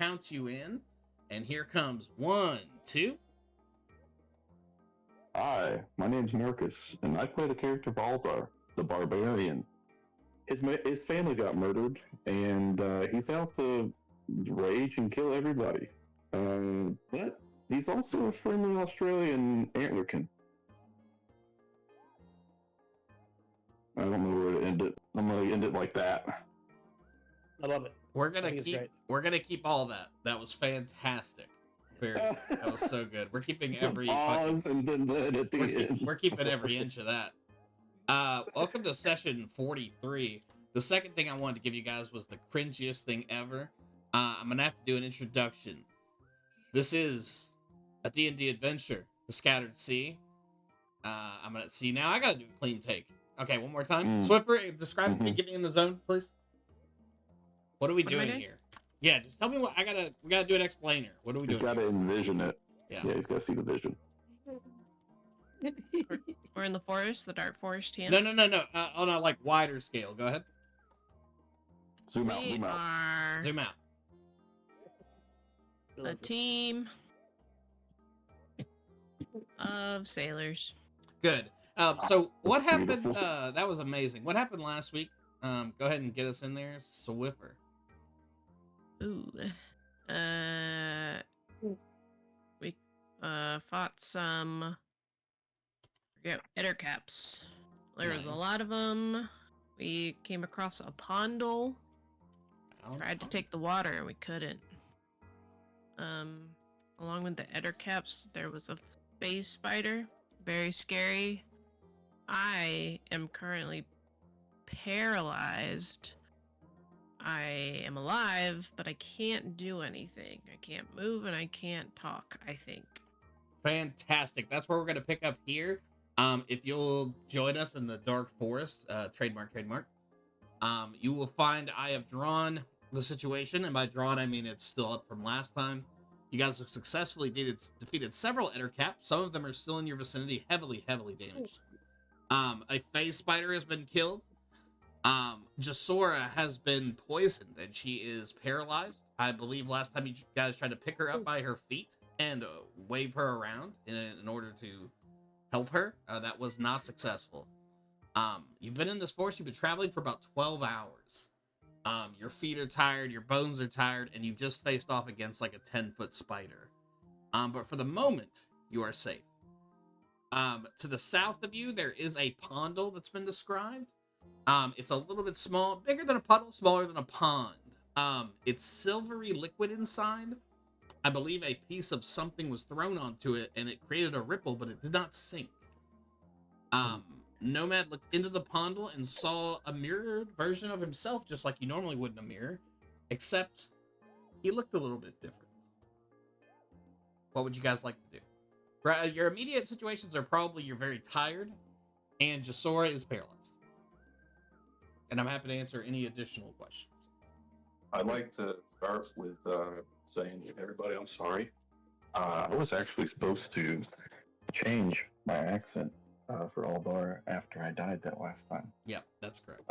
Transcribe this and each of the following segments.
count you in. And here comes 1, 2. Hi, my name's Marcus, and I play the character Balthar, the barbarian. His family got murdered, and he's out to rage and kill everybody. But he's also a friendly Australian antlerkin. I don't know where to end it. I'm gonna end it like that. I love it. We're I gonna think it's great. we're gonna keep all that. That was fantastic. That was so good. We're keeping every pause and then that at the end. we're keeping every inch of that. Welcome to session 43. The second thing I wanted to give you guys was the cringiest thing ever. I'm gonna have to do an introduction. This is a D&D adventure, The Scattered Sea. I'm gonna see now. I gotta do a clean take. Okay, one more time. Swiffer, describe it to me. Get me in the zone, please. What are we doing here? Yeah, just tell me what we gotta do an explainer. What are we doing? He's gotta envision it. Yeah, he's gotta see the vision. We're in the forest, the dark forest here. No. On a wider scale. Go ahead. Zoom out. We are Zoom out. a team of sailors. Good. So what happened? That was amazing. What happened last week? Go ahead and get us in there, Swiffer. Ooh. We fought some ettercaps. There was a lot of them. We came across a Pondle. Tried to take the water and we couldn't. Along with the ettercaps, there was a space spider. Very scary. I am currently paralyzed. I am alive, but I can't do anything. I can't move and I can't talk, I think. Fantastic. That's where we're going to pick up here. If you'll join us in the Dark Forest, trademark, you will find I have drawn the situation. And by drawn, I mean it's still up from last time. You guys have successfully defeated several ettercaps. Some of them are still in your vicinity, heavily damaged. A phase spider has been killed. Jasora has been poisoned and she is paralyzed. I believe last time you guys tried to pick her up by her feet and wave her around in order to help her. That was not successful. You've been in this forest. You've been traveling for about 12 hours. Your feet are tired. Your bones are tired. And you've just faced off against like a 10-foot spider. But for the moment, you are safe. To the south of you, there is a pondle that's been described. It's a little bit small, bigger than a puddle, smaller than a pond. It's silvery liquid inside. I believe a piece of something was thrown onto it and it created a ripple, but it did not sink. Nomad looked into the pondle and saw a mirrored version of himself, just like you normally would in a mirror, except he looked a little bit different. What would you guys like to do? Your immediate situations are probably you're very tired, and Jasora is paralyzed. And I'm happy to answer any additional questions. I'd like to start with saying to everybody, I'm sorry. I was actually supposed to change my accent for Aldar after I died that last time. Yep, that's correct.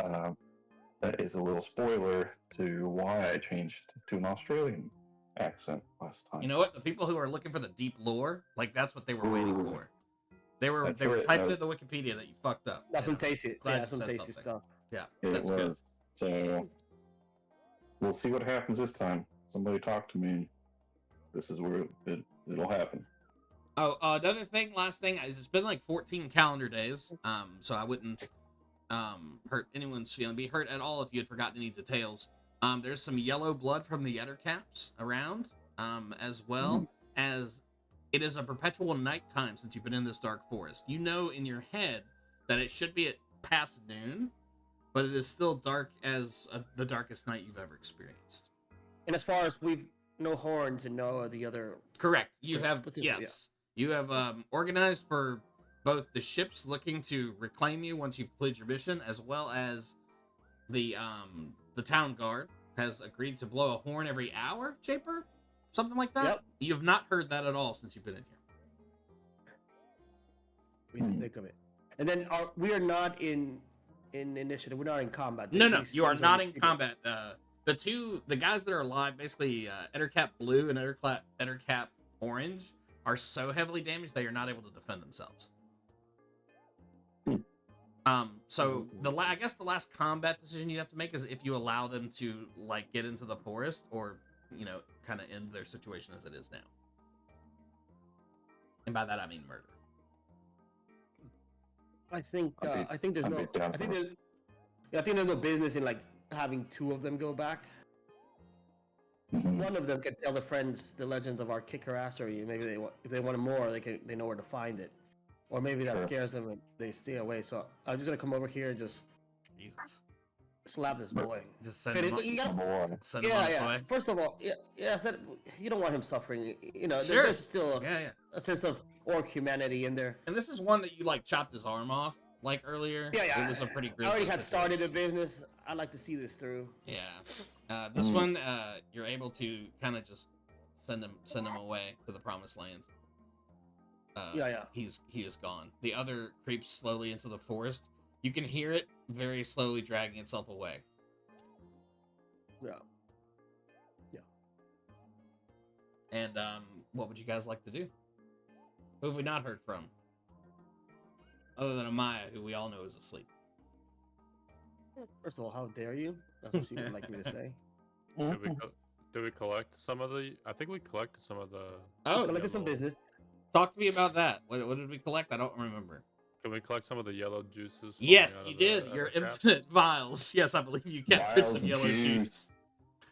That is a little spoiler to why I changed to an Australian accent last time. You know what? The people who are looking for the deep lore, that's what they were waiting for. They were typing in the Wikipedia that you fucked up. That's some tasty, some tasty stuff. Yeah, that's good. So we'll see what happens this time. Somebody talk to me. This is where it'll happen. Oh, another thing, last thing. It's been like 14 calendar days. So I wouldn't hurt anyone's feeling. Be hurt at all if you had forgotten any details. There's some yellow blood from the ettercaps around, as well as it is a perpetual nighttime since you've been in this dark forest. You know in your head that it should be at past noon, but it is still dark as the darkest night you've ever experienced. And as far as we've no horns and no of the other. Correct. You have yes. Yeah. You have organized for both the ships looking to reclaim you once you've completed your mission, as well as the town guard has agreed to blow a horn every hour, Japer? Something like that? Yep. You have not heard that at all since you've been in here. We didn't think of it. And then we are not in initiative. We're not in combat. No, you are not in combat. the guys that are alive, basically Ettercap Blue and Ettercap Orange, are so heavily damaged they are not able to defend themselves. So I guess the last combat decision you have to make is if you allow them to like get into the forest, or kind of end their situation as it is now. And by that I mean murder. I think there's I'd be down I think for it. there's no business in like having two of them go back. Mhm. One of them can tell the friends the legend of our kickerassery. Maybe if they want more, they know where to find it, or maybe that Sure. scares them and they stay away. So I'm just gonna come over here and just Jesus. slap this boy. Just send But him, you gotta, Number one. send him on his yeah. way. First of all, I said you don't want him suffering. Sure. There's still Yeah. a sense of orc humanity in there. And this is one that you like chopped his arm off like earlier. Yeah. It was a pretty I grisly already had started a situation. business. I'd like to see this through. Yeah. This one, you're able to kind of just send him away to the promised land. Yeah. He is gone. The other creeps slowly into the forest. You can hear it very slowly dragging itself away. Yeah. And what would you guys like to do? Who have we not heard from? Other than Amaya, who we all know is asleep. First of all, how dare you? That's what she would like me to say. Did we collect some of the? I think we collected some of the. Oh, Collected some business. talk to me about that. What did we collect? I don't remember. Can we collect some of the yellow juices? falling Yes, out you of did. the Your other caps? infinite vials. Yes, I believe you captured Vials some of yellow juice. juice.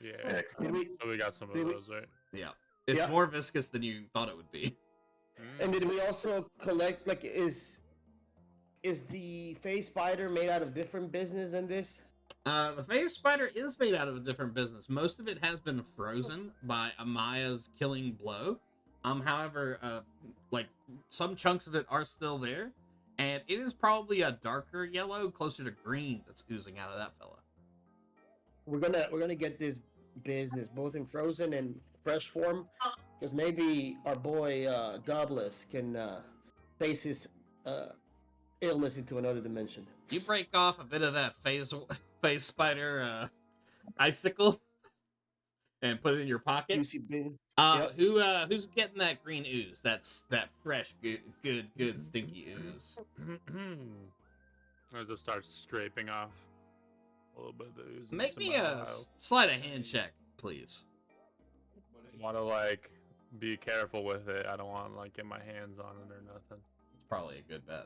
Yeah. Excellent. So we got some of did we- those, right? Yeah. It's Yeah. more viscous than you thought it would be. And did we also collect like is the phase spider made out of different business than this? The phase spider is made out of a different business. Most of it has been frozen by Amaya's killing blow. However, like some chunks of it are still there, and it is probably a darker yellow, closer to green, that's oozing out of that fella. We're gonna get this business both in frozen and fresh form, because maybe our boy Doubtless can face his illness into another dimension. You break off a bit of that phase spider icicle and put it in your pocket. Juicy bin. Yep. Who's getting that green ooze? That's that fresh, good, stinky ooze. I just start scraping off a little bit of the ooze. Make me a sleight of hand check, please. Want to like be careful with it. I don't want to like get my hands on it or nothing. It's probably a good bet.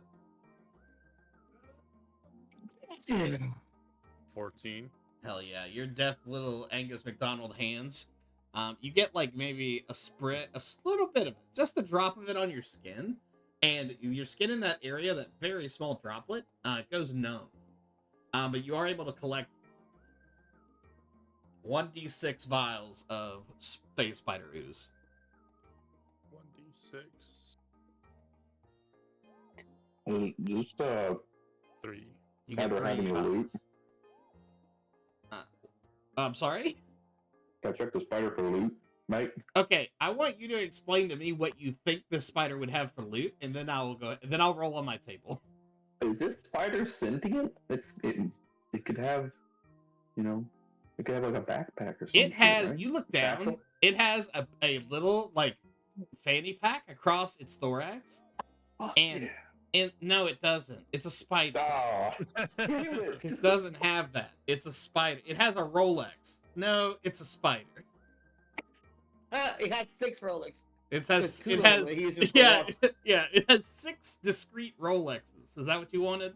14. Hell yeah, your deft little Angus McDonald hands. You get like maybe a little bit of it, just a drop of it on your skin, and your skin in that area, that very small droplet, goes numb. But you are able to collect 1d6 vials of phase spider ooze. 1d6. Just 3. You get Ever have 3 any vials. loot? I'm sorry? Can I check the spider for loot, mate? Okay, I want you to explain to me what you think this spider would have for loot, and then I'll roll on my table. Is this spider sentient? It could have, it could have like a backpack or something. It has, right? you look down, Satchel? it has a little, like, fanny pack across its thorax. Oh, And- yeah. And no, it doesn't. It's a spider. Oh, damn it. It doesn't have that. It's a spider. It has a Rolex. No, it's a spider. He had 6 Rolex. It There's has, 2 it of them, has, he was just yeah, walked. yeah, it has 6 discrete Rolexes. Is that what you wanted?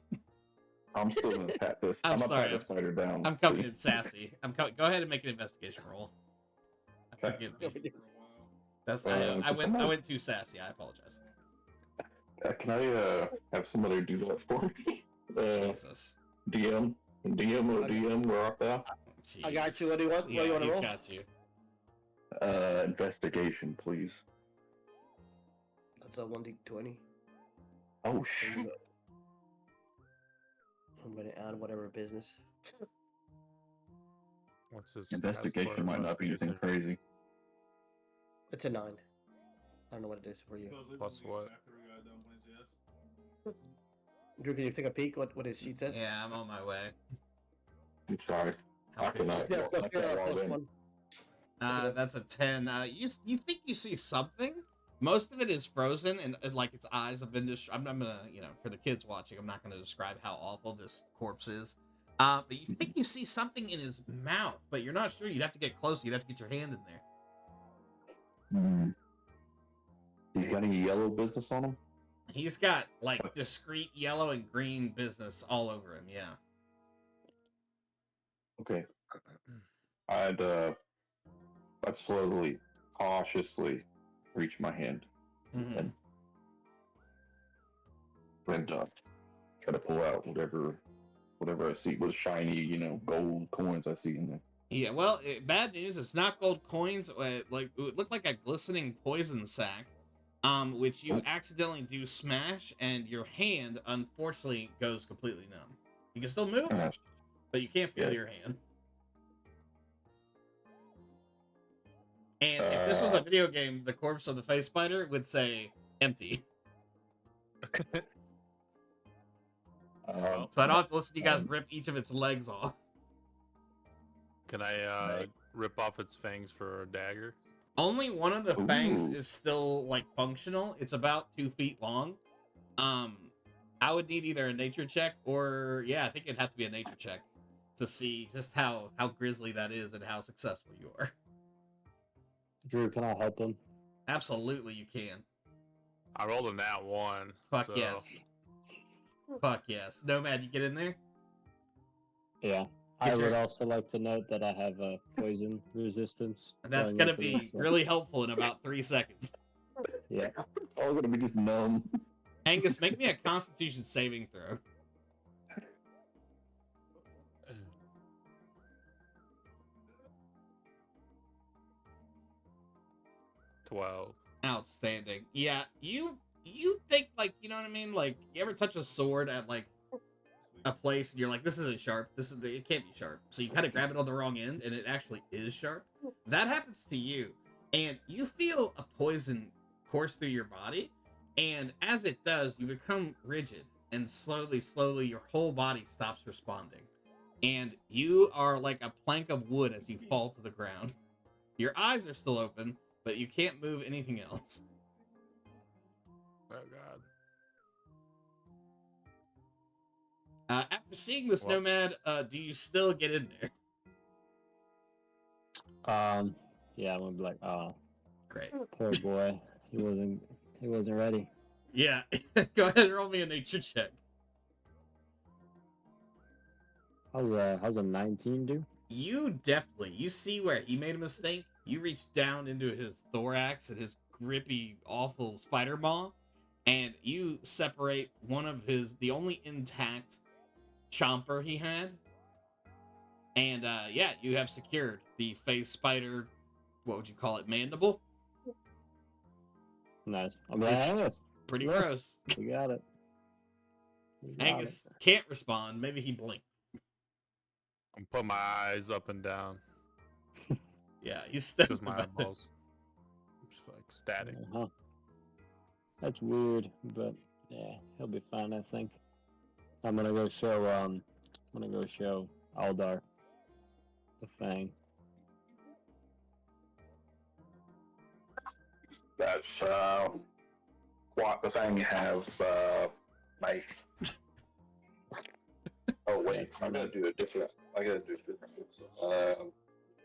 I'm still gonna pat this. I'm I'm gonna sorry. pat this spider down. I'm coming please. in sassy. Go ahead and make an investigation roll. Okay. Forgive me. That's can I somebody- went too sassy. I apologize. Can I have somebody do that for me? Jesus. DM or DM, we're up there. I got you. Jeez. What do you want? What do you wanna he's roll? got you. Investigation, please. That's a 1d20. Oh shit. I'm gonna add whatever business. What's his Investigation might not be anything crazy. It's a 9. I don't know what it is for you. Plus what? Drew, can you take a peek what his sheet says? Yeah, I'm on my way. I'm sorry. I could cannot. you? Yeah, plus I can't your log plus in. 1. That's a 10. You think you see something? Most of it is frozen, and like its eyes have been I'm gonna, for the kids watching, I'm not gonna describe how awful this corpse is. But you think you see something in his mouth, but you're not sure. You'd have to get close. You'd have to get your hand in there. Hmm. He's got any yellow business on him? He's got like discrete yellow and green business all over him. Yeah. Okay. I'd slowly, cautiously reach my hand Mm-hmm. and try to pull out whatever I see was shiny, gold coins I see in there. Yeah, well, bad news. It's not gold coins. Like it looked like a glistening poison sack, which you Oh. accidentally do smash, and your hand unfortunately goes completely numb. You can still move, Gosh. but you can't feel Yeah. your hand. And if this was a video game, the corpse of the face spider would say empty. So I don't have to listen to you guys rip each of its legs off. Can I rip off its fangs for a dagger? Only one of the fangs Ooh. is still like functional. It's about 2 feet long. I would need either a nature check or I think it'd have to be a nature check to see just how grisly that is and how successful you are. Drew, can I help him? Absolutely, you can. I rolled a nat 1. Fuck so... yes. Fuck yes. Nomad, you get in there? Yeah. I would also like to note that I have a poison resistance. That's going gonna into be this, so- really helpful in about 3 sequels. Yeah. All gonna be just numb. Angus, make me a Constitution saving throw. 12. Outstanding. Yeah, you think like, you know what I mean? Like, you ever touch a sword at like a place and you're like, this isn't sharp. It can't be sharp. So you kind of grab it on the wrong end and it actually is sharp. That happens to you. And you feel a poison course through your body. And as it does, you become rigid and slowly your whole body stops responding. And you are like a plank of wood as you fall to the ground. Your eyes are still open, but you can't move anything else. Oh god. After seeing this, Well- Nomad, do you still get in there? Yeah, I'm gonna be like, oh, Great. poor boy. He wasn't ready. Yeah, go ahead and roll me a nature check. How's a 19 do? You see where he made a mistake. You reach down into his thorax and his grippy, awful spider maw, and you separate one of the only intact chomper he had. And you have secured the face spider, what would you call it, mandible? Nice. I'm like, It's Angus, pretty look, gross. we got it. We got Angus can't respond. Maybe he blinked. I'm putting my eyes up and down Yeah, he's stuck. because my eyeballs just like static. it. Uh-huh. That's weird, but yeah, he'll be fine, I think. I'm gonna go show Aldar the fang. That's quite the thing you have, mate. Oh wait, I gotta do a different.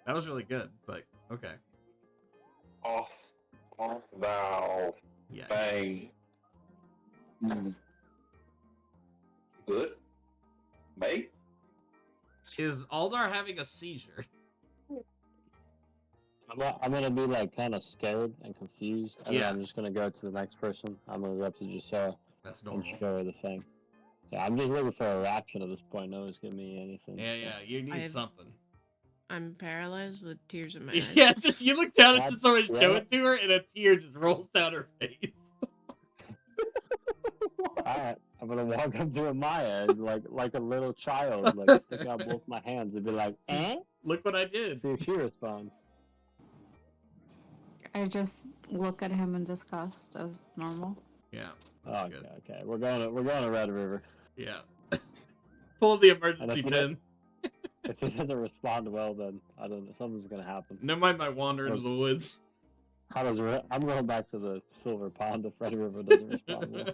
That was really good, but okay. Off thou Yeah. bang. Good, mate. Is Aldar having a seizure? I'm gonna be like kind of scared and confused, and Yeah. then I'm just gonna go to the next person. I'm gonna go up to Giselle That's and normal. show her the thing. Yeah, I'm just looking for a reaction at this point. No one's giving me anything. Yeah, so. yeah. You need I've- something. I'm paralyzed with tears in my eyes. Yeah, just you look down What? and someone show Yeah. it to her, and a tear just rolls down her face. Alright, I'm gonna walk up to Amaya and like a little child, like stick out both my hands and be like, eh? Look what I did. See if she responds. I just look at him in disgust as normal. Yeah, that's Okay, good. okay. We're going to Red River. Yeah. Pull the And emergency if we pin. If it doesn't respond well, then I don't know. Something's gonna happen. Never mind my wander into the woods. I'm going back to the Silver Pond if Red River doesn't respond well.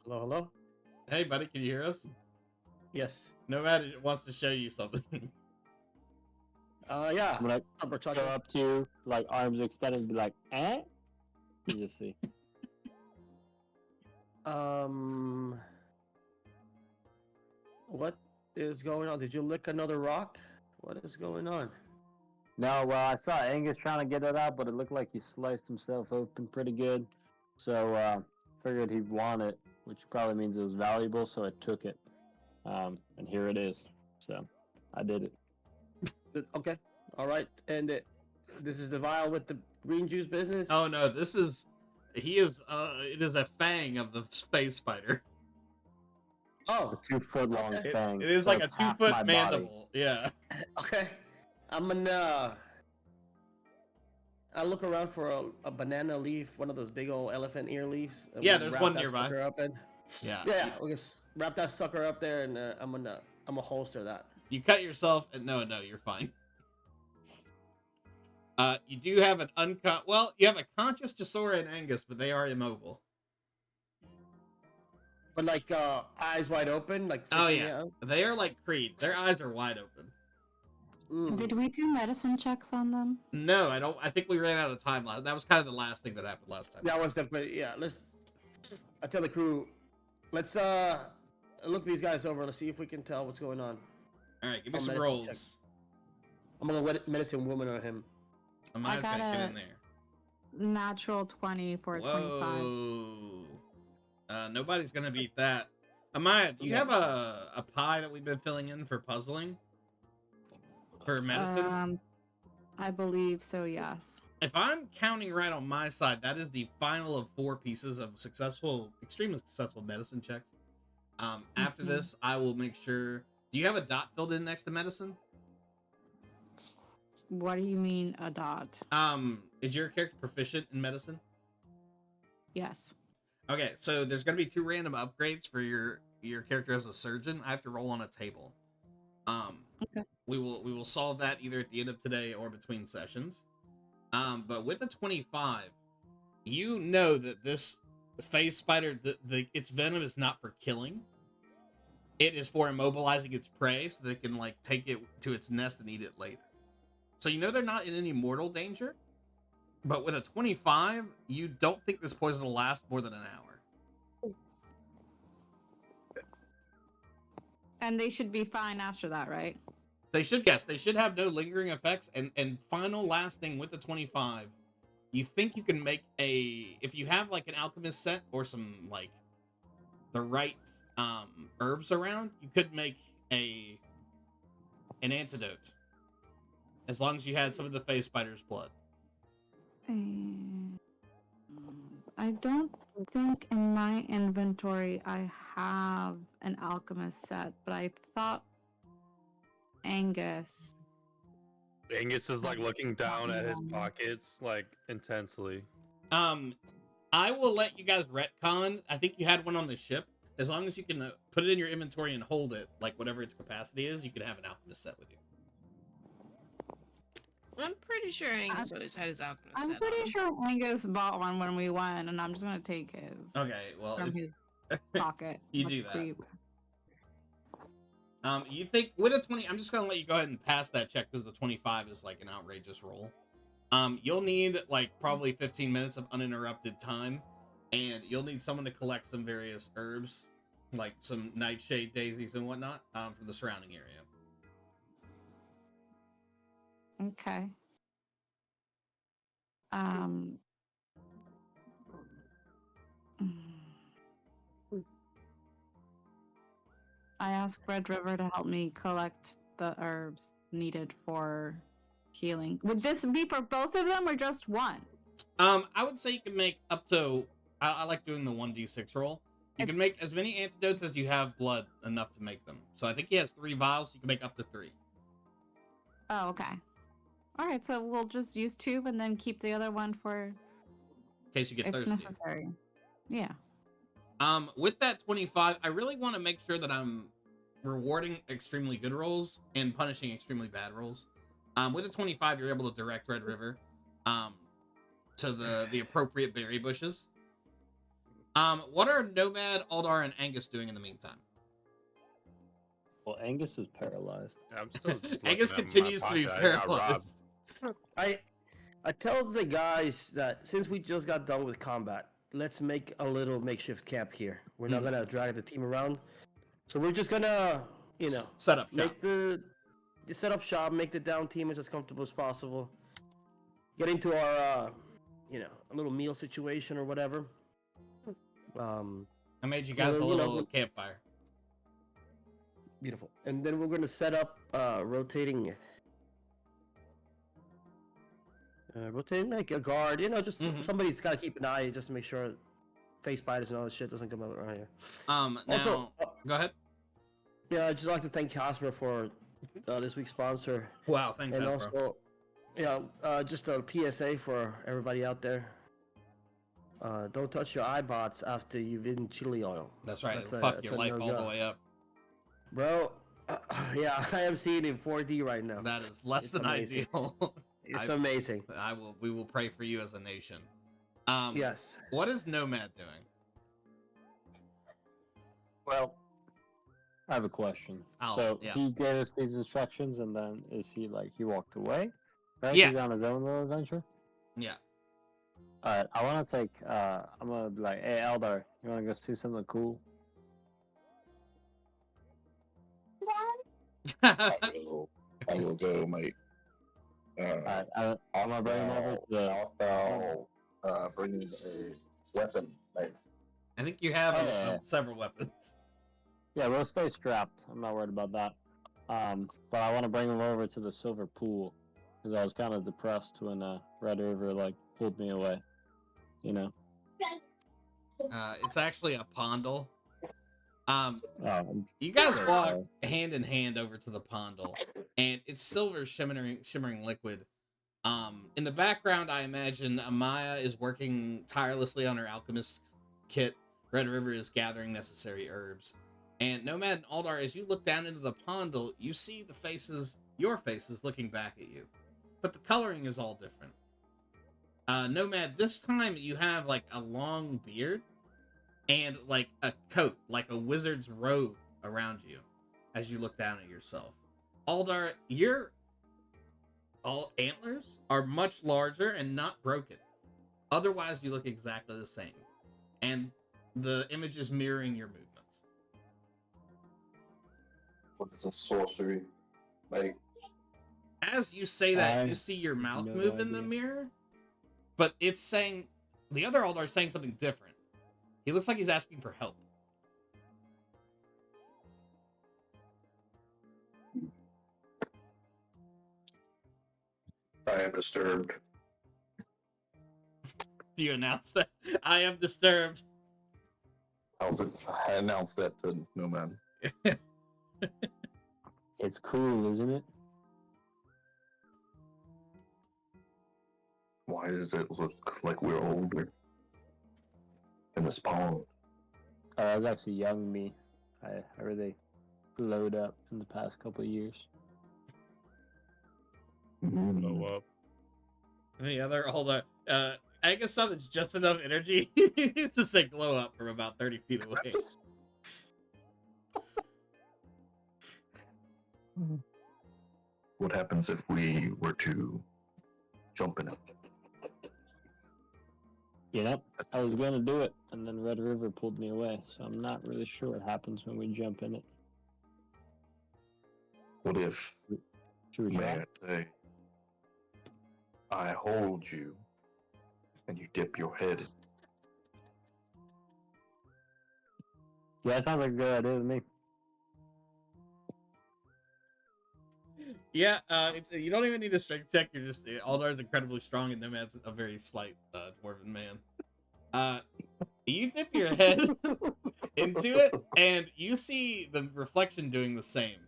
Hello, hello. Hey, buddy, can you hear us? Yes. Nomad wants to show you something. Yeah. I'm gonna We're go talking. up to you, like arms extended, and be like, eh? You just see. What is going on? Did you lick another rock? What is going on? No, well, I saw Angus trying to get it out, but it looked like he sliced himself open pretty good. So, figured he'd want it, which probably means it was valuable, so I took it. And here it is. So, I did it. Okay. All right. And this is the vial with the green juice business. Oh no, it is a fang of the space spider. Oh. A 2-foot-long Okay. thing. It is so like a it's half 2-foot my mandible. body. Yeah. Okay. I'm gonna. I look around for a banana leaf, one of those big old elephant ear leaves. and Yeah, we'll there's wrap one that nearby. sucker Up in. Yeah. Yeah, we'll just wrap that sucker up there, and I'm gonna holster that. You cut yourself, and no, you're fine. You do have an you have a conscious Jasora and Angus, but they are immobile. But like eyes wide open, like. Oh freaking yeah, out. they are like Creed. Their eyes are wide open. Mm. Did we do medicine checks on them? No, I don't. I think we ran out of time. That was kind of the last thing that happened last time. That was the. But yeah, I tell the crew, let's look these guys over. Let's see if we can tell what's going on. All right, give me Oh, some medicine rolls. check. I'm gonna go medicine woman on him. Amaya's I gonna got get a- in there. Natural 20 for a 25. Whoa. Nobody's gonna beat that. Amaya, do you have a pie that we've been filling in for puzzling? For medicine? I believe so, yes. If I'm counting right on my side, that is the final of 4 pieces of extremely successful medicine checks. After this, I will make sure. Do you have a dot filled in next to medicine? What do you mean a dot? Is your character proficient in medicine? Yes. Okay, so there's gonna be 2 random upgrades for your character as a surgeon. I have to roll on a table. Okay. We will solve that either at the end of today or between sessions. But with a 25, you know that this phase spider, its venom is not for killing. It is for immobilizing its prey so that it can like take it to its nest and eat it later. So you know they're not in any mortal danger. But with a 25, you don't think this poison will last more than an hour. And they should be fine after that, right? They should have no lingering effects. And final last thing with the 25, you think you can make if you have like an alchemist set or some like the right herbs around, you could make an antidote. As long as you had some of the phase spider's blood. I don't think in my inventory I have an alchemist set, but I thought Angus. Angus is like looking down at his pockets like intensely. I will let you guys retcon. I think you had one on the ship. As long as you can put it in your inventory and hold it, like whatever its capacity is, you can have an alchemist set with you. I'm pretty sure Angus always had his alchemist I'm set pretty on. sure Angus bought one when we went, and I'm just gonna take his Okay, well, from his pocket. You like do a that. creep. You think with a 20, I'm just gonna let you go ahead and pass that check because the 25 is like an outrageous roll. You'll need like probably 15 minutes of uninterrupted time, and you'll need someone to collect some various herbs, like some nightshade daisies and whatnot, from the surrounding area. Okay. I asked Red River to help me collect the herbs needed for healing. Would this be for both of them or just one? I would say you can make up to. I like doing the 1d6 roll. You can make as many antidotes as you have blood enough to make them. So I think he has 3 vials. You can make up to 3. Oh, okay. All right, so we'll just use 2 and then keep the other one for In case you get if thirsty. necessary. Yeah. With that 25, I really want to make sure that I'm rewarding extremely good rolls and punishing extremely bad rolls. With a 25, you're able to direct Red River, to the appropriate berry bushes. What are Nomad, Aldar, and Angus doing in the meantime? Well, Angus is paralyzed. Yeah, I'm still just Angus looking at my continues to be pocket. I got robbed. paralyzed. I tell the guys that since we just got done with combat, let's make a little makeshift camp here. We're not gonna drag the team around, so we're just gonna, Set up shop. make the set up shop, make the down team as comfortable as possible. Get into our, a little meal situation or whatever. I made you guys a Well, little campfire. Beautiful. And then we're gonna set up rotating like a guard. Just somebody's got to keep an eye just to make sure face spiders and all this shit doesn't come out around here. Now, Also, go ahead. Yeah, I'd just like to thank Casper for this week's sponsor. Wow, thanks, And Hasbro. also, just a PSA for everybody out there. Don't touch your iBots after you've eaten chili oil. That's right. That's Fuck that's your a life all no-go. the way up. Bro, yeah, I am seeing it in 4D right now. That is less It's than amazing. ideal. It's amazing. We will pray for you as a nation. Yes. What is Nomad doing? Well, I have a question. Yeah. He gave us these instructions, and then he walked away? Right? Yeah. He's on his own little adventure? Yeah. Alright, I want to take, I'm going to be like, hey, Eldar, you want to go see something cool? I will go, mate. Alright, I'm going to bring him over to the... Bring a weapon, mate. I think you have Yeah. several weapons. Yeah, we'll stay strapped. I'm not worried about that. But I want to bring him over to the Silver Pool, because I was kind of depressed when Red River, pulled me away. It's actually a Pondle. Oh, You guys Okay, walk sorry. hand in hand over to the Pondle, and it's silver shimmering liquid. In the background, I imagine Amaya is working tirelessly on her alchemist kit. Red River is gathering necessary herbs. And Nomad and Aldar, as you look down into the Pondle, you see your faces looking back at you. But the coloring is all different. Nomad, this time you have a long beard and a coat, like a wizard's robe around you as you look down at yourself. Aldar, your antlers are much larger and not broken. Otherwise, you look exactly the same. And the image is mirroring your movements. What is a sorcery, mate? As you say that, I you see your mouth no move in the idea. mirror, but it's saying the other Aldar is saying something different. He looks like he's asking for help. I am disturbed. Do you announce that? I am disturbed. I announced that to no man. It's cool, isn't it? Why does it look like we're older? In this pond. I was actually young me. I really glowed up in the past couple of years. Blow up. The other Aldar, I guess summons just enough energy to say glow up from about 30 feet away. What happens if we were to jump in it? I was going to do it, and then Red River pulled me away, so I'm not really sure what happens when we jump in it. What if, Should we may try? I say, I hold you and you dip your head in? Yeah, that sounds like a good idea to me. Yeah, you don't even need a strength check. You're just Aldar is incredibly strong, and Nomad's a very slight dwarven man. You dip your head into it, and you see the reflection doing the same.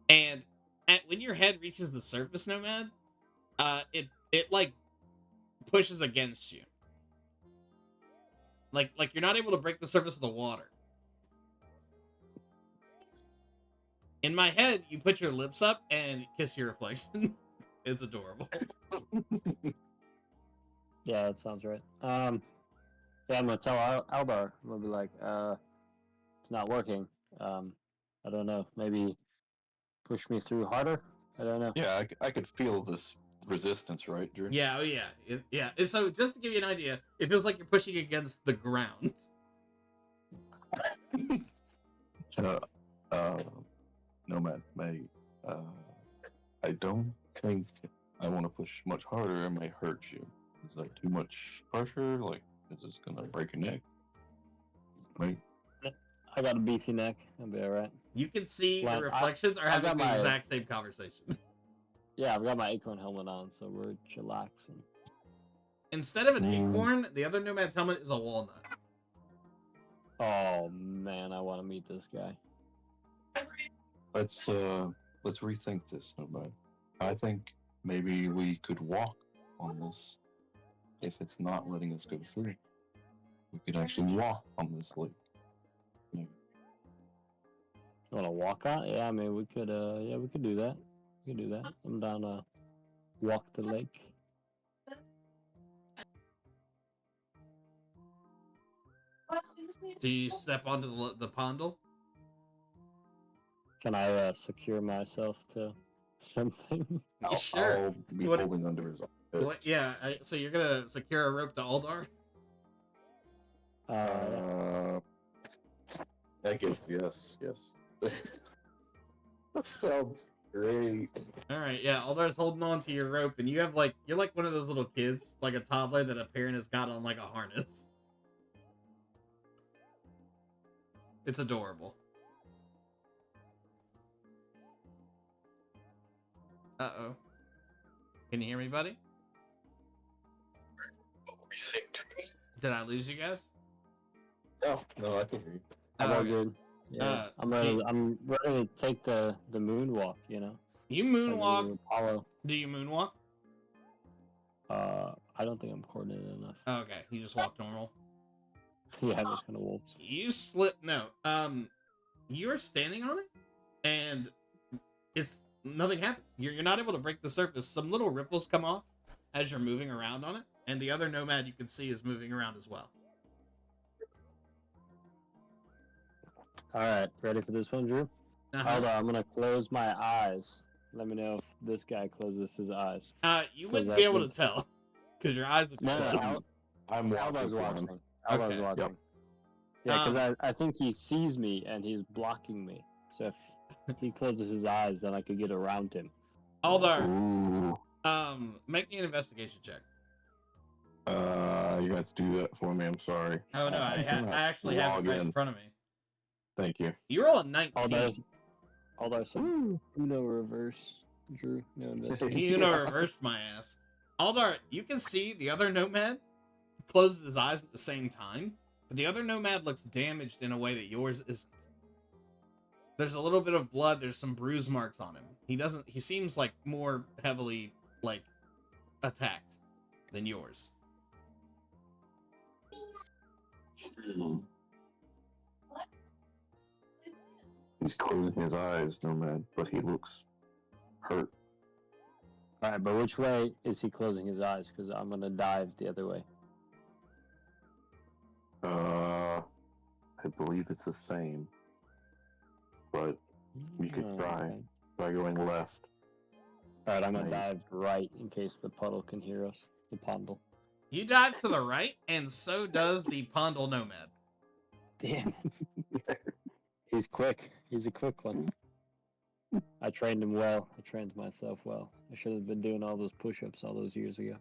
And when your head reaches the surface, Nomad, it pushes against you. Like you're not able to break the surface of the water. In my head, you put your lips up and kiss your reflection. It's adorable. Yeah, that sounds right. Yeah, I'm gonna tell Aldar. I'm gonna be like, it's not working. I don't know. Maybe push me through harder. I don't know. Yeah, I could feel this resistance, right, Drew? Yeah, oh yeah, yeah. And so just to give you an idea, it feels like you're pushing against the ground. Uh, uh, Nomad, I don't think I want to push much harder. It may hurt you. Is that too much pressure? Like, is this gonna break your neck? Like, I got a beefy neck. I'll be all right. You can see Well, the reflections are I having got the my- exact same conversation. Yeah, I've got my acorn helmet on, so we're chillaxing. Instead of an Mm. acorn, the other nomad's helmet is a walnut. Oh man, I want to meet this guy. let's rethink this, Nomad. I think maybe we could walk on this. If it's not letting us go through, we could actually walk on this lake. You want to walk on? Yeah, I mean we could. Yeah, we could do that. We could do that. I'm down to walk the lake. Do you step onto the Pondle? Can I secure myself to something? Yeah, sure. I'll be What- holding under his arm. What, yeah, so you're gonna secure a rope to Aldar? I guess yes. That sounds great. All right, yeah, Aldar's holding on to your rope, and you have you're like one of those little kids, like a toddler that a parent has got on like a harness. It's adorable. Uh-oh. Can you hear me, buddy? Did I lose you guys? Oh no, I can hear you. I'm all okay. good. Yeah, Uh, I'm do ready. you- I'm ready to take the moonwalk. You know, You like moonwalk. Apollo. Do you moonwalk? I don't think I'm coordinated enough. Oh, okay, you just walk normal. Yeah, I'm just gonna waltz. You slip. No. You're standing on it, and it's nothing happens. You're not able to break the surface. Some little ripples come off as you're moving around on it, and the other nomad you can see is moving around as well. All right, ready for this one, Drew? Uh-huh. Hold on, I'm gonna close my eyes. Let me know if this guy closes his eyes. You 'Cause wouldn't that be able would- to tell because your eyes are No, no, closed. I'm watching Aldo's for watching. him. Aldo's Okay. watching. Yep. Yeah, because I think he sees me and he's blocking me. So if he closes his eyes, then I could get around him. Aldar, Ooh. make me an investigation check. You got to do that for me. I'm sorry. Oh no, I cannot actually have log it right in in. front of me. Thank you. You roll a 19. Aldo's some Uno reverse. Drew, no investigation. You reversed my ass. Aldar, you can see the other nomad closes his eyes at the same time, but the other nomad looks damaged in a way that yours isn't. There's a little bit of blood, there's some bruise marks on him. He seems like more heavily attacked than yours. He's closing his eyes, Nomad, but he looks hurt. All right, but which way is he closing his eyes? Because I'm gonna dive the other way. I believe it's the same, but you could try. Okay. Try going left. All right, I'm gonna Right. dive right in case the puddle can hear us. The Pondle. You dive to the right, and so does the Pondle nomad. Damn it. He's quick. He's a quick one. I trained him well. I trained myself well. I should have been doing all those push-ups all those years ago.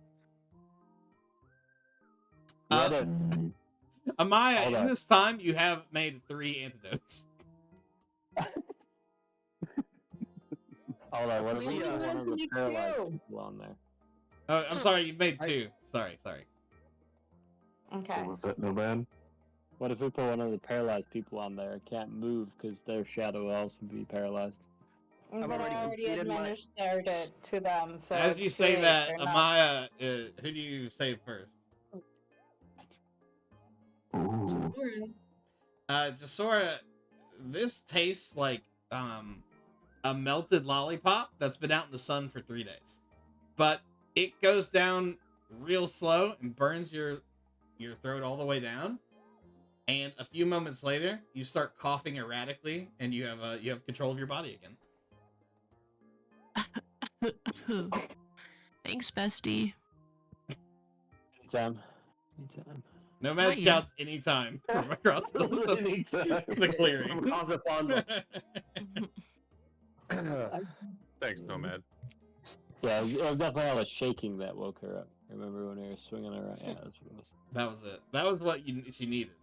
Uh, What if- Amaya, Hold in on. this time, you have made 3 antidotes. Hold on, what if we Maybe got you one want of to the be paralyzed cute. people on there? Oh, I'm sorry, you've made 2. Sorry. Okay. Was that Nomad? What if we put one of the paralyzed people on there? Can't move because their shadow will also be paralyzed. I've But I already already completed my- administered it to them, so As it's you too say late. that, They're not- Amaya, who do you save first? Ooh. Ooh. Jasora, this tastes like a melted lollipop that's been out in the sun for 3 days, but it goes down real slow and burns your throat all the way down. And a few moments later, you start coughing erratically, and you have control of your body again. Thanks, bestie. Anytime. Anytime. Nomad Right. shouts anytime from across the Anytime. the clearing. From across the pond. Thanks, Nomad. Yeah, it was definitely all the shaking that woke her up. Remember when we were swinging around? Yeah, that's what it was. That was it. That was what she needed.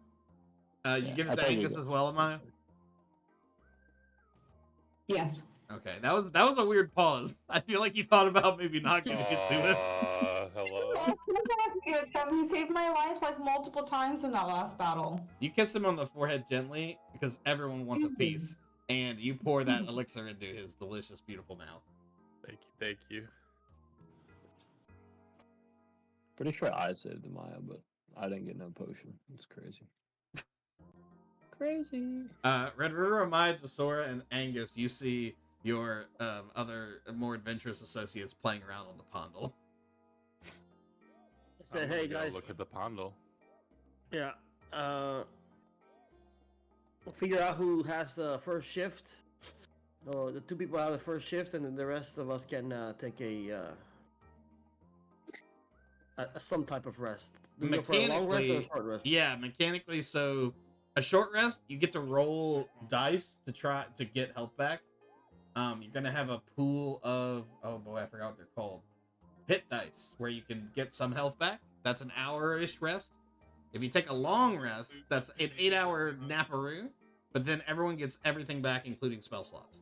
You Yeah, give I it to told you Angus that. as well, Amaya? Yes. Okay, that was a weird pause. I feel like you thought about maybe not giving it to him. Hello. I have to give it to him. He saved my life like multiple times in that last battle. You kiss him on the forehead gently because everyone wants a piece, and you pour that elixir into his delicious, beautiful mouth. Thank you. Pretty sure I saved the Maya, but I didn't get no potion. It's crazy. Crazy. Red River, Amaya, Jasora, and Angus, you see your other more adventurous associates playing around on the Pondle. Say, I'm hey gonna go guys. look at the Pondle. Yeah. We'll figure out who has the first shift. Oh, the 2 people have the first shift, and then the rest of us can take some type of rest. Do we go for a long rest or a short rest? Yeah, mechanically. So a short rest, you get to roll dice to try to get health back. You're gonna have a pool of, oh boy, I forgot what they're called. Hit dice, where you can get some health back. That's an hour-ish rest. If you take a long rest, that's an 8-hour naparoo, but then everyone gets everything back, including spell slots.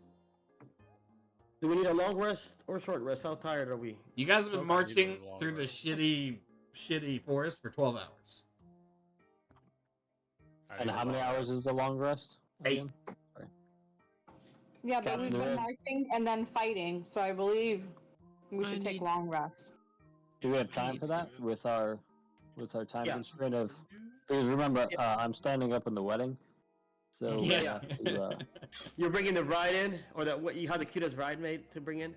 Do we need a long rest or short rest? How tired are we? You guys have been Okay, marching usually long through the rest. shitty forest for 12 hours. I And need a how many long hours rest. is the long rest? 8. again? Yeah, but Captain we've been Red. marching and then fighting, so I believe we I should take need- long rest. Do we have time need for that with our time Yeah. constraint of? Because remember, I'm standing up in the wedding, so we Yeah. have to, You're bringing the bride in, or what you had the cutest bridemaid to bring in.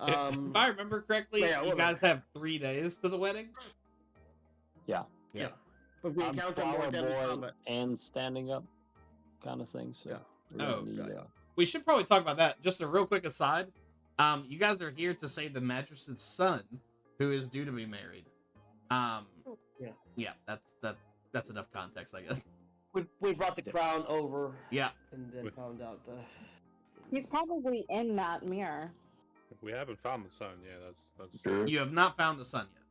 If I remember correctly, yeah, you whatever. guys have 3 days to the wedding. yeah. Yeah. But we I'm encounter more flower deadly boy combat. and standing up, kind of thing. So Yeah. we're gonna Oh, need, yeah. We should probably talk about that. Just a real quick aside. You guys are here to save the Magistrate's son, who is due to be married. Yeah, that's enough context, I guess. We brought the crown over. Yeah. And then found out the. He's probably in that mirror. We haven't found the sun. Yeah, that's. Sure. You have not found the sun yet.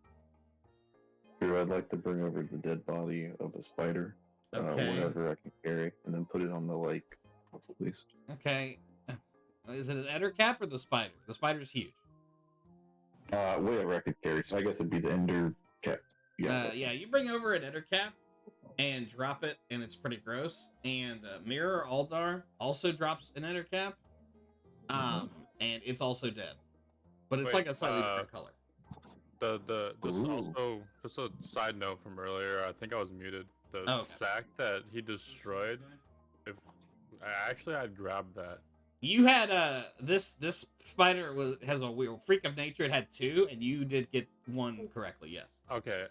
Sure, I'd like to bring over the dead body of a spider, Okay. whatever I can carry, and then put it on the lake, please. Okay. Is it an ender cap or the spider? The spider's huge. Whatever I could carry. So I guess it'd be the ender cap. Yeah. Yeah, you bring over an ender cap and drop it, and it's pretty gross. And Mirror Aldar also drops an ender cap, and it's also dead, but it's Wait, like a slightly different color. Just Ooh. also just a side note from earlier. I think I was muted. The Okay. sack that he destroyed. If I'd grabbed that. You had this spider has a weird freak of nature. It had 2, and you did get 1 correctly. Yes. Okay,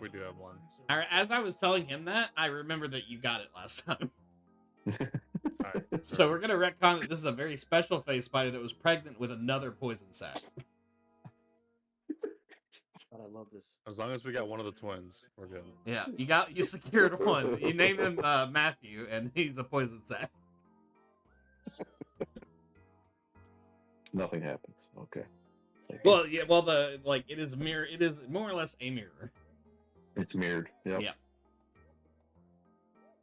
we do have one. As I was telling him that, I remember that you got it last time. Alright, So we're gonna retcon that this is a very special phase spider that was pregnant with another poison sac. God, I love this. as long as we got one of the twins, we're good. Yeah, you secured 1. You named him Matthew, and he's a poison sac. Nothing happens. Okay. Thank you. Well, yeah, it is mirror. It is more or less a mirror. It's mirrored. Yep. Yeah.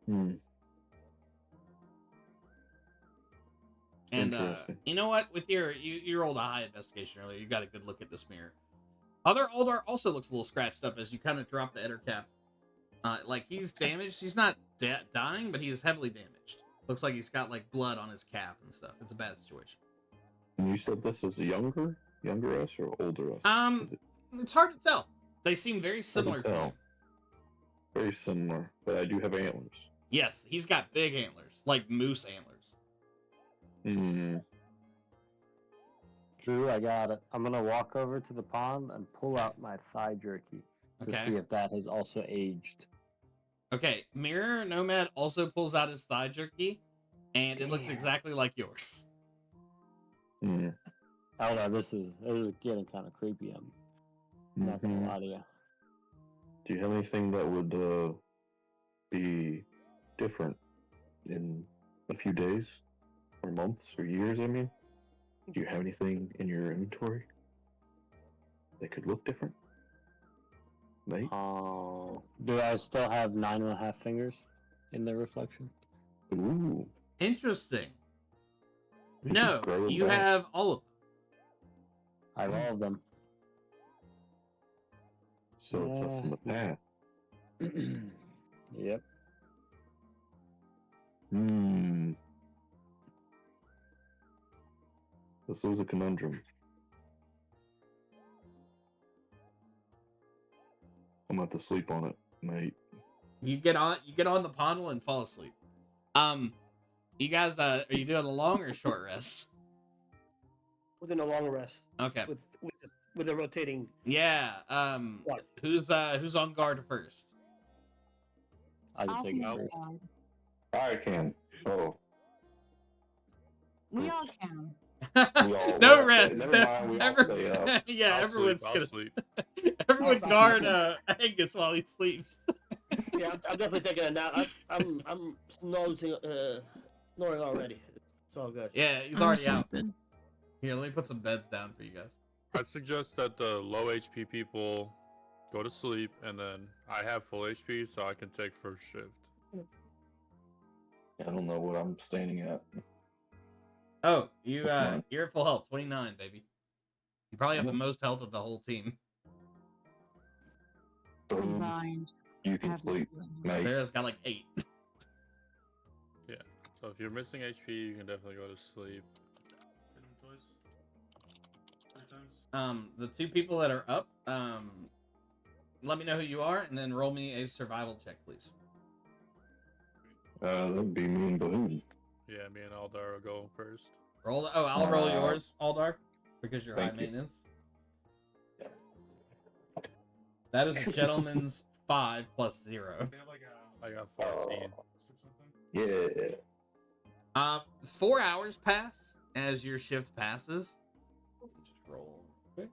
Hmm. And Interesting. you know what? With you rolled a high investigation earlier. You got a good look at this mirror. Other Aldar also looks a little scratched up as you kind of drop the ender cap. Like he's damaged. He's not dying, but he is heavily damaged. Looks like he's got like blood on his calf and stuff. It's a bad situation. And you said this is a younger us or older us? Is it It's hard to tell. They seem very similar to tell. you. very similar, but I do have antlers. Yes, he's got big antlers, like moose antlers. Hmm. Drew, I got it. I'm gonna walk over to the pond and pull out my thigh jerky to Okay. see if that has also aged. Okay, Mirror Nomad also pulls out his thigh jerky, and it looks Damn. exactly like yours. Hmm. Oh no, this is getting kind of creepy. I'm not gonna lie to you. Do you have anything that would be different in a few days, or months, or years? I mean, do you have anything in your inventory that could look different? Mate? Oh, do I still have 9.5 fingers in the reflection? Ooh. Interesting. You could No, grow them you back. have all of them. I have all of them. So it's us in the past. Yep. Hmm. This is a conundrum. I'm gonna have to sleep on it, mate. You get on the Pondle and fall asleep. You guys, are you doing a long or short rest? We're doing a long rest Okay. with a rotating. Yeah. What? Who's on guard first? I can I'll take be it on first. guard. I can. Oh, We all can. we all No stay- rest. Never mind. We all stay up. Yeah, I'll everyone's sleep. gonna. I'll sleep. Everyone I'll guard sleep. Angus while he sleeps. Yeah, I'm definitely taking a nap. I'm snoring already. It's all good. Yeah, he's I'm already out. sleeping. Here, let me put some beds down for you guys. I suggest that the low HP people go to sleep, and then I have full HP, so I can take first shift. I don't know what I'm standing at. Oh, What's mine? you're at full health, 29, baby. You probably have the Yep. most health of the whole team. Boom. Combined. You can have sleep, to- mate. Sarah's got like 8. So if you're missing HP, you can definitely go to sleep. The 2 people that are up, let me know who you are, and then roll me a survival check, please. That'd be me and Boone. Yeah, me and Aldar will go first. I'll roll yours, Aldar, because you're high Thank you. maintenance. Yeah. That is a gentleman's 5 plus 0. I got 14. Yeah. 4 hours pass as your shift passes. Just roll quick.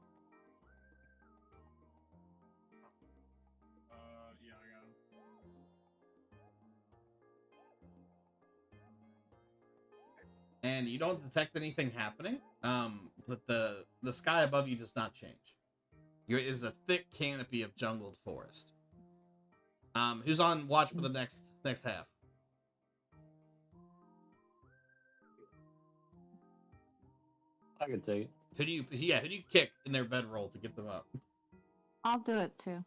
And you don't detect anything happening. But the sky above you does not change. It is a thick canopy of jungled forest. Who's on watch for the next half? I can take it. Who do you kick in their bedroll to get them up? I'll do it too.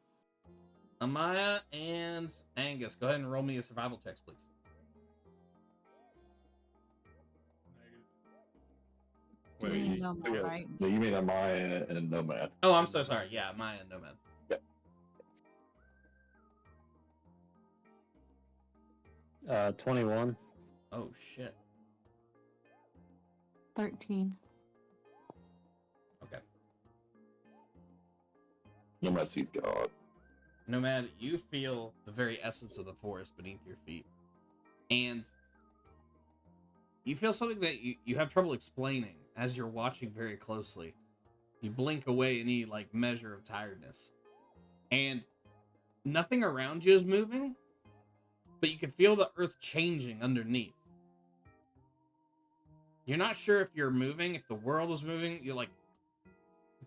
Amaya and Angus, go ahead and roll me a survival checks, please. You Wait, mean Nomad, yeah, right? yeah, you mean a Maya and a Nomad. Oh, I'm so sorry. Yeah, Amaya and Nomad. 21. Oh shit. 13. Okay. Nomad sees God. Nomad, you feel the very essence of the forest beneath your feet. And you feel something that you have trouble explaining as you're watching very closely. You blink away any like measure of tiredness. And nothing around you is moving, but you can feel the earth changing underneath. You're not sure if you're moving, if the world is moving,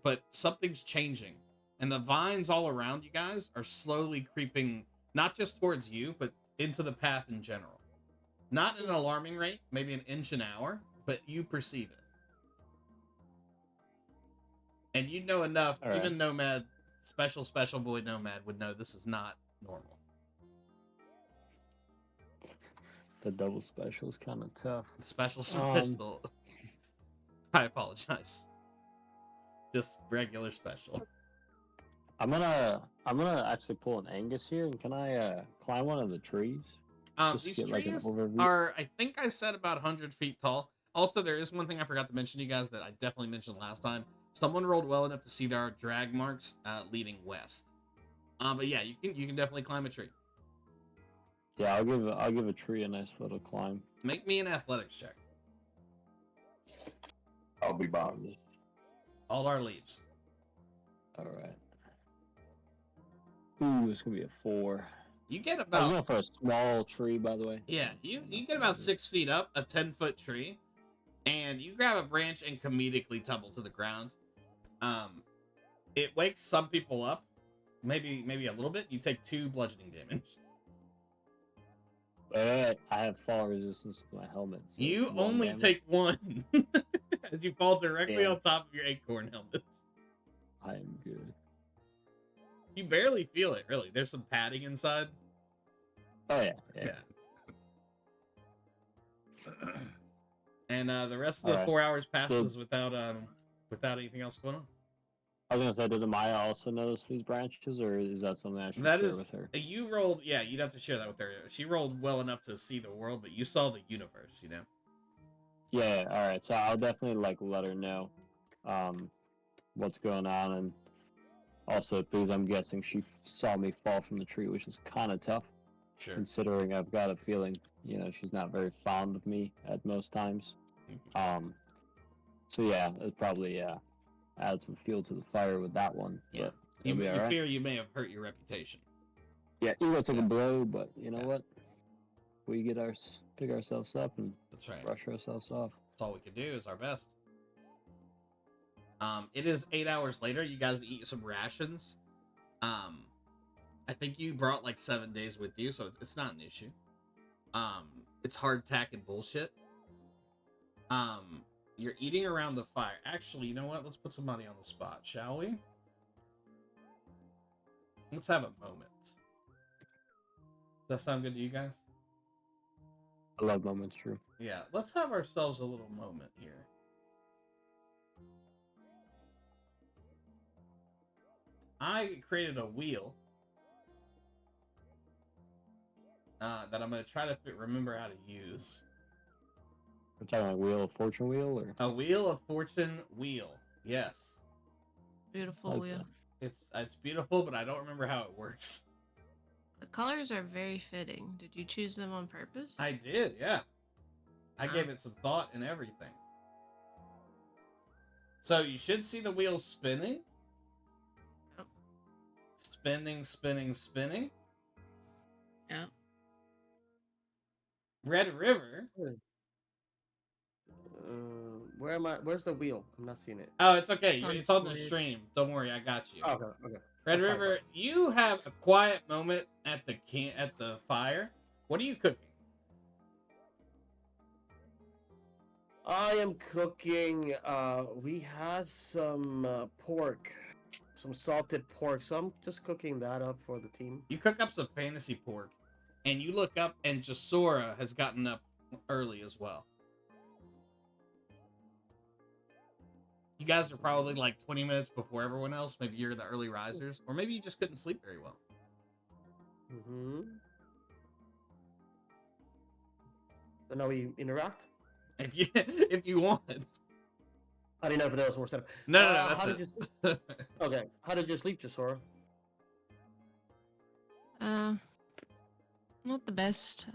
but something's changing. And the vines all around you guys are slowly creeping, not just towards you, but into the path in general. Not at an alarming rate, maybe an inch an hour, but you perceive it. And you know enough, All right. even Nomad, special boy Nomad would know this is not normal. The double special is kind of tough. Special. I apologize. Just regular special. I'm gonna actually pull an Angus here, and can I climb one of the trees? Just These get like an trees overview. are, I think I said about 100 feet tall. Also, there is one thing I forgot to mention to you guys that I definitely mentioned last time. Someone rolled well enough to see there are drag marks leading west. But yeah, you can definitely climb a tree. Yeah, I'll give a tree a nice little climb. Make me an athletics check. I'll be bound. All our leaves. All right. Ooh, it's gonna be a 4. You get I was about going for a small tree, by the way. yeah, you get about 6 feet up, a 10-foot tree, and you grab a branch and comedically tumble to the ground. It wakes some people up, maybe a little bit. You take 2 bludgeoning damage. But I have fall resistance to my helmet. So You it's 1 only damage. take 1 as you fall directly Damn. on top of your acorn helmet. I am good. You barely feel it, really. There's some padding inside. Oh yeah. And the rest of the Alright. 4 hours passes without anything else going on. I was gonna say, did Amaya also notice these branches, or is that something I should That share is, with her? you rolled. Yeah, you'd have to share that with her. She rolled well enough to see the world, but you saw the universe. You know. Yeah. All right. So I'll definitely like let her know, what's going on, and also because I'm guessing she saw me fall from the tree, which is kind of tough, Sure. considering I've got a feeling, she's not very fond of me at most times. So yeah, it probably add some fuel to the fire with that one. Yeah. But You it'll be all right. fear you may have hurt your reputation. Yeah, ego took a blow, but you know Yeah. what? We pick ourselves up and That's right. brush ourselves off. That's all we can do is our best. It is 8 hours later. You guys eat some rations. I think you brought like 7 days with you, so it's not an issue. It's hardtack and bullshit. You're eating around the fire. Actually, you know what? Let's put somebody on the spot, shall we? Let's have a moment. Does that sound good to you guys? I love moments, true. Yeah, let's have ourselves a little moment here. I created a wheel that I'm going to try to remember how to use. We're talking like Wheel of Fortune wheel, or A Wheel of Fortune wheel. Yes. Beautiful like wheel. that. It's beautiful, but I don't remember how it works. The colors are very fitting. Did you choose them on purpose? I did, yeah. I Wow. gave it some thought and everything. So you should see the wheels spinning. Yep. Spinning, spinning, spinning. Yeah. Red River. Where am I? Where's the wheel? I'm not seeing it. Oh, it's okay. It's on It's on the Twitch. stream. Don't worry, I got you. Oh, okay. Red That's fine, River, you have a quiet moment at the fire. What are you cooking? I am cooking. We had some pork, some salted pork. So I'm just cooking that up for the team. You cook up some fantasy pork, and you look up, and Jasora has gotten up early as well. You guys are probably like 20 minutes before everyone else. Maybe you're the early risers, or maybe you just couldn't sleep very well. Mm-hmm. So now we interact. If you want. I didn't know if there was more setup. No, how that's did you sleep? Okay. How did you sleep, Jasora? Not the best.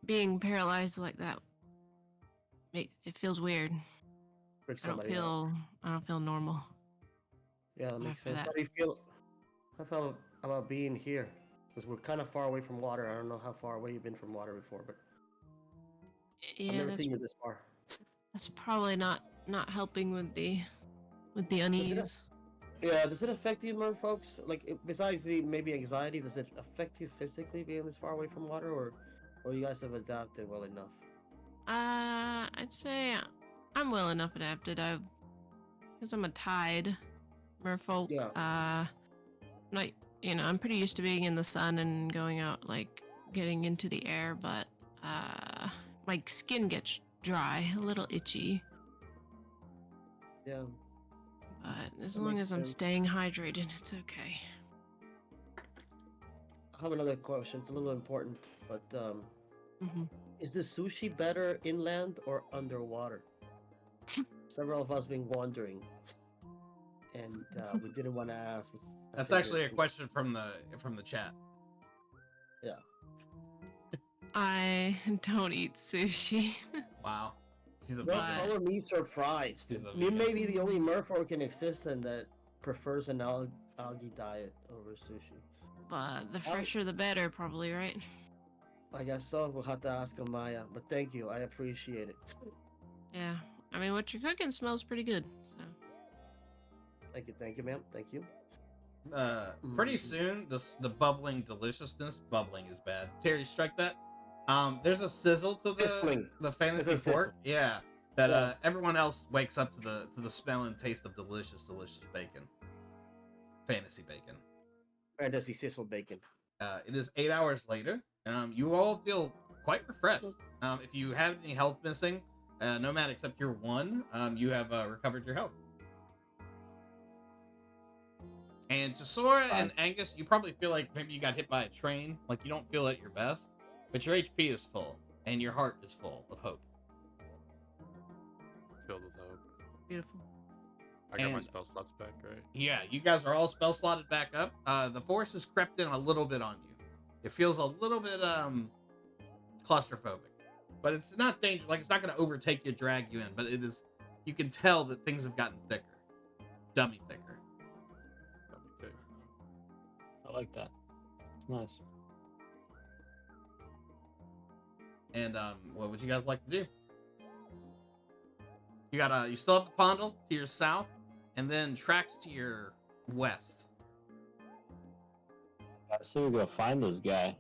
Being paralyzed like that, it feels weird. Freak I don't somebody out. feel normal. Yeah, that makes after sense. that. How do you feel? How felt about being here? Because we're kind of far away from water. I don't know how far away you've been from water before, but I've Yeah, never that's, seen you this far. that's probably not helping with the unease. Yeah, does it affect you more, folks? Like, besides the maybe anxiety, does it affect you physically being this far away from water, or you guys have adapted well enough? I'd say I'm well enough adapted. Because I'm a tide merfolk. Yeah. I'm pretty used to being in the sun and going out, like getting into the air, but my skin gets dry, a little itchy. Yeah. But as That long makes as I'm sense. staying hydrated, it's okay. I have another question. It's a little important, but Hmm. is the sushi better inland or underwater? Several of us been wondering, and we didn't want to ask. I That's figured actually a since- question from the chat. Yeah. I don't eat sushi. Wow. She's a Don't vegan. color me surprised. She's a You vegan. may be the only merfolk in existence that prefers an algae diet over sushi. But the fresher the better, probably, right? I guess so. We'll have to ask Amaya. But thank you. I appreciate it. Yeah. I mean, what you're cooking smells pretty good. So. Thank you, ma'am. Thank you. Pretty soon, the bubbling deliciousness. Bubbling is bad. Terry, strike that. There's a sizzle to Sizzling. the fantasy There's a fort. sizzle. Yeah, that Yeah. everyone else wakes up to the smell and taste of delicious bacon. Fantasy bacon. Fantasy sizzle bacon. It is 8 hours later. You all feel quite refreshed. If you have any health missing, Nomad, except your one, you have recovered your health. And Jasora and Angus, you probably feel like maybe you got hit by a train. Like you don't feel at your best, but your HP is full and your heart is full of hope. Filled with hope. Beautiful. I got my And- spell slots back, right? Yeah, you guys are all spell slotted back up. The force has crept in a little bit on you. It feels a little bit claustrophobic, but it's not dangerous. Like it's not going to overtake you, drag you in. But it is. You can tell that things have gotten thicker, dummy thicker. Let me think. I like that. It's nice. And what would you guys like to do? You got you still have the Pondle to your south, and then tracks to your west. I say we go find this guy.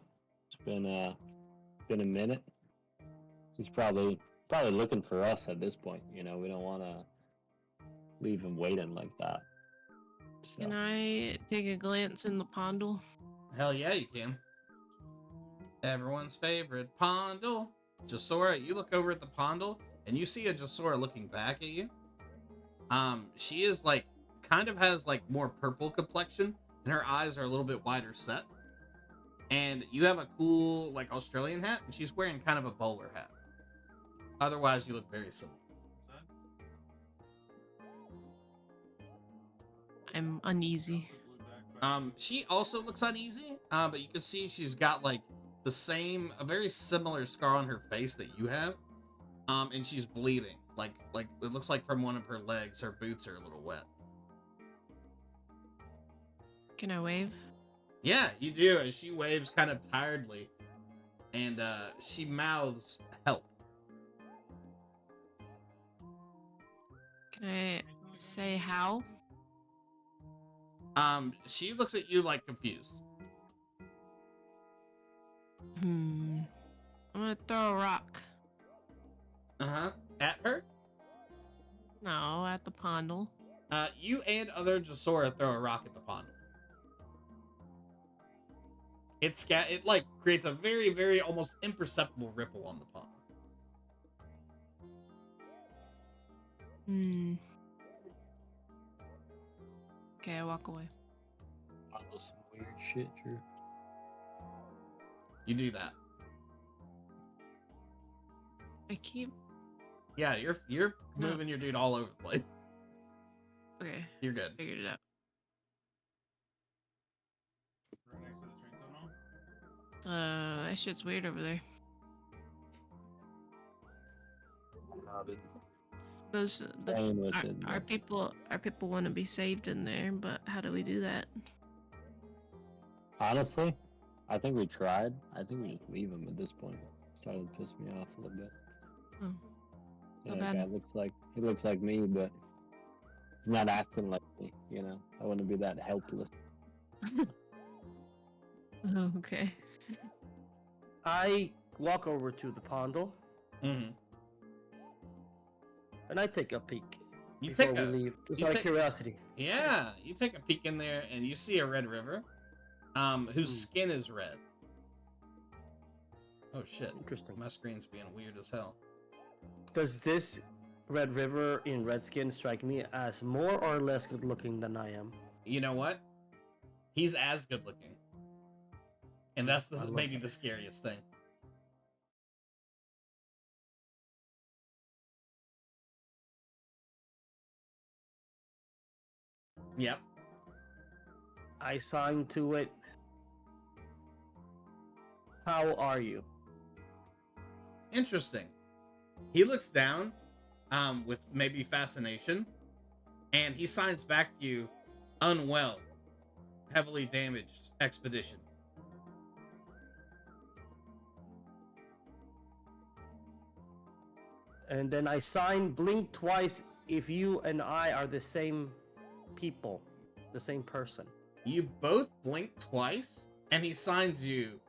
It's been a minute. He's probably looking for us at this point. You know, we don't want to leave him waiting like that. So. Can I take a glance in the Pondle? Hell yeah, you can. Everyone's favorite Pondle. Jasora, you look over at the Pondle, and you see a Jasora looking back at you. She is like, kind of has like more purple complexion, and her eyes are a little bit wider set. And you have a cool like Australian hat, and she's wearing kind of a bowler hat. Otherwise, you look very similar. I'm uneasy. She also looks uneasy, but you can see she's got like a very similar scar on her face that you have. And she's bleeding. Like it looks like from one of her legs. Her boots are a little wet. Can I wave? Yeah, you do. And she waves kind of tiredly, and she mouths help. Can I say how? She looks at you like confused. I'm gonna throw a rock. At her. No, at the Pondle. You and other Jasora throw a rock at the pond. It like creates a very, very almost imperceptible ripple on the pond. Okay, I walk away. Some weird shit, Drew. You do that. I keep. Yeah, you're No. moving your dude all over the place. Okay, You're good. figured it out. Right next to the train tunnel. That shit's weird over there. Those Playing with it. our people want to be saved in there, but how do we do that? Honestly, I think we tried. I think we just leave him at this point. Starting to piss me off a little bit. Oh, Yeah, not that bad. guy looks like me, but he's not acting like me. You know, I wouldn't be that helpless. Oh, okay. I walk over to the Pondle Mm-hmm. and I take a peek You before take we a leave. Just you out of take- curiosity. Yeah, you take a peek in there and you see a red river, whose skin is red. Oh shit! Interesting. My screen's being weird as hell. Does this Red River in Redskin strike me as more or less good looking than I am. You know what? He's as good looking. And that's I love maybe that. the scariest thing. Yep. I signed to it. How are you? Interesting. He looks down, with maybe fascination, and he signs back to you, unwell, heavily damaged expedition. And then I sign blink twice if you and I are the same people, the same person. You both blink twice, and he signs you,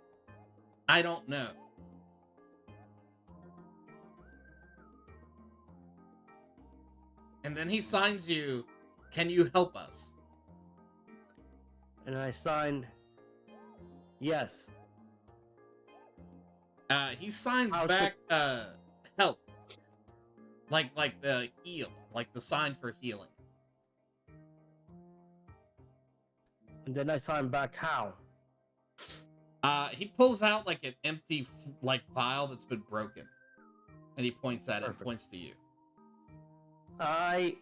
I don't know. And then he signs you, can you help us? And I sign yes. He signs How's back, health. Like the heal, like the sign for healing. And then I sign back how? He pulls out like an empty like vial that's been broken, and he points at it and Perfect. points to you. I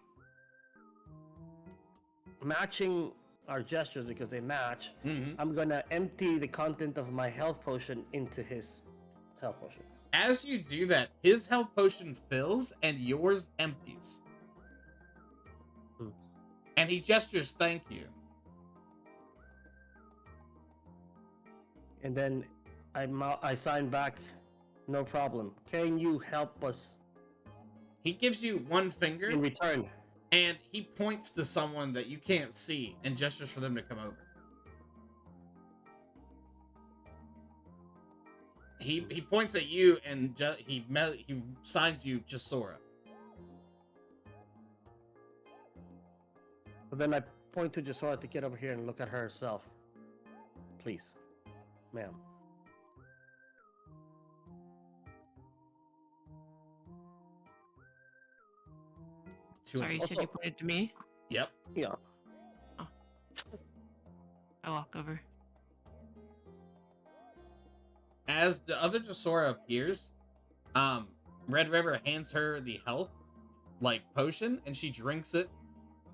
matching our gestures because they match. Mm-hmm. I'm gonna empty the content of my health potion into his health potion. As you do that, his health potion fills and yours empties. Hmm. And he gestures thank you. And then I sign back, no problem. Can you help us He gives you one finger, in return? and he points to someone that you can't see and gestures for them to come over. He points at you and he signs you Jasora. But then I point to Jasora to get over here and look at herself. Please, ma'am. Sorry, you said you pointed to me? Yep. Yeah. I walk over. As the other Jasora appears, Red River hands her the health potion, and she drinks it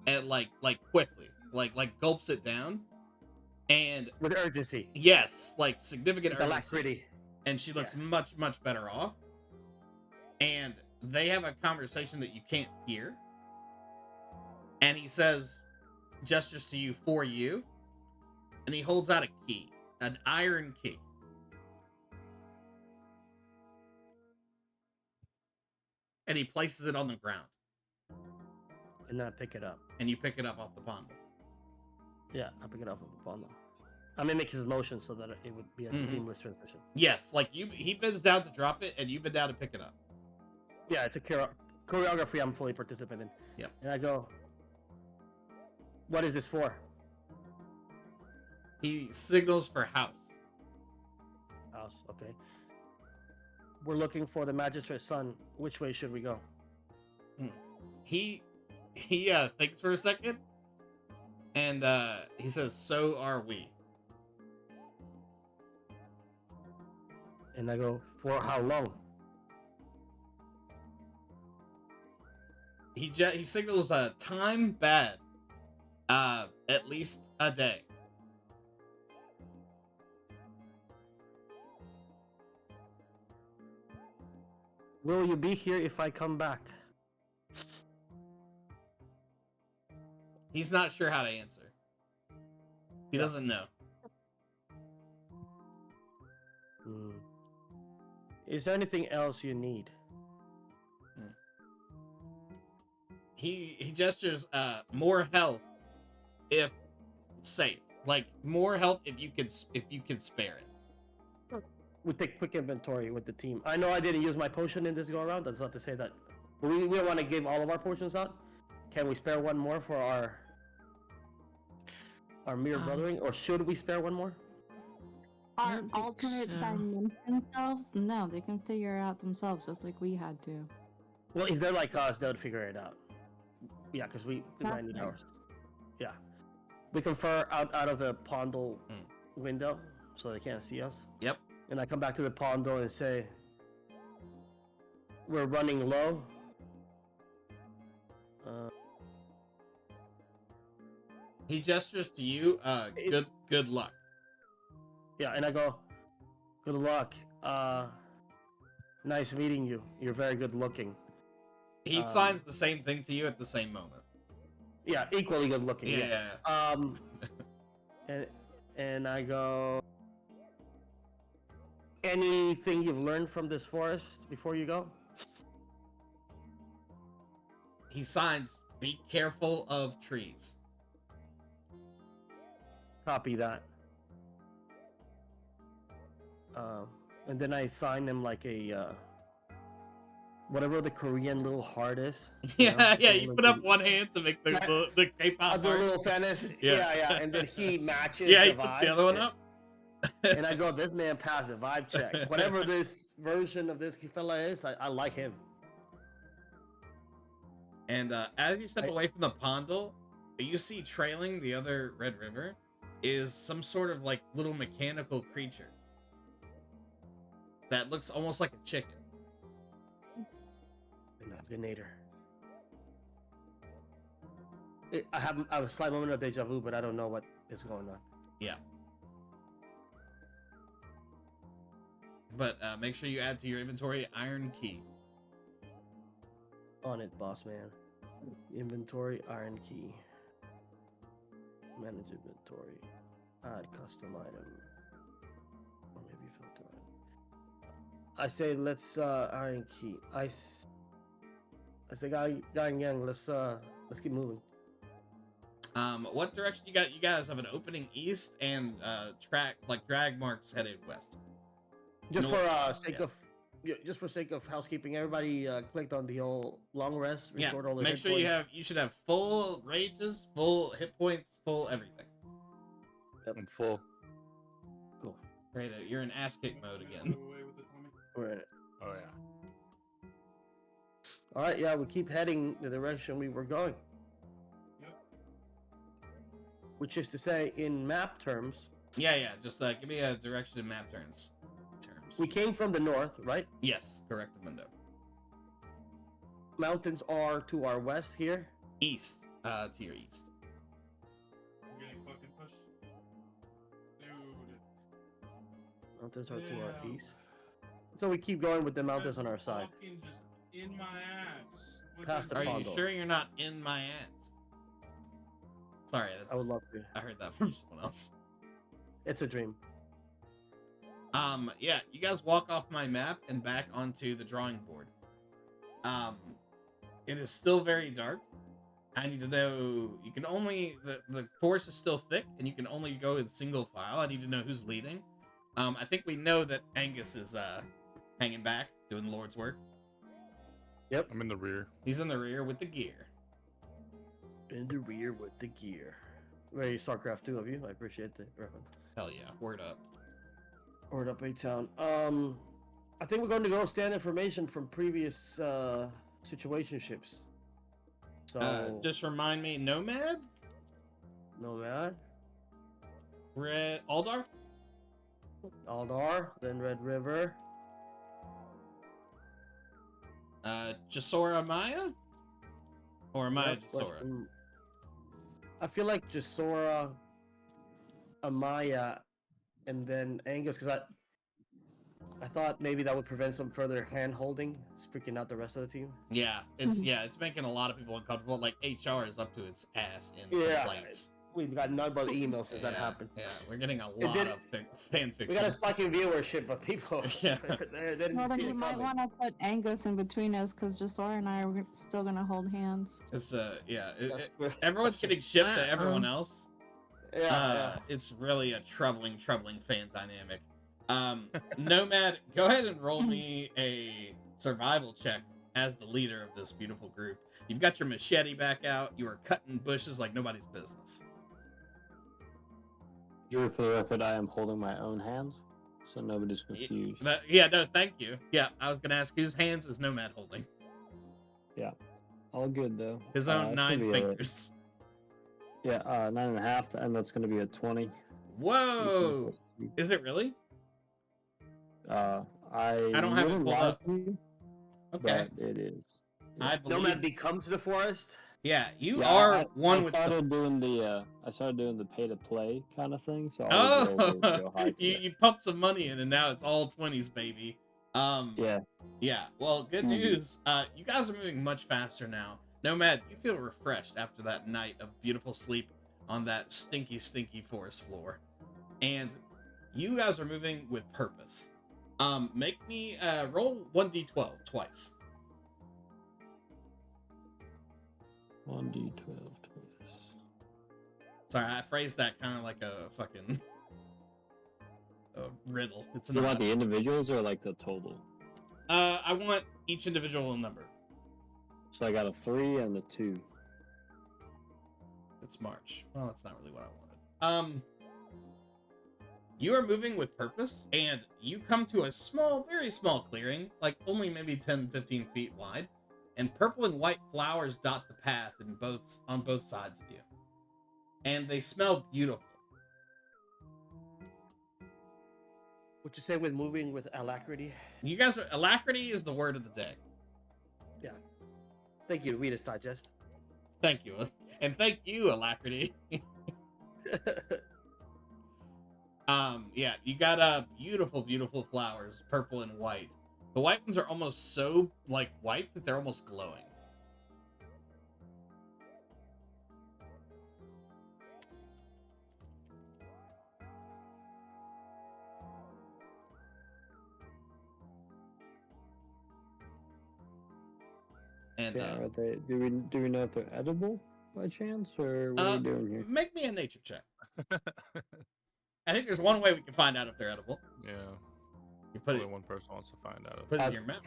and like quickly, like gulps it down, and With urgency. yes, like significant With urgency, alacrity. and she looks Yeah. much better off. And they have a conversation that you can't hear, and he gestures to you for you, and he holds out a key, an iron key. And he places it on the ground, And then I pick it up. and you pick it up off the pond. Yeah, I pick it up with the Pondle. I mimic his motion so that it would be a Mhm. seamless transition. Yes, like he bends down to drop it, and you bend down to pick it up. Yeah, it's a choreography I'm fully participating in. Yep. And I go, what is this for? He signals for house. House, okay. We're looking for the magistrate's son. Which way should we go? He thinks for a second, and he says, "So are we." And I go, for how long? He signals time bad, at least a day. Will you be here if I come back? He's not sure how to answer. He Yeah. doesn't know. Is there anything else you need? He gestures more health if safe, like more health if you can spare it. We take quick inventory with the team. I know I didn't use my potion in this go around. That's not to say that we don't want to give all of our potions out. Can we spare one more for our mere brothering, or should we spare one more? I Our don't think alternate so. dimension selves? No, they can figure it out themselves just like we had to. Well, if they're like us, they'll figure it out. Yeah, because we might need Nothing. ours. Yeah. We confer out of the Pondle window so they can't see us. Yep. And I come back to the Pondle and say, we're running low. He gestures to you. Good luck. Yeah, and I go, good luck. Nice meeting you. You're very good looking. He signs the same thing to you at the same moment. Yeah, equally good looking. Yeah. And I go, anything you've learned from this forest before you go? He signs, be careful of trees. Copy that. And then I sign them like a whatever the Korean little heart is. Yeah, you put up one hand to make the K-pop I'll do a heart. little fantasy. Yeah. Yeah, and then he matches Yeah, the he puts vibe. the other one up. And I go, this man passed the vibe check. Whatever this version of this fella is, I like him. And as you step away from the Pondle, you see trailing the other Red River is some sort of like little mechanical creature that looks almost like a chicken. Navigator. I have a slight moment of deja vu, but I don't know what is going on. Yeah. But make sure you add to your inventory iron key. On it, boss man. Inventory, iron key. Manage inventory. Add custom item. Or maybe filter item. I say let's iron key. I say guy and gang, let's keep moving. What direction you got? You guys have an opening east and drag marks headed west. Just North, for just for sake of housekeeping, everybody clicked on the old long rest, restored all the make hit sure points. you should have full rages, full hit points, full everything. I'm full. Cool. Great, you're in ass kick mode again. Move away with it, Tommy. We're in it. Oh yeah. All right, yeah, we keep heading the direction we were going. Yep. Which is to say, in map terms, Yeah, just give me a direction in map terms. we came from the north, right? Yes, correct the window. Mountains are to our west here. East, to your east. I'm getting fucking pushed. Dude. Mountains are to our Yeah. east. So we keep going with the mountains That's on our side. fucking just in my ass. What Past the- the Are you Pondle. sure you're not in my ass? Sorry, I would love to. I heard that from someone else. It's a dream. Yeah, you guys walk off my map and back onto the drawing board. It is still very dark. I need to know, you can only, the forest is still thick, and you can only go in single file. I need to know who's leading. I think we know that Angus is, hanging back, doing the Lord's work. I'm in the rear. He's in the rear with the gear. In the rear with the gear. Very StarCraft 2 of you. I appreciate the reference. Hell yeah, word up. Word up, A-Town. I think we're going to go stand information from previous situationships. So, Just remind me, Nomad? Nomad, Red Aldar? Aldar, then Red River. Jasora Maya? Or Maya Yep, Jasora? Western- I feel like Jasora, Amaya, and then Angus, because I thought maybe that would prevent some further hand holding, freaking out the rest of the team. Yeah, it's making a lot of people uncomfortable. Like HR is up to its ass in Yeah. complaints. We've got none but emails since that Yeah, happened. Yeah, we're getting a It lot did- of fan fiction. We got a spike in viewership, but people Yeah. they didn't Well, then see you it might coming. want to put Angus in between us because Jasora and I are still gonna hold hands. It's That's true. everyone's getting shipped to everyone else. Yeah, It's really a troubling fan dynamic. Nomad, go ahead and roll me a survival check as the leader of this beautiful group. You've got your machete back out. You are cutting bushes like nobody's business. Here for the record, I am holding my own hands, so nobody's confused. No, thank you. Yeah, I was gonna ask whose hands is Nomad holding. All good though. His own It's 9 gonna be fingers. Yeah, 9.5, and that's gonna be a 20. Whoa! plus two. Is it really? I don't have it wouldn't pulled lie up. to you, Okay. but it is. I believe. Nomad becomes the forest. Yeah, you Yeah, are I one with started the. doing the I started doing the pay to play kind of thing, so I was Oh, able to go high you, today. you pumped some money in, and now it's all 20s, baby. Yeah, Yeah. Well, good Easy. news. You guys are moving much faster now. Nomad, you feel refreshed after that night of beautiful sleep on that stinky, stinky forest floor, and you guys are moving with purpose. Make me roll 1d12 twice. 1d12 twice. Sorry, I phrased that kind of like a fucking riddle. It's Do you want not. the individuals or like the total? I want each individual number. So I got a 3 and a 2. It's March. Well, that's not really what I wanted. You are moving with purpose, and you come to a small, very small clearing, like only maybe 10, 15 feet wide, and purple and white flowers dot the path on both sides of you. And they smell beautiful. Would you say with moving with alacrity? You guys alacrity is the word of the day. Thank you, Reader's Digest. Thank you. And thank you, alacrity. Yeah, you got beautiful, beautiful flowers, purple and white. The white ones are almost so like white that they're almost glowing. And Okay, are they? Do we know if they're edible by chance, or what are we doing here? make me a nature check. I think there's one way we can find out if they're edible. Yeah. You put Only it, one person wants to find out. put it in your mouth.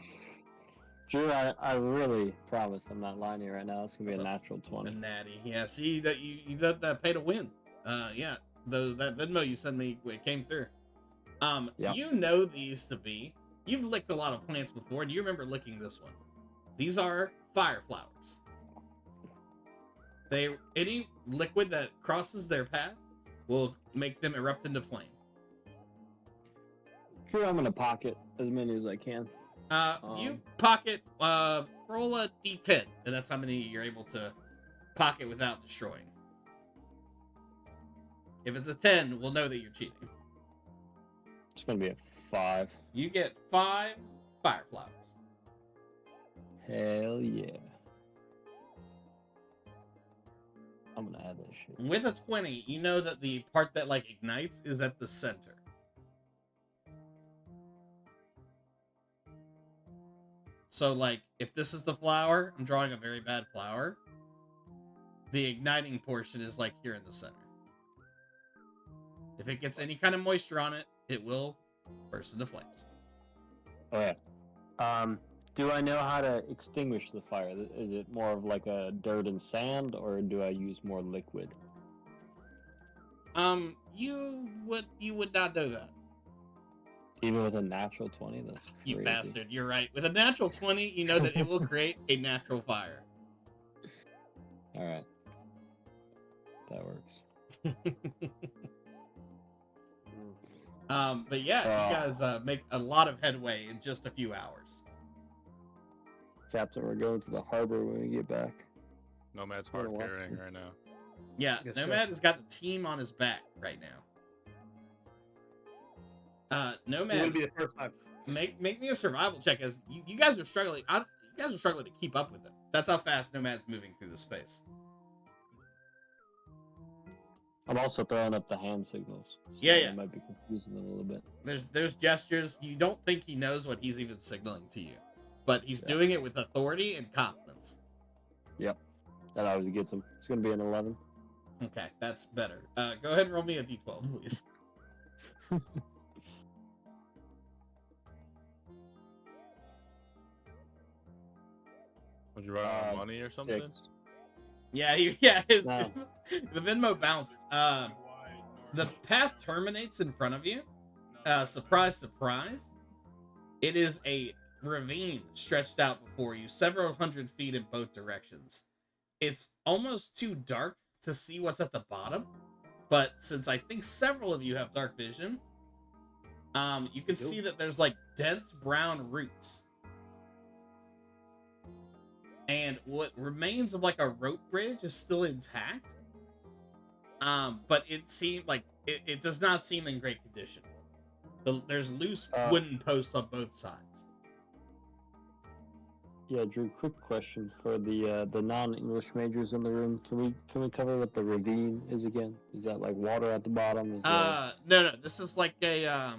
Drew, I really promise I'm not lying to you right now. It's gonna be That's a a- natural A 20. natty. Yeah, see that you did that pay to win. Yeah, that Venmo you sent me, it came through. Yeah. You know these to be. You've licked a lot of plants before, and you remember licking this one. These are fire flowers. Any liquid that crosses their path will make them erupt into flame. Drew, I'm gonna pocket as many as I can. You pocket, roll a d10, and that's how many you're able to pocket without destroying. If it's a 10, we'll know that you're cheating. It's gonna be a 5. You get 5 fire flowers. Hell yeah. I'm gonna add that shit. With a 20, you know that the part that like ignites is at the center. So like, if this is the flower, I'm drawing a very bad flower. The igniting portion is like here in the center. If it gets any kind of moisture on it, it will burst into flames. Oh yeah. Do I know how to extinguish the fire? Is it more of like a dirt and sand, or do I use more liquid? You would not know that. Even with a natural 20, that's crazy. You bastard, you're right. With a natural 20, you know that it will create a natural fire. All right, that works. But yeah, you guys make a lot of headway in just a few hours. Captain, we're going to the harbor when we get back. Nomad's Yeah, hard well, carrying right now. Yeah, Yes, Nomad sir. has got the team on his back right now. It Nomad, would be the first time. make me a survival check, as you guys are struggling. You guys are struggling to keep up with him. That's how fast Nomad's moving through the space. I'm also throwing up the hand signals. So Yeah. It might be confusing a little bit. There's gestures. You don't think he knows what he's even signaling to you, but he's Yeah. doing it with authority and confidence. Yep. That always gets him. It's gonna be an 11. Okay, that's better. Go ahead and roll me a d12, please. Would you run out of money or something? 6. Yeah, No. the Venmo bounced. Wide, The north. path terminates in front of you. No, Surprise, surprise. It is a ravine stretched out before you, several hundred feet in both directions. It's almost too dark to see what's at the bottom, but since I think several of you have dark vision, you can see that there's like dense brown roots. And what remains of like a rope bridge is still intact. But it seemed like it does not seem in great condition. There's loose wooden posts on both sides. Yeah, Drew. Quick question for the non-English majors in the room. Can we cover what the ravine is again? Is that like water at the bottom? Is No. This is like a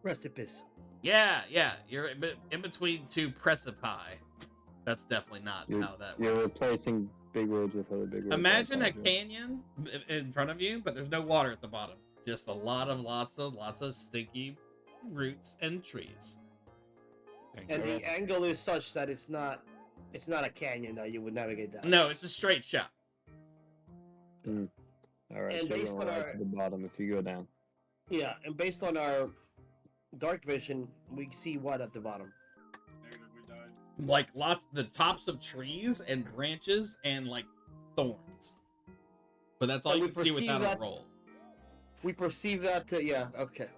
Precipice. Yeah. You're in between two precipice. That's definitely not how that You're works. replacing big roads with other big roads. Imagine a outside, yeah. canyon in front of you, but there's no water at the bottom. Just lots of stinky roots and trees. And the angle is such that it's not a canyon that you would navigate down. No, it's a straight shot. All right, And so based you're on right our- to the bottom if you go down. Yeah, and based on our dark vision, we see what at the bottom. Negative, we died. Like the tops of trees and branches and like thorns. But that's all And you we can see perceive without that- a roll. We perceive that. Yeah. Okay.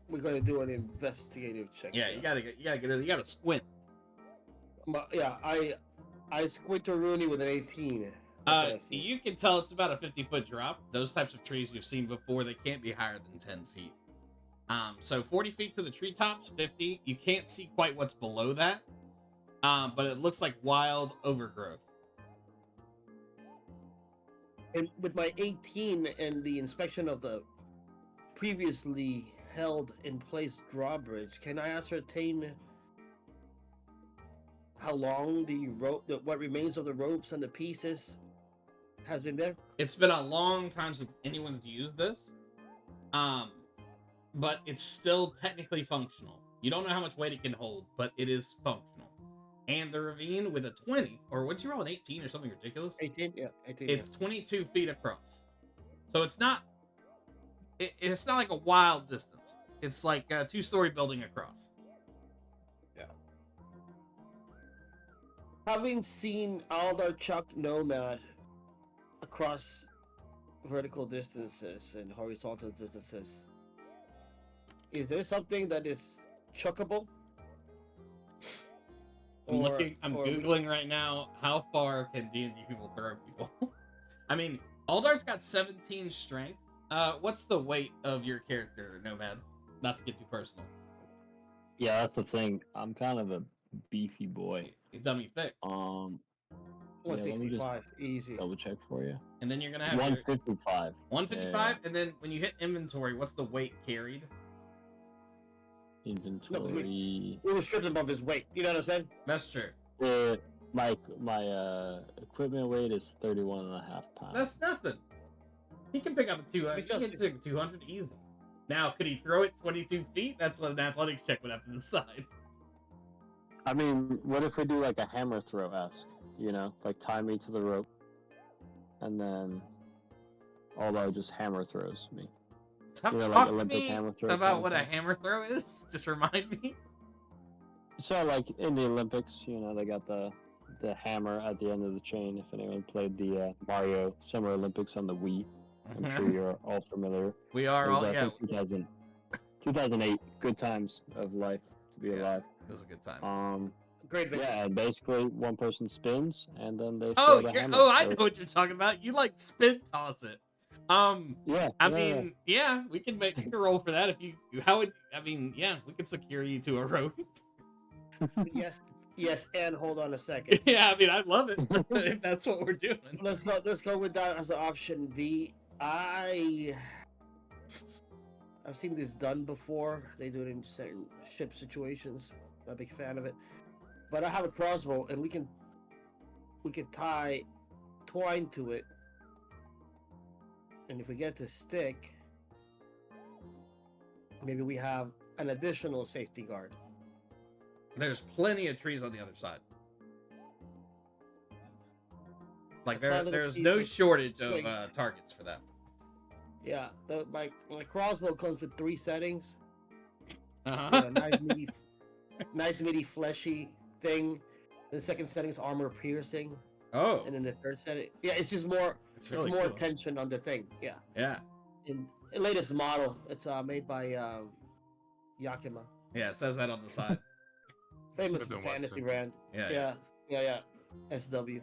We're gonna do an investigative check. Yeah, you gotta squint. Yeah, I squint a Rooney with an 18. What can I see? You can tell it's about a 50-foot drop. Those types of trees you've seen before, they can't be higher than 10 feet. So 40 feet to the treetops, 50. You can't see quite what's below that, but it looks like wild overgrowth. And with my 18 and the inspection of the previously held in place drawbridge, can I ascertain how long the rope, what remains of the ropes and the pieces, has been there? It's been a long time since anyone's used this, but it's still technically functional. You don't know how much weight it can hold, but it is functional. And the ravine with a 20, or what'd you roll, an 18 or something ridiculous? 18, yeah, 18. It's 22 feet across. So it's not it's not like a wild distance. It's like a 2-story building across. Having seen Aldar Chuck Nomad across vertical distances and horizontal distances, is there something that is chuckable? I'm Googling right now, how far can D&D people throw people? I mean, Aldar's got 17 strength. What's the weight of your character, Nomad? Not to get too personal. Yeah, that's the thing. I'm kind of a beefy boy. You dummy thick. Yeah, let me just 165, easy. double check for you. And then you're going to have 155. 155, and then when you hit inventory, what's the weight carried? Inventory. We were stripped him of his weight. You know what I'm saying? That's true. My equipment weight is 31 and a half pounds. That's nothing. He can pick up a 200. He can take 200 easy. Now, could he throw it 22 feet? That's what an athletics check would have to decide. I mean, what if we do like a hammer throw-esque? You know, like tie me to the rope, and then Although just hammer throws me. Talk, You know, like talk to Olympic me hammer throw about kind what of a thing. hammer throw is. Just remind me. So like in the Olympics, you know, they got the hammer at the end of the chain. If anyone played the Mario Summer Olympics on the Wii, I'm sure you're all familiar. We are It was, all, I yeah. think, 2008. Good times of life to be Yeah. alive. It was a good time. Great video. Yeah, basically one person spins and then they Oh, throw the hammer. I So- know what you're talking about. You like spin toss it. Yeah. I yeah, mean, yeah, we can make a roll for that if you. How would I mean? Yeah, we could secure you to a rope. Yes, and hold on a second. Yeah, I mean, I love it if that's what we're doing. Let's go with that as an option B. I've seen this done before. They do it in certain ship situations. I'm a big fan of it. But I have a crossbow, and we can tie twine to it. And if we get to stick, maybe we have an additional safety guard. There's plenty of trees on the other side. Like That's why little there's trees no look shortage of big. targets for that. Yeah, my crossbow comes with 3 settings. Uh-huh. With a nice nice meaty fleshy thing. The second setting is armor piercing, Oh, and then the third setting, yeah, it's just more. it's It's really more cool. tension on the thing. Yeah. Yeah, In the latest model, it's made by Yakima, yeah. It says that on the side. famous Smith and fantasy Wesson. brand. Yeah. Yeah. SW.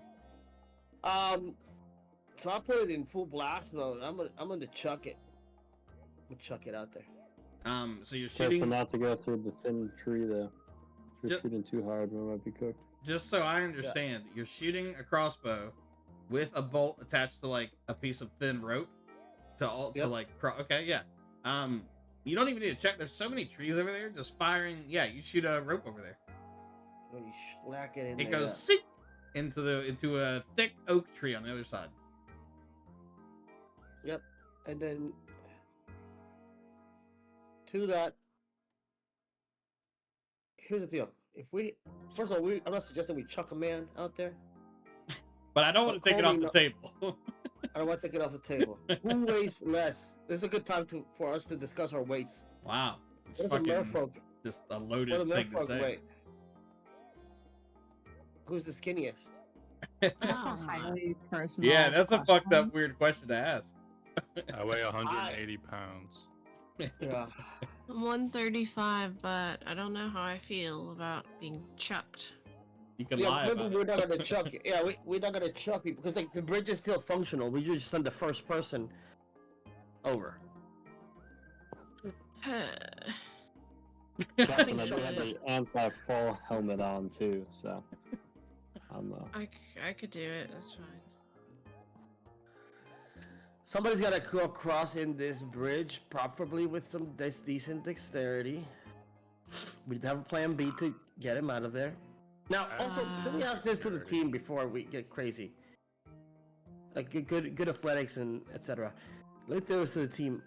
So I put it in full blast mode. I'm gonna chuck it. I'm gonna chuck it out there. So you're Careful shooting. not to go through the thin tree though. If you're Ju- shooting too hard, we might be cooked. Just so I understand, you're shooting a crossbow with a bolt attached to like a piece of thin rope to Yep. like okay, yeah. You don't even need to check. There's so many trees over there. Just firing. Yeah, you shoot a rope over there. Oh, you slack it in It there. goes sink into a thick oak tree on the other side. Yep. And then to that, here's the deal. If we, first of all, I'm not suggesting we chuck a man out there. But I don't want to take it off Colby, the table. I don't want to take it off the table. Who weighs less? This is a good time for us to discuss our weights. Wow, it's What does a fucking merfolk? just a What loaded do thing to merfolk say. weigh? Who's the skinniest? That's a Oh, highly personal. Yeah, that's a fucked question. up weird question to ask. I weigh 180 pounds. Yeah. I'm 135, but I don't know how I feel about being chucked. You can Yeah, lie maybe about we're it. not gonna chuck it. Yeah, we're not gonna chuck people because like the bridge is still functional. We just send the first person over. Captain, I do Chuck have is the anti-fall helmet on too, so I'm I could do it. That's fine. Somebody's gotta go across in this bridge, preferably with some decent dexterity. We'd have a plan B to get him out of there. Now, also, let me ask this to the team before we get crazy. Like good athletics and etc. Let me throw this to the team.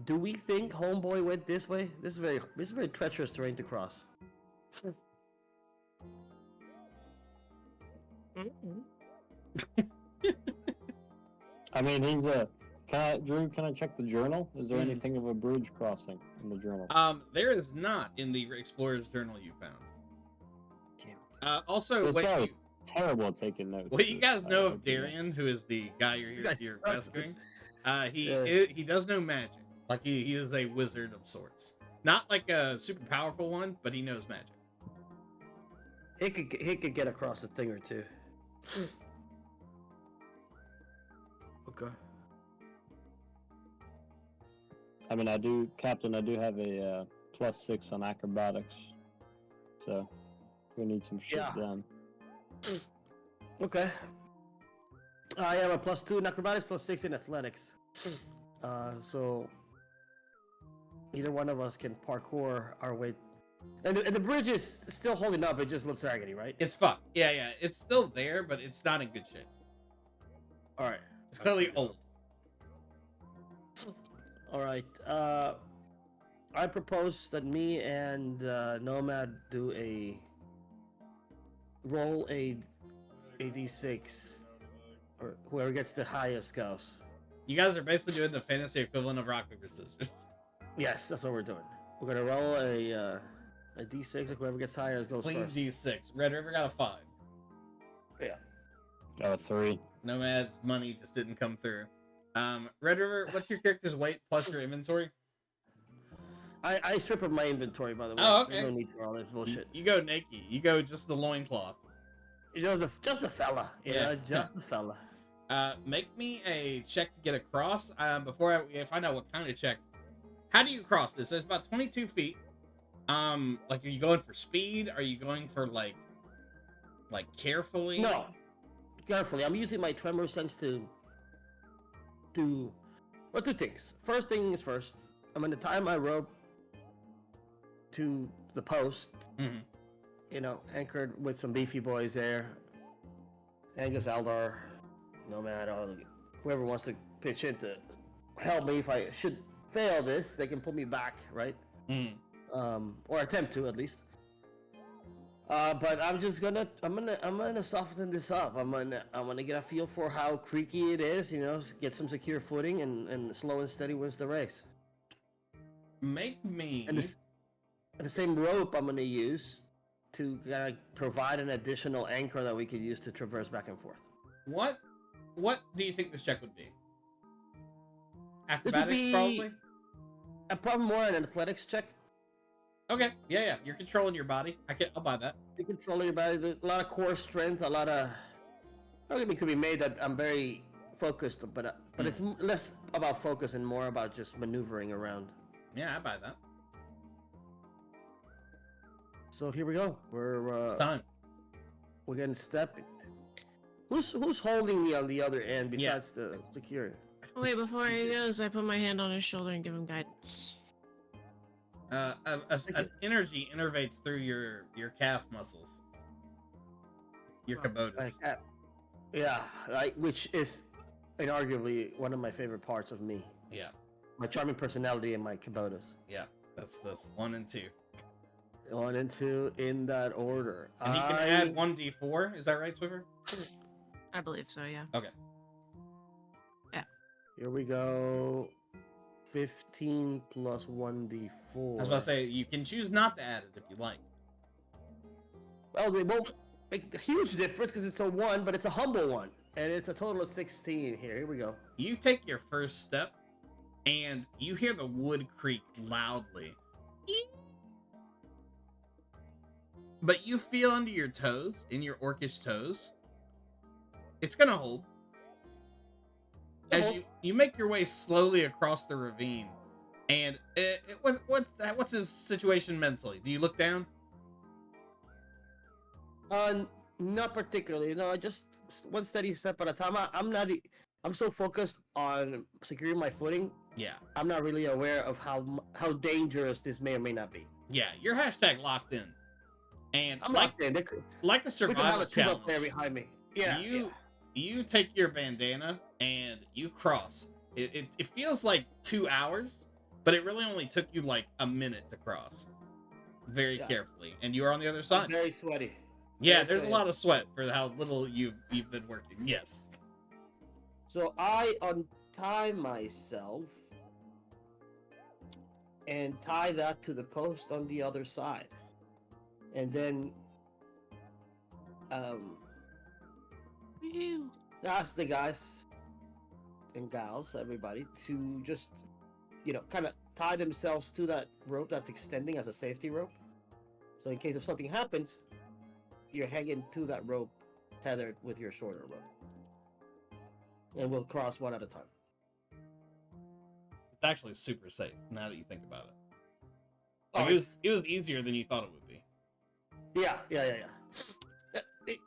Do we think Homeboy went this way? This is very treacherous terrain to cross. I mean, he's a. Drew, can I check the journal? Is there anything of a bridge crossing in the journal? There is not in the Explorer's Journal you found. Damn. Also, This wait, guy was terrible at taking notes. what you guys know of Okay. Darian, who is the guy You guys you're suck. rescuing? Yeah. He does know magic. Like he is a wizard of sorts. Not like a super powerful one, but he knows magic. He could get across a thing or two. Okay. I mean, Captain, I do have a +6 on acrobatics, so we need some shit Yeah. done. Okay. I have a +2 in acrobatics, +6 in athletics. So either one of us can parkour our way. And the bridge is still holding up. It just looks raggedy, right? It's fucked. Yeah. It's still there, but it's not in good shape. All right. It's clearly old. All right. I propose that me and Nomad do roll a d6, or whoever gets the highest goes. You guys are basically doing the fantasy equivalent of rock paper scissors. Yes, that's what we're doing. We're gonna roll a d6, and whoever gets highest goes Clean first. D6. Red River got a 5. Got a 3. Nomad's money just didn't come through. Red River, what's your character's weight plus your inventory? I strip of my inventory, by the way. Oh, okay. There's no need for all this bullshit. You go naked. You go just the loincloth. You know, just a fella. Yeah. Just a fella. Make me a check to get across. Before I find out what kind of check. How do you cross this? It's about 22 feet. Like, are you going for speed? Are you going for like carefully? No. Carefully. I'm using my tremor sense to well, two things. First thing is first. I'm gonna tie my rope to the post. Mhm. You know, anchored with some beefy boys there. Angus, Aldar, Nomad, whoever wants to pitch in to help me if I should fail this, they can pull me back, right? Mhm. Or attempt to at least. But I'm gonna soften this up. I'm gonna get a feel for how creaky it is, you know, get some secure footing, and slow and steady wins the race. Make me And this, the same rope I'm gonna use to provide an additional anchor that we could use to traverse back and forth. What do you think this check would be? This would Acrobatics, be probably. probably more an athletics check. Okay, yeah. You're controlling your body. I'll buy that. You control your body. There's a lot of core strength. A lot of. Argument could be made that I'm very focused, but it's less about focus and more about just maneuvering around. Yeah, I buy that. So here we go. It's time. We're getting stepping. Who's holding me on the other end besides the security? Wait, before he goes, I put my hand on his shoulder and give him guidance. An energy innervates through your calf muscles. Your cabotus. Which is inarguably one of my favorite parts of me. Yeah. My charming personality and my cabotus. Yeah, that's 1 and 2. 1 and 2 in that order. And he can add 1d4. Is that right, Swiffer? I believe so, yeah. Okay. Here we go. 15 plus 1d4. I was about to say, you can choose not to add it if you like. Well, they won't make a huge difference because it's a 1, but it's a humble 1. And it's a total of 16 here. Here we go. You take your first step, and you hear the wood creak loudly. But you feel under your toes, in your orcish toes, it's gonna hold. As you make your way slowly across the ravine, and what's his situation mentally? Do you look down? Not particularly. No, just one steady step at a time. I'm so focused on securing my footing. Yeah. I'm not really aware of how dangerous this may or may not be. Yeah, you're hashtag locked in, and I'm locked in. Like a We survival can have a tube challenge. up there behind me. Yeah. You take your bandana and you cross. It feels like 2 hours, but it really only took you like a minute to cross. Very carefully, and you are on the other side. I'm very sweaty. Yeah, there's a lot of sweat for how little you've been working. Yes. So I untie myself and tie that to the post on the other side, and then ask the guys and gals, everybody, to just kind of tie themselves to that rope that's extending as a safety rope. So in case if something happens, you're hanging to that rope, tethered with your shorter rope. And we'll cross one at a time. It's actually super safe now that you think about it. Oh, Like, it was easier than you thought it would be. Yeah.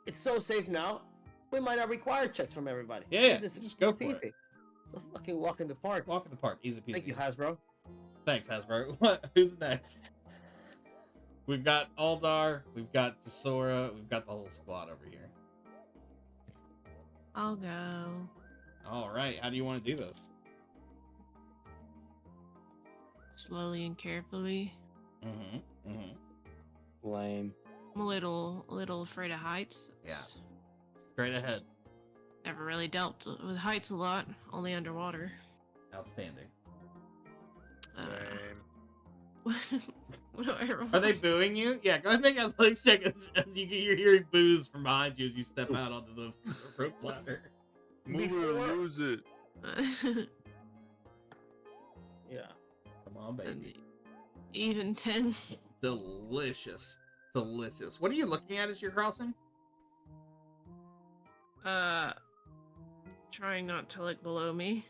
It's so safe now. We might not require checks from everybody. Yeah, Just go for easy. it. It's a fucking walk in the park. Walk in the park, easy peasy. Thank you, Hasbro. Thanks, Hasbro. Who's next? We've got Aldar, we've got Jasora, we've got the whole squad over here. I'll go. All right, how do you want to do this? Slowly and carefully. Lame. I'm a little afraid of heights. Yeah. Straight ahead. Never really dealt with heights a lot, only underwater. Outstanding. What do I roll? Are they booing you? Yeah, go ahead and make an athletics check as you're hearing boos from behind you as you step out onto the rope ladder. Move it or lose it. Yeah. Come on, baby. Even 10. Delicious. Delicious. What are you looking at as you're crossing? Trying not to look below me.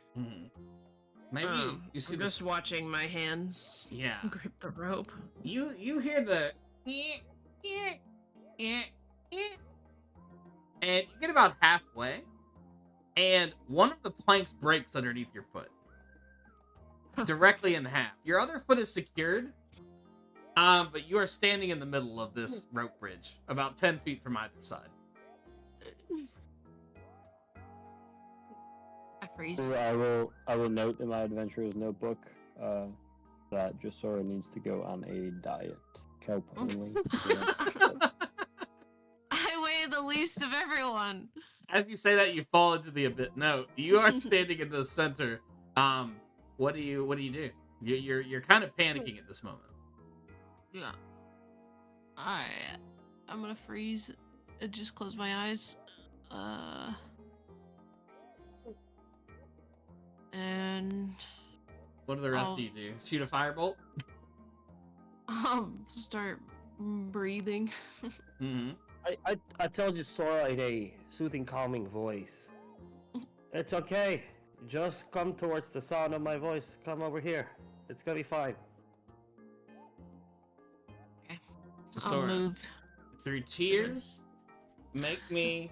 Maybe you see I'm just watching my hands. Yeah. Grip the rope. You hear the and you get about halfway, and one of the planks breaks underneath your foot. Directly in half. Your other foot is secured, but you are standing in the middle of this rope bridge, about 10 feet from either side. I freeze. So I will note in my adventurer's notebook that Jasora needs to go on a diet. Kelp only. I weigh the least of everyone. As you say that, you fall into the abyss. No, you are standing in the center. What do you do? You're kind of panicking at this moment. Yeah. I'm gonna freeze and just close my eyes. And What do the rest I'll- of you do? Shoot a firebolt? start breathing. Mm-hmm. I told you Sora in a soothing, calming voice. It's okay. Just come towards the sound of my voice. Come over here. It's gonna be fine. Just I'll Sora, move. through tears, make me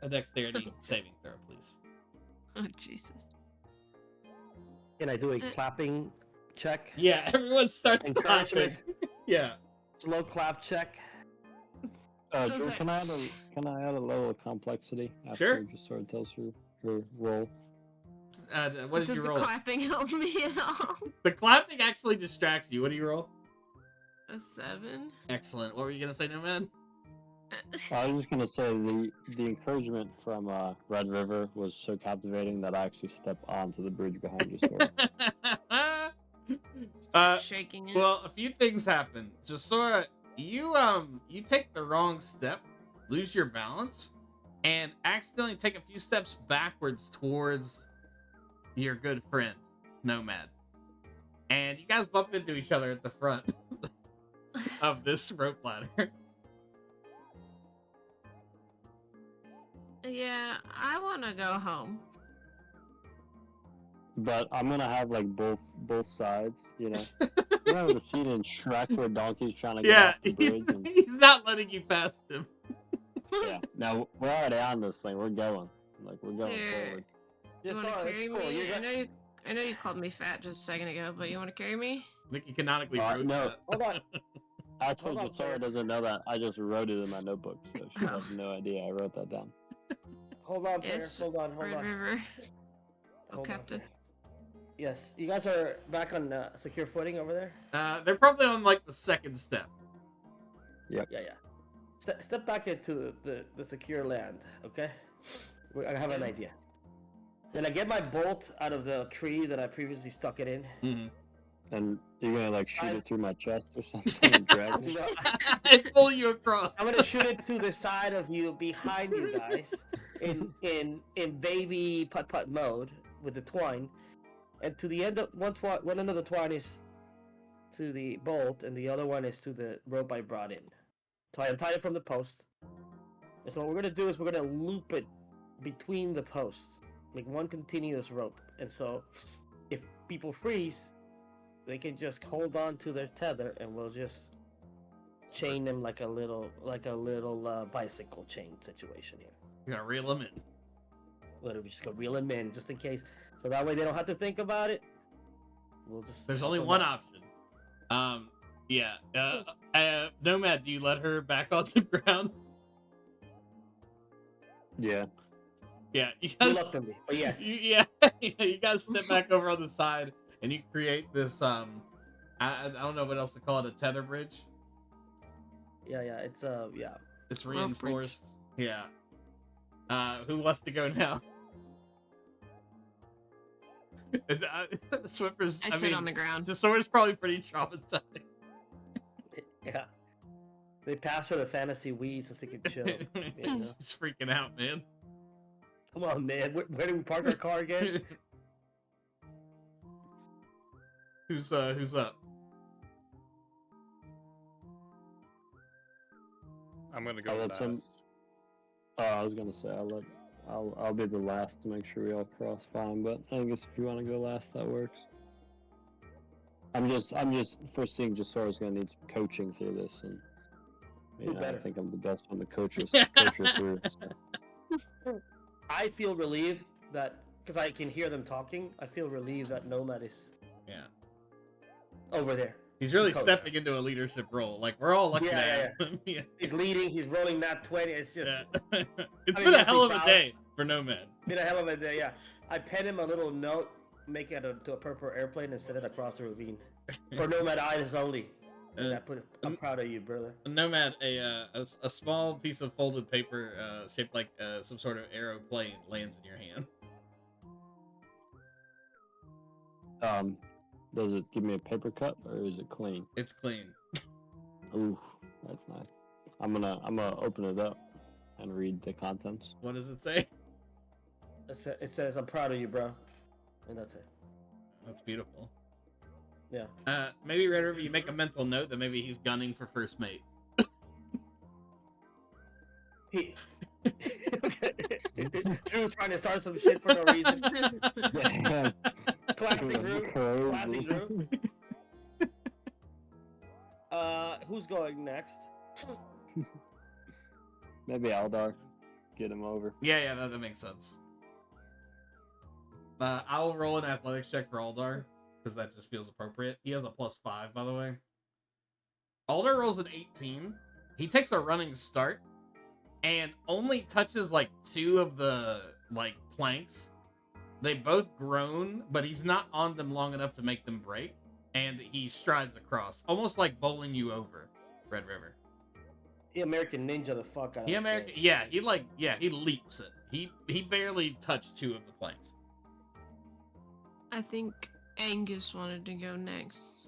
a dexterity saving throw, please. Oh Jesus. Can I do a clapping check? Yeah, everyone starts clapping. Encouragement. Yeah. Slow clap check. Does Drew, it- can I add a level of complexity after Sure. just sort of tells her role? What did Does you the roll? clapping help me at all? The clapping actually distracts you. What do you roll? A 7. Excellent. What were you gonna say, Nomad? I was just gonna say the encouragement from Red River was so captivating that I actually stepped onto the bridge behind you, Sora. Shaking it. Well, a few things happen. Jasora, you take the wrong step, lose your balance, and accidentally take a few steps backwards towards your good friend, Nomad. And you guys bump into each other at the front of this rope ladder. Yeah, I want to go home. But I'm gonna have like both sides, you know. Remember the scene in Shrek where Donkey's trying to get Yeah, off the bridge? And, he's not letting you past him. yeah. Now we're already on this thing. We're going. Like we're going Yeah. forward. You Yeah, want to Sora, carry it's cool. me? You got... I know you called me fat just a second ago, but you want to carry me? I think you canonically No. wrote that. Hold on. Actually, Hold on, Sora Paris. doesn't know that. I just wrote it in my notebook, so she has no idea I wrote that down. Hold on, Yes, Paris. Hold on. Red River. Oh, Hold on, Captain. Paris. Yes, you guys are back on secure footing over there? They're probably on like the second step. Yeah. Step back into the secure land, okay? I have an idea. Then I get my bolt out of the tree that I previously stuck it in. Mm-hmm. And you're gonna like shoot I- it through my chest or something and drag me? No, I pull you across. I'm gonna shoot it to the side of you, behind you guys, in baby putt mode with the twine, and to the end of one end of the twine is to the bolt, and the other one is to the rope I brought in. So I untie it from the post. And so what we're gonna do is we're gonna loop it between the posts, make one continuous rope. And so if people freeze, they can just hold on to their tether, and we'll just chain them like a little bicycle chain situation here. You're gonna reel them in. We're just gonna reel them in just in case, so that way they don't have to think about it. We'll just. There's help only them one out. option. Yeah. Nomad, do you let her back on the ground? Yeah. Yeah. You guys, Reluctantly, but yes. you guys step back over on the side, and you create this. I don't know what else to call it. A tether bridge. Yeah. It's yeah. It's Rope bridge. reinforced. Yeah. Who wants to go now? Swiffer's. I sit on the ground. Tesora's probably pretty traumatized. Yeah. They pass her the fantasy weed so she can chill. You know? She's freaking out, man. Come on, man. Where do we park our car again? Who's up? I'm gonna I'll go let last. I was gonna say I'll be the last to make sure we all cross fine, but I guess if you want to go last, that works. I'm just foreseeing Jasora's gonna need some coaching through this, and Who I better? think I'm the best one to coach her through. So. I feel relieved that because I can hear them talking. I feel relieved that Nomad is Yeah. over there. He's really Coach. stepping into a leadership role. Like we're all looking Yeah, at him. Yeah. He's leading. He's rolling that 20. It's just Yeah. It's I mean, been a yes, hell of he's a proud. day for Nomad. been a hell of a day. Yeah, I pen him a little note, make it to a purple airplane, and send it across the ravine for Nomad eyes only. And I put it, I'm proud of you, brother. Nomad, a small piece of folded paper shaped like some sort of aeroplane lands in your hand. Does it give me a paper cut or is it clean? It's clean. Ooh, that's nice. I'm gonna open it up and read the contents. What does it say? It says, "I'm proud of you, bro," and that's it. That's beautiful. Yeah. Maybe Red River, you make a mental note that maybe he's gunning for first mate. He. Drew trying to start some shit for no reason. Damn. Classic Drew. Crazy. Classic Drew. Who's going next? Maybe Aldar. Get him over. Yeah, that makes sense. I'll roll an athletics check for Aldar, because that just feels appropriate. He has a +5, by the way. Aldar rolls an 18. He takes a running start, and only touches, like, 2 of the, like, planks. They both groan, but he's not on them long enough to make them break, and he strides across, almost like bowling you over, Red River. He American Ninja the fuck out of He that American, thing. he leaps it. He barely touched 2 of the planks. I think Angus wanted to go next.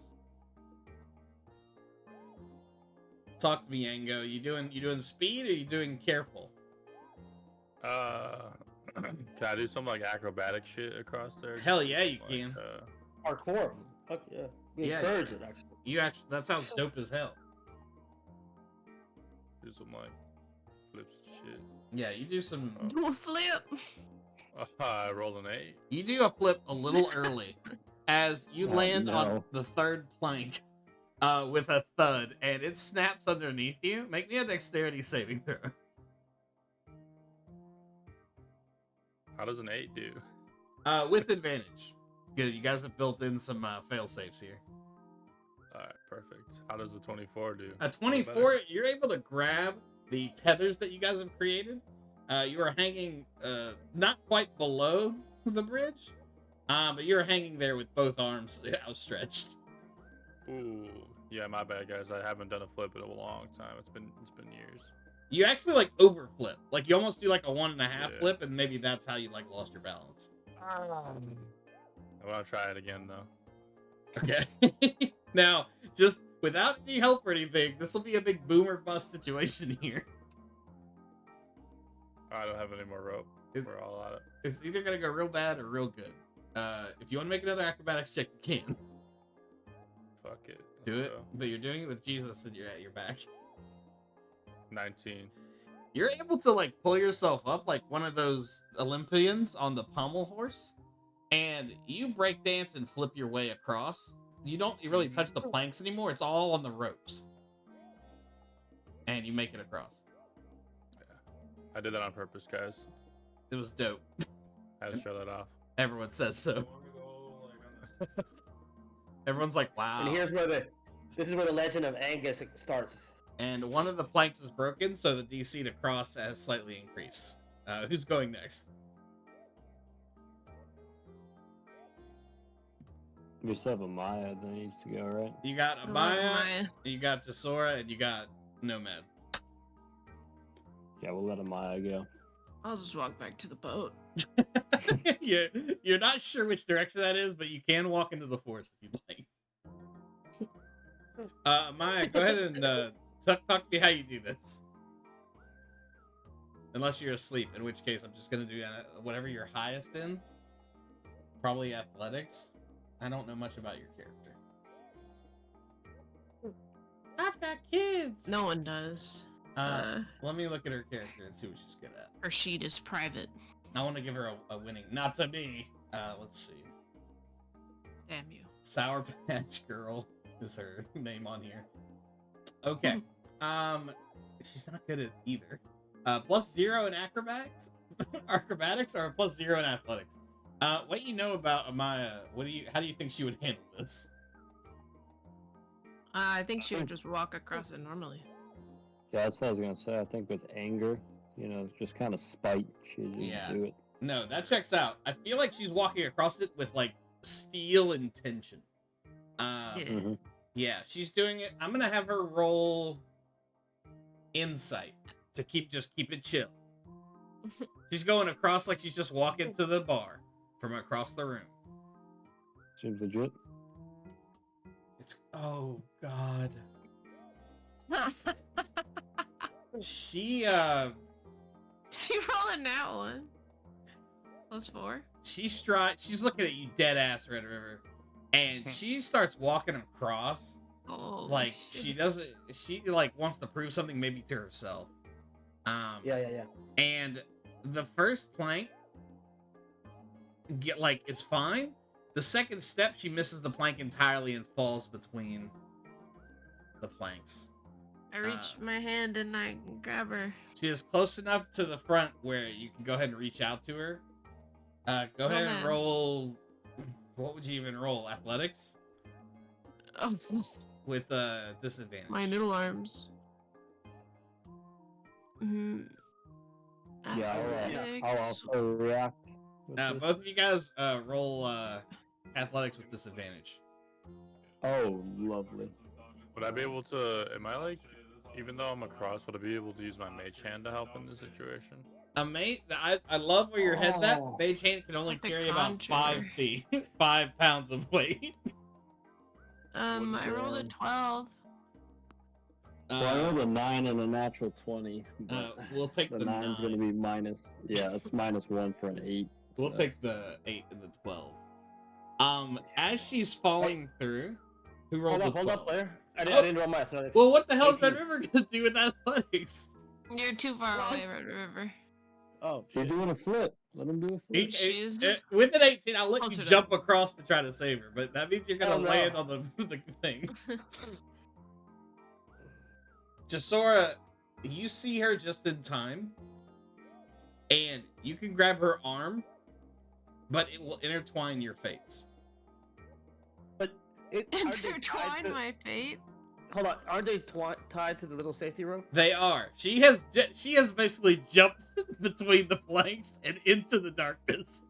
Talk to me, Ango. You doing speed or you doing careful? Can I do some like acrobatic shit across there? Hell yeah, you Like, can. Parkour. Fuck yeah. We Yeah. encourage it, actually. You actually, that sounds dope as hell. do some like flips and shit. Yeah, you do some. Do a flip. I rolled an 8. You do a flip a little early, as you Oh, land on no. the 3rd plank, with a thud, and it snaps underneath you. Make me a dexterity saving throw. How does an 8 do? With advantage. Good, you guys have built in some fail safes here. Alright, perfect. How does a 24 do? A 24, you're able to grab the tethers that you guys have created. You are hanging not quite below the bridge, but you're hanging there with both arms outstretched. Ooh, yeah, my bad, guys. I haven't done a flip in a long time. It's been years. You actually like overflip, like you almost do like a 1.5 Yeah. flip, and maybe that's how you like lost your balance. I want to try it again though. Okay. Now, just without any help or anything, this will be a big boomer bust situation here. I don't have any more rope. We're all out of. It's either gonna go real bad or real good. If you want to make another acrobatics check, you can Fuck it. do Let's it, go. but you're doing it with Jesus and you're at your back. 19. You're able to like pull yourself up like one of those Olympians on the pommel horse, and you break dance and flip your way across. You don't really touch the planks anymore. It's all on the ropes, and you make it across. I did that on purpose, guys. It was dope. I had to show that off. Everyone says so. Want to go like on Everyone's like, wow. And this is where the legend of Angus starts. And one of the planks is broken, so the DC to cross has slightly increased. Who's going next? We still have a Maya that needs to go, right? You got I love Amaya, Maya. you got Jasora, and you got Nomad. Yeah, we'll let Amaya go. I'll just walk back to the boat. You're not sure which direction that is, but you can walk into the forest if you'd like. Maya, go ahead and talk to me how you do this. Unless you're asleep, in which case I'm just gonna do whatever you're highest in. Probably athletics. I don't know much about your character. I've got kids. No one does. Let me look at her character and see what she's good at. Her sheet is private. I want to give her a winning. Not to me. Let's see. Damn you. Sour Patch Girl is her name on here. Okay. She's not good at either. +0 in acrobatics, acrobatics, or +0 in athletics. What you know about Amaya? How do you think she would handle this? I think she would just walk across it normally. Yeah, that's what I was gonna say. I think with anger, just kind of spite, she just Yeah. do it. No, that checks out. I feel like she's walking across it with like steel intention. Yeah. Mm-hmm. Yeah, she's doing it. I'm gonna have her roll insight to keep it chill. She's going across like she's just walking to the bar from across the room. Seems legit. Oh God. She She rolling that one. +4. she's looking at you dead ass, Red River, and she starts walking across. Oh, Like she like wants to prove something maybe to herself. Yeah. And the first plank is fine. The second step, she misses the plank entirely and falls between the planks. I reach my hand and I grab her. She is close enough to the front where you can go ahead and reach out to her. Go ahead and man. roll. What would you even roll? Athletics Oh, with disadvantage. my noodle arms. Yeah, I'll Athletics. also react. with this. Both of you guys roll athletics with disadvantage. Oh, lovely. Would I be able to? Am I like, even though I'm across, would I be able to use my mage hand to help in this situation? Mate, I love where your head's at. Oh. Mage hand can only Like a carry about conjurer. 5 feet, 5 pounds of weight. I rolled a 12. Well, I rolled a 9 and a natural 20. But We'll take the the 9's going to 9. be minus. Yeah, it's -1 for an 8. We'll so take that's- the 8 and the 12. As she's falling through, who rolled Hold the up, 12? player. I Oh. didn't roll my athletics. Well, what the hell is Red 18. River gonna do with athletics? You're too far away, Red River. Oh, You're shit. doing a flip. Let him do a flip. She's With an 18, I'll let you closer to- jump across to try to save her, but that means you're gonna Hell no. land on the thing. Jasora, you see her just in time, and you can grab her arm, but it will intertwine your fates. But aren't they tied Intertwine to- my fate. Hold on, aren't they tied to the little safety rope? They are. She has basically jumped between the planks and into the darkness.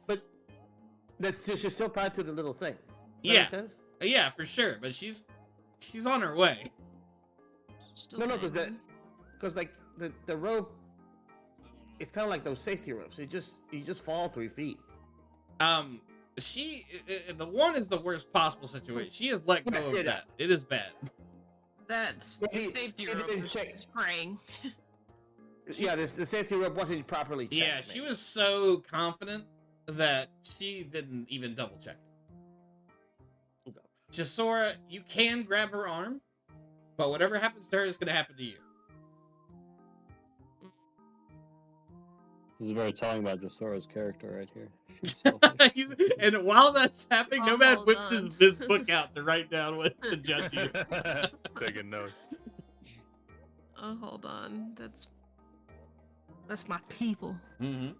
But she's still tied to the little thing. Does that Yeah. make sense? Yeah, for sure. But she's on her way. Still No, because hanging. like the rope, it's kind of like those safety ropes. You just fall 3 feet. The one is the worst possible situation. She has let go Yes, of yeah. that. It is bad. That's Well, the he- safety she rope didn't is check. spraying. Yeah, the safety rope wasn't properly checked. Yeah, she maybe. was so confident that she didn't even double check it. Okay. Chisora, you can grab her arm, but whatever happens to her is going to happen to you. This is very telling about Jasora's character right here. She's selfish. And while that's happening, Oh, Nomad hold whips on. his book out to write down what to judge you. Taking notes. Oh, hold on. That's my people. Mm-hmm.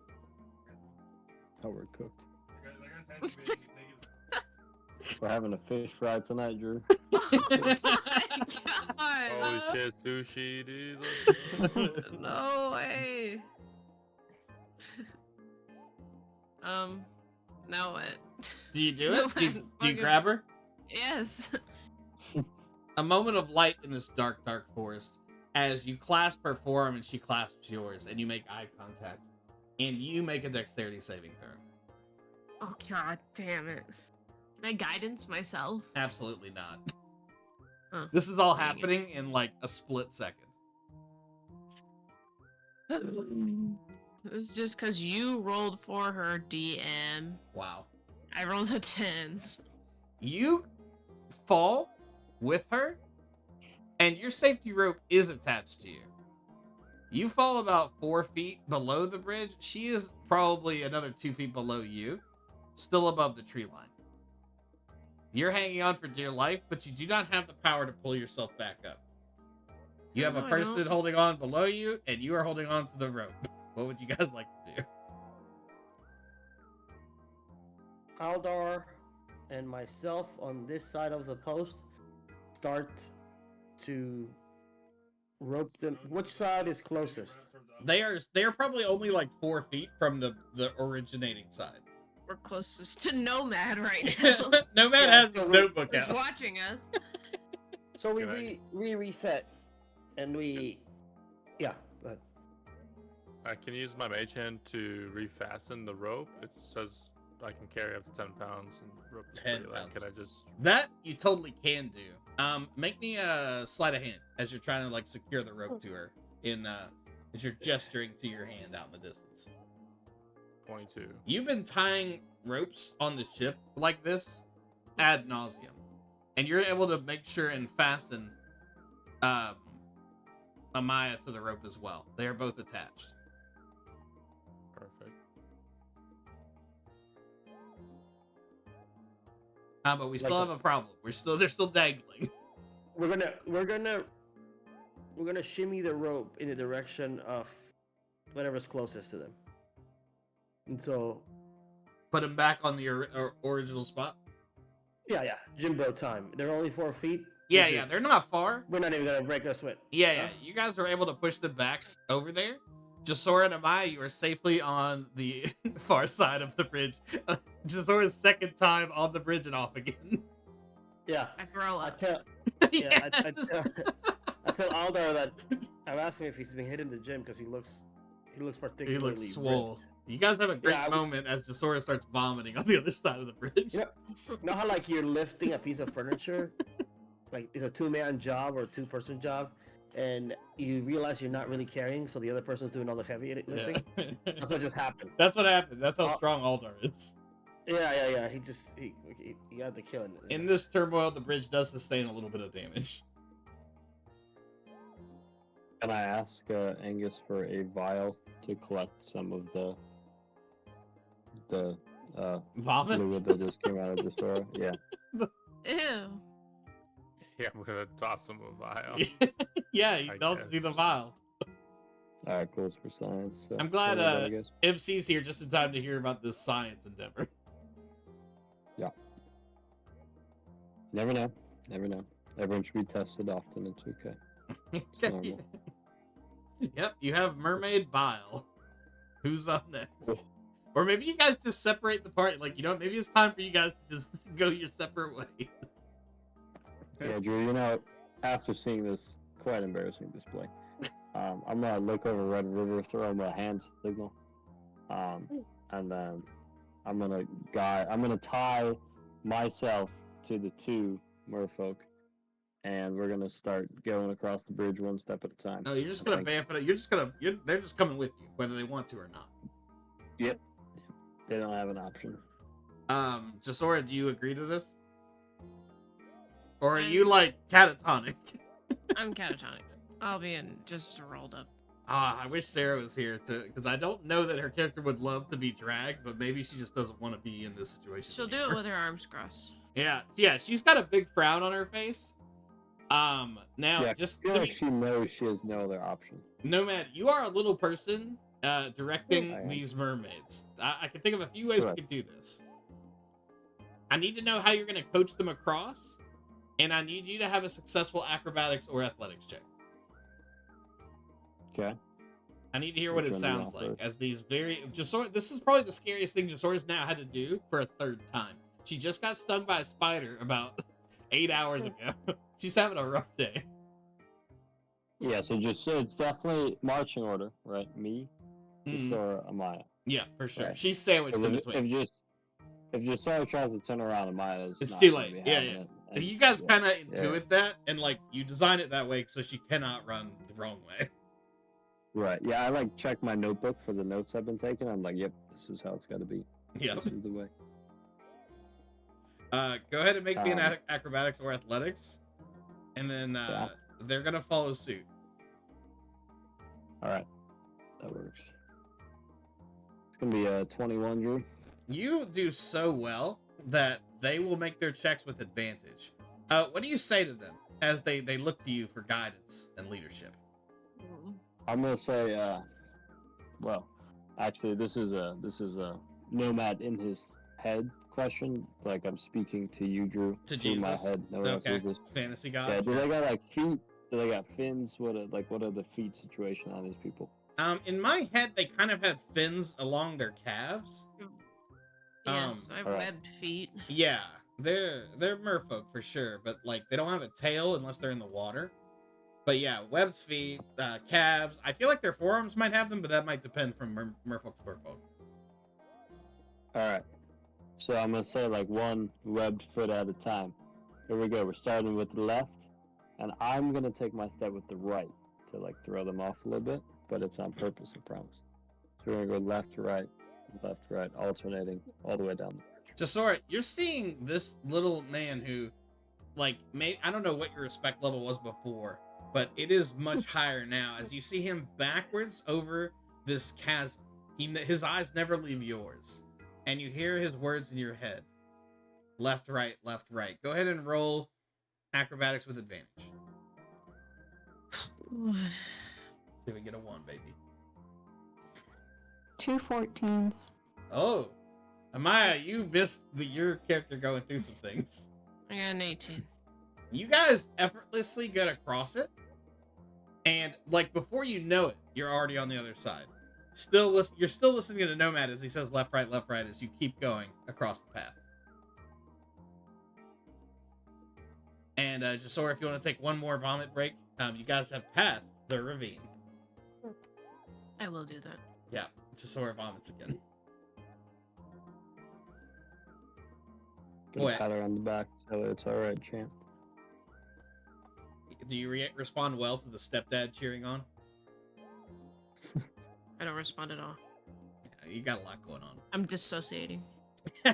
How we're cooked. That guy's had to be We're having a fish fry tonight, Drew. Oh my god. Holy shit, sushi, dude. No way. Now what? Do you do No, it? Do you fucking- grab her? Yes. A moment of light in this dark, dark forest as you clasp her forearm and she clasps yours, and you make eye contact, and you make a dexterity saving throw. Oh god damn it. Can I guidance myself? Absolutely not. Huh. This is all Dang it. happening in like a split second. This is just because you rolled for her, DM. Wow. I rolled a 10. You fall with her, and your safety rope is attached to you. You fall about 4 feet below the bridge. She is probably another 2 feet below you, still above the tree line. You're hanging on for dear life, but you do not have the power to pull yourself back up. You have a No, I person don't. holding on below you, and you are holding on to the rope. What would you guys like to do? Aldar and myself on this side of the post start to rope them. Which side is closest? They are probably only like 4 feet from the originating side. We're closest to Nomad right now. Nomad Yeah, has so his we- notebook Who's out. watching us? So we Good we reset, and we, yeah. Go ahead. I can use my mage hand to refasten the rope. It says I can carry up to 10 pounds and rope is 10 pretty light. pounds. Can I just? That you totally can do. Make me a sleight of hand as you're trying to like secure the rope to her as you're gesturing to your hand out in the distance. 22. You've been tying ropes on the ship like this ad nauseum, and you're able to make sure and fasten Amaya to the rope as well. They are both attached. Perfect. But we still have a problem. They're still dangling. We're gonna shimmy the rope in the direction of whatever's closest to them. And so, Put them back on the original spot. yeah, Jimbo time. They're only 4 feet. Yeah, which yeah, is- they're not far. We're not even gonna break a sweat. Yeah, yeah. You guys are able to push them back over there. Jasora and Amaya, you are safely on the far side of the bridge. Jasora's second time on the bridge and off again. Yeah. I throw I up. tell Yeah, I tell Aldar that I've asked him if he's been hitting the gym because he looks particularly he looks ripped. swole. You guys have a great Yeah, moment as Jasora starts vomiting on the other side of the bridge. You know how like you're lifting a piece of furniture, like it's a 2-man job or a 2-person job, and you realize you're not really carrying, so the other person's doing all the heavy lifting. Yeah. That's what just happened. That's what happened. That's how Oh. strong Aldar is. Yeah. He got the killing. In this turmoil, the bridge does sustain a little bit of damage. Can I ask Angus for a vial to collect some of the Vomit? fluid that just came out of the store? Yeah. Ew. Yeah, I'm gonna toss him a vial. Yeah, he I also guess. see the vial. All right, cool for science. So I'm glad whatever, I guess. MC's here just in time to hear about this science endeavor. Never know. Never know. Everyone should be tested often. It's okay. It's normal. Yep, you have Mermaid Bile. Who's up next? Or maybe you guys just separate the party. Like, maybe it's time for you guys to just go your separate ways. Yeah, Drew, after seeing this quite embarrassing display, I'm gonna look over Red River, throw him a hand signal, and then I'm gonna tie myself to the 2 merfolk, and we're gonna start going across the bridge one step at a time. No, you're just gonna bamf it up. They're just coming with you, whether they want to or not. Yep. They don't have an option. Jasora, do you agree to this? Or are you like catatonic? I'm catatonic. I'll be in just rolled up. I wish Sarah was here because I don't know that her character would love to be dragged, but maybe she just doesn't want to be in this situation. She'll do it with her arms crossed. Yeah, she's got a big frown on her face. Now Yeah, just I feel to like be, she knows she has no other option. Nomad, you are a little person directing I am. these mermaids. I can think of a few ways Correct. we can do this. I need to know how you're going to coach them across, and I need you to have a successful acrobatics or athletics check. Okay. I need to hear what Which it one do you sounds want like. first? As these Jasora, this is probably the scariest thing Jasora's now had to do for a 3rd time. She just got stung by a spider about 8 hours ago. She's having a rough day. Yeah, so it's definitely marching order, right? Me, Mhm. or Amaya. Yeah, for sure. Right. She's sandwiched in If between. just tries to turn around, Amaya is. It's not too gonna late. be Yeah, having yeah. it, and- You guys yeah. kind of intuit that, and like you design it that way so she cannot run the wrong way. Right. Yeah, I like check my notebook for the notes I've been taking. I'm like, yep, this is how it's got to be. Yeah. This is the way. Go ahead and make me an Um, acrobatics or athletics, and then Yeah. they're gonna follow suit. All right, that works. It's gonna be a 21, Drew. You do so well that they will make their checks with advantage. What do you say to them as they look to you for guidance and leadership? I'm gonna say, well, actually, this is a nomad in his head question. Like I'm speaking to you, Drew. To through my Jesus? head. No one else Okay. hears this. Fantasy god. Yeah. Do they got like feet? Do they got fins? What are the feet situation on these people? In my head, they kind of have fins along their calves. Yes, I have alright. webbed feet. Yeah, they're merfolk for sure, but like they don't have a tail unless they're in the water. But yeah, webbed feet, calves. I feel like their forearms might have them, but that might depend from merfolk to merfolk. All right. So I'm gonna say like one webbed foot at a time. Here we go. We're starting with the left, and I'm gonna take my step with the right to like throw them off a little bit, but it's on purpose, I promise. So we're gonna go left to right, alternating all the way down the bridge. Jasora, you're seeing this little man who, like, I don't know what your respect level was before, but it is much higher now. As you see him backwards over this chasm, his eyes never leave yours, and you hear his words in your head. Left, right, left, right. Go ahead and roll acrobatics with advantage. See if we get a 1, baby. 2 14s. Oh, Amaya, you missed your character going through some things. I got an 18. You guys effortlessly get across it, and like before you know it, you're already on the other side. You're still listening to Nomad as he says left, right, as you keep going across the path. And Jasora, if you want to take one more vomit break, you guys have passed the ravine. I will do that. Yeah, Jasora vomits again. Get Boy. a pat her on the back, so it's all right, champ. Do you respond well to the stepdad cheering on? I don't respond at all. Yeah, you got a lot going on. I'm dissociating.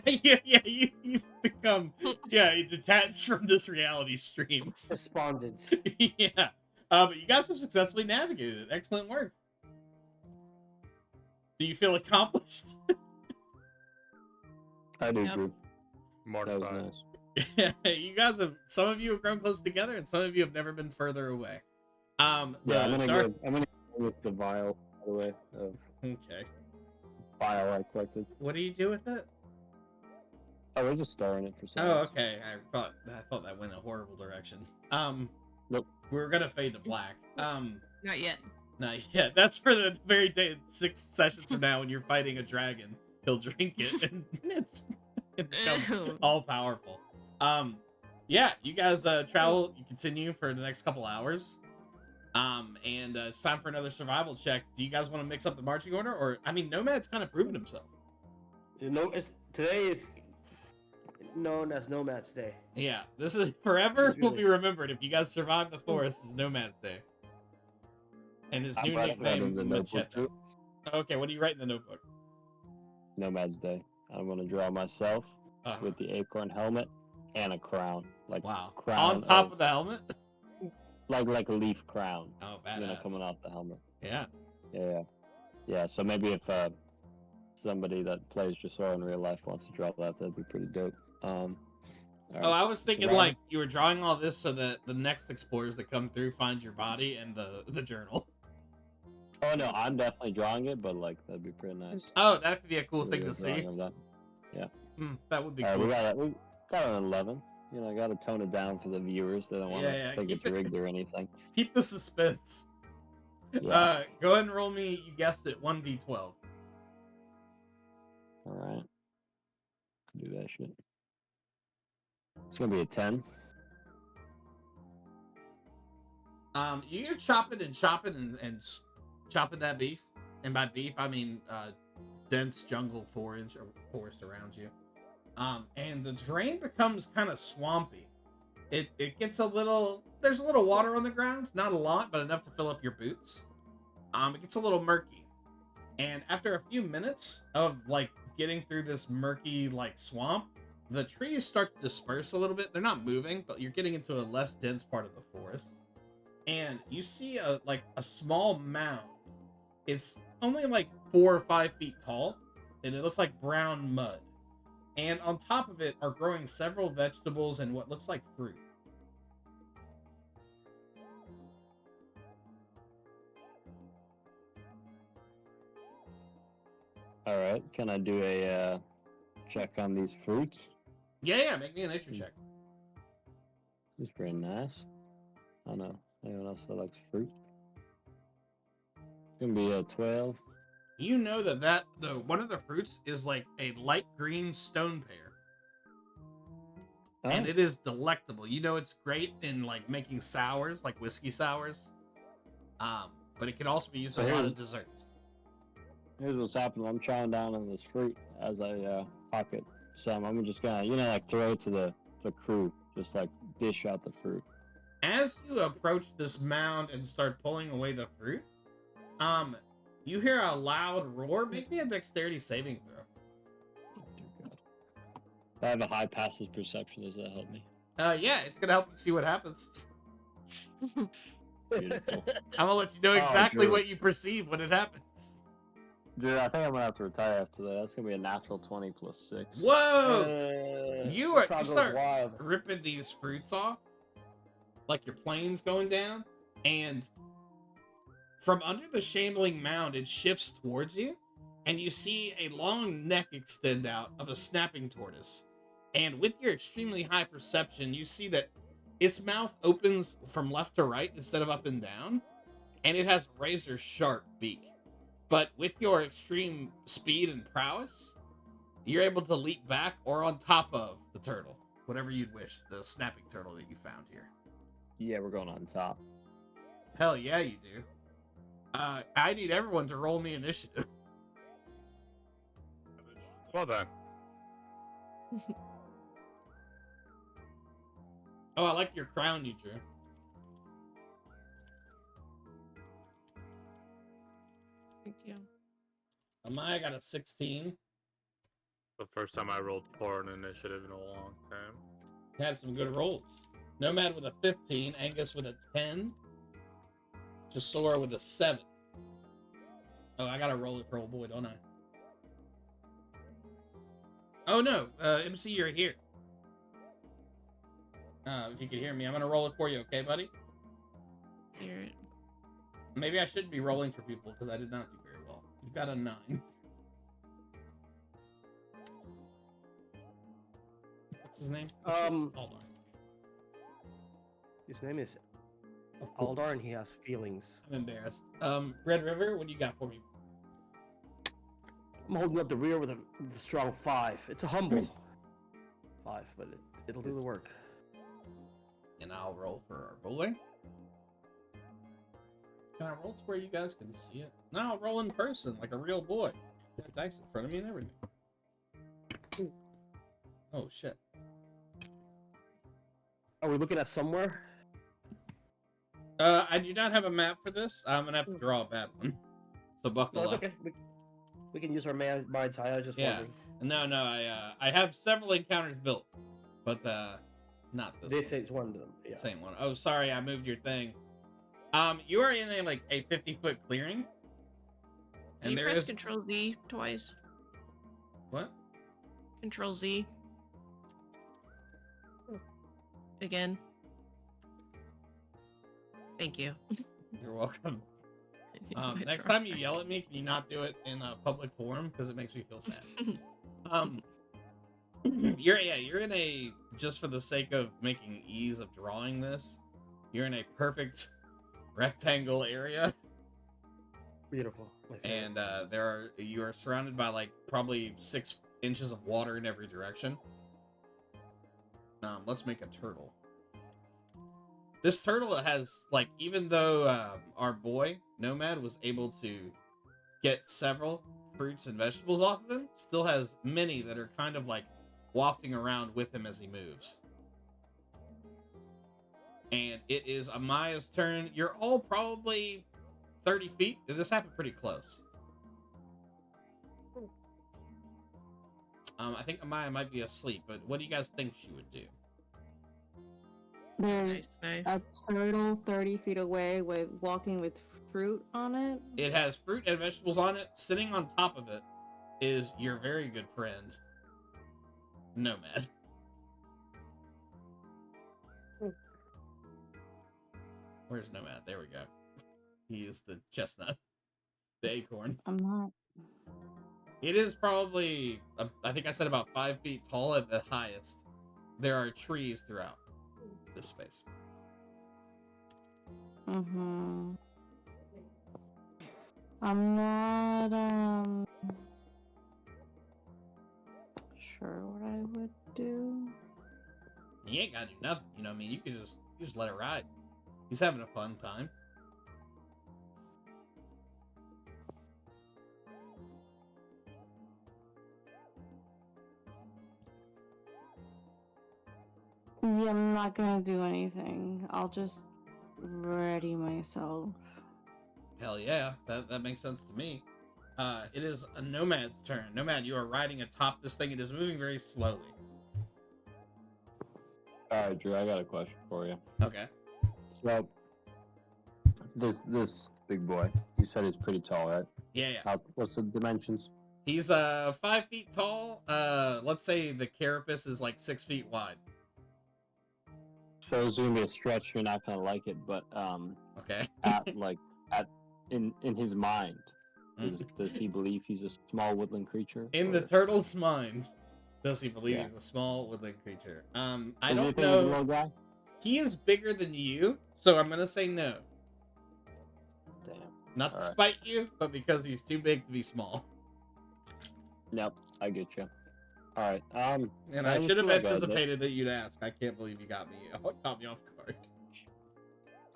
yeah, you've become detached from this reality stream. Responded. Yeah, but you guys have successfully navigated it. Excellent work. Do you feel accomplished? I do Yep. agree. That was Mortified. nice. You guys have. Some of you have grown close together, and some of you have never been further away. Yeah, I'm gonna go with the vial, by the way, of Okay. vial I collected. What do you do with it? Oh, we're just storing it for some. Oh, okay. I thought that went a horrible direction. Nope. We're gonna fade to black. Not yet. Not yet. That's for the very day 6 sessions from now when you're fighting a dragon. He'll drink it and it becomes all powerful. Yeah, you guys travel. You continue for the next couple hours. And it's time for another survival check. Do you guys want to mix up the marching order, or I mean, Nomad's kind of proven himself. Today is known as Nomad's Day. Yeah, this is forever It's will really- be remembered. If you guys survive the forest, is Nomad's Day. And his new nickname, the notebook Machete. too. Okay, what do you write in the notebook? Nomad's Day. I'm gonna draw myself Uh, with the acorn helmet and a crown, like wow. crown On top of the helmet? like a leaf crown, Oh, coming badass. out the helmet. Yeah. Yeah. So maybe if somebody that plays Jasora in real life wants to draw that, that'd be pretty dope. All right. Oh, I was thinking Right. like you were drawing all this so that the next explorers that come through find your body and the journal. Oh no, I'm definitely drawing it, but like that'd be pretty nice. Oh, that could be a cool Do thing a to see. drawing of that. That would be All right, cool. we got an 11. You know, I got to tone it down for the viewers. They don't want to Yeah, think keep it's it- rigged or anything. Keep the suspense. Yeah. Go ahead and roll me, you guessed it, 1d12. All right. Do that shit. It's gonna be a 10. You're chopping and chopping that beef. And by beef, I mean dense jungle forest around you. And the terrain becomes kind of swampy. It gets there's a little water on the ground, not a lot, but enough to fill up your boots. It gets a little murky. And after a few minutes of like getting through this murky like swamp, the trees start to disperse a little bit. They're not moving, but you're getting into a less dense part of the forest. And you see a small mound. It's only like 4 or 5 feet tall, and it looks like brown mud. And on top of it are growing several vegetables and what looks like fruit. All right. Can I do a check on these fruits? Yeah, make me a nature check. This is pretty nice. I don't know. Anyone else that likes fruit? It's gonna be a 12. You know that one of the fruits is like a light green stone pear. Oh, And it is delectable. You know it's great in like making sours, like whiskey sours. But it can also be used So in a lot here's- of desserts. here's what's happening. I'm chowing down on this fruit as I pocket some. I'm just gonna, like throw it to the crew. Just like dish out the fruit. As you approach this mound and start pulling away the fruit, you hear a loud roar. Make me a dexterity saving throw. I have a high passive perception. Does that help me? Yeah, it's gonna help you see what happens. Beautiful. I'm gonna let you know Oh, exactly Drew. what you perceive when it happens. Dude, I think I'm gonna have to retire after that. That's gonna be a natural 20 plus 6. Whoa! You the crowd goes start wild. ripping these fruits off, like your plane's going down, and from under the shambling mound, it shifts towards you, and you see a long neck extend out of a snapping tortoise. And with your extremely high perception, you see that its mouth opens from left to right instead of up and down, and it has a razor sharp beak. But with your extreme speed and prowess, you're able to leap back or on top of the turtle, whatever you'd wish, the snapping turtle that you found here. Yeah, we're going on top. Hell yeah, you do. I need everyone to roll me initiative. Well then. Oh, I like your crown you drew. Thank you. Amaya got a 16. The first time I rolled poor in initiative in a long time. Had some good rolls. Nomad with a 15, Angus with a 10, Jasora with a 7. Oh, I gotta roll it for old boy, don't I? Oh no, MC, you're here. If you can hear me, I'm gonna roll it for you, okay, buddy? Hear it. Maybe I shouldn't be rolling for people because I did not do very well. You got a 9. What's his name? Aldar. His name is Of course. Aldar, and he has feelings. I'm embarrassed. Red River, what do you got for me? I'm holding up the rear with a strong 5. It's a humble 5, but it'll do the work. And I'll roll for our boy. Can I roll to where you guys can see it? No, I'll roll in person like a real boy. Got dice in front of me and everything. Oh shit. Are we looking at somewhere? I do not have a map for this. I'm gonna have to draw a bad one. So buckle No, it's up. okay. We can use our mind's eye. I was just Yeah. wondering. No, I have several encounters built, but not this. This is one of them. Yeah. Same one. Oh, sorry, I moved your thing. You are in a 50-foot clearing, Can and you there press is Control Z twice? what? Control Z. Again. Thank you. You're welcome. I Next tried. time you yell at me, can you not do it in a public forum because it makes me feel sad. You're in a, just for the sake of making ease of drawing this, you're in a perfect rectangle area, Beautiful. My favorite. and you are surrounded by like probably 6 inches of water in every direction. Let's make a turtle. This turtle has, like, even though our boy Nomad was able to get several fruits and vegetables off of him, still has many that are kind of like wafting around with him as he moves. And it is Amaya's turn. You're all probably 30 feet. This happened pretty close. I think Amaya might be asleep, but what do you guys think she would do? There's Nice. a turtle 30 feet away with walking with fruit on it. It has fruit and vegetables on it. Sitting on top of it is your very good friend, Nomad. Where's Nomad? There we go. He is the chestnut, the acorn. I'm not. It is probably, I think I said about 5 feet tall at the highest. There are trees throughout this space. Mm-hmm. I'm not sure what I would do. He ain't gotta do nothing, you know what I mean? You just let it ride. He's having a fun time. Yeah, I'm not gonna do anything. I'll just ready myself. Hell yeah, that makes sense to me. It is a Nomad's turn. Nomad, you are riding atop this thing. It is moving very slowly. Alright, Drew, I got a question for you. Okay. So, this big boy, you said he's pretty tall, right? Yeah, yeah. What's the dimensions? He's 5 feet tall. Let's say the carapace is like 6 feet wide. So it's gonna be a stretch. You're not gonna like it, but Okay. in his mind, does he believe he's a small woodland creature? In the turtle's mind, does he believe he's a small woodland creature? I Does he don't think he's a little know. guy? He is bigger than you, so I'm gonna say no. Damn. Not to Alright. spite you, but because he's too big to be small. Yep, I get you. All right. And I I just should have feel like anticipated that you'd ask. I can't believe you got me. Caught me off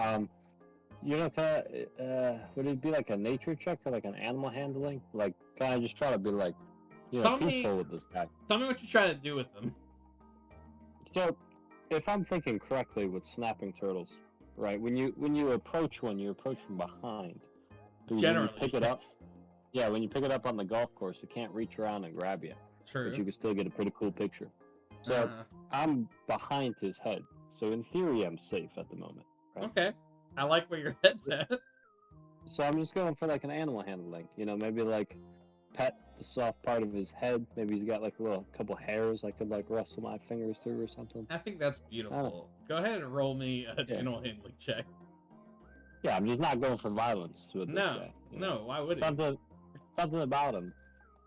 guard. You know, would it be like a nature check or like an animal handling? Like, kind of just try to be like, Tell me- peaceful with this guy. Tell me what you're trying to do with them. So, if I'm thinking correctly with snapping turtles, right? When you approach one, you approach from behind. When you Generally, pick it up. yes. Yeah, when you pick it up on the golf course, it can't reach around and grab you, True. but you can still get a pretty cool picture. So Uh-huh. I'm behind his head, so in theory I'm safe at the moment. Right? Okay. I like where your head's at. So I'm just going for like an animal handling, maybe like pet the soft part of his head. Maybe he's got like a little couple hairs I could like rustle my fingers through or something. I think that's beautiful. Go ahead and roll me an Yeah. animal handling check. Yeah, I'm just not going for violence with this guy. No, why would he? Something about him.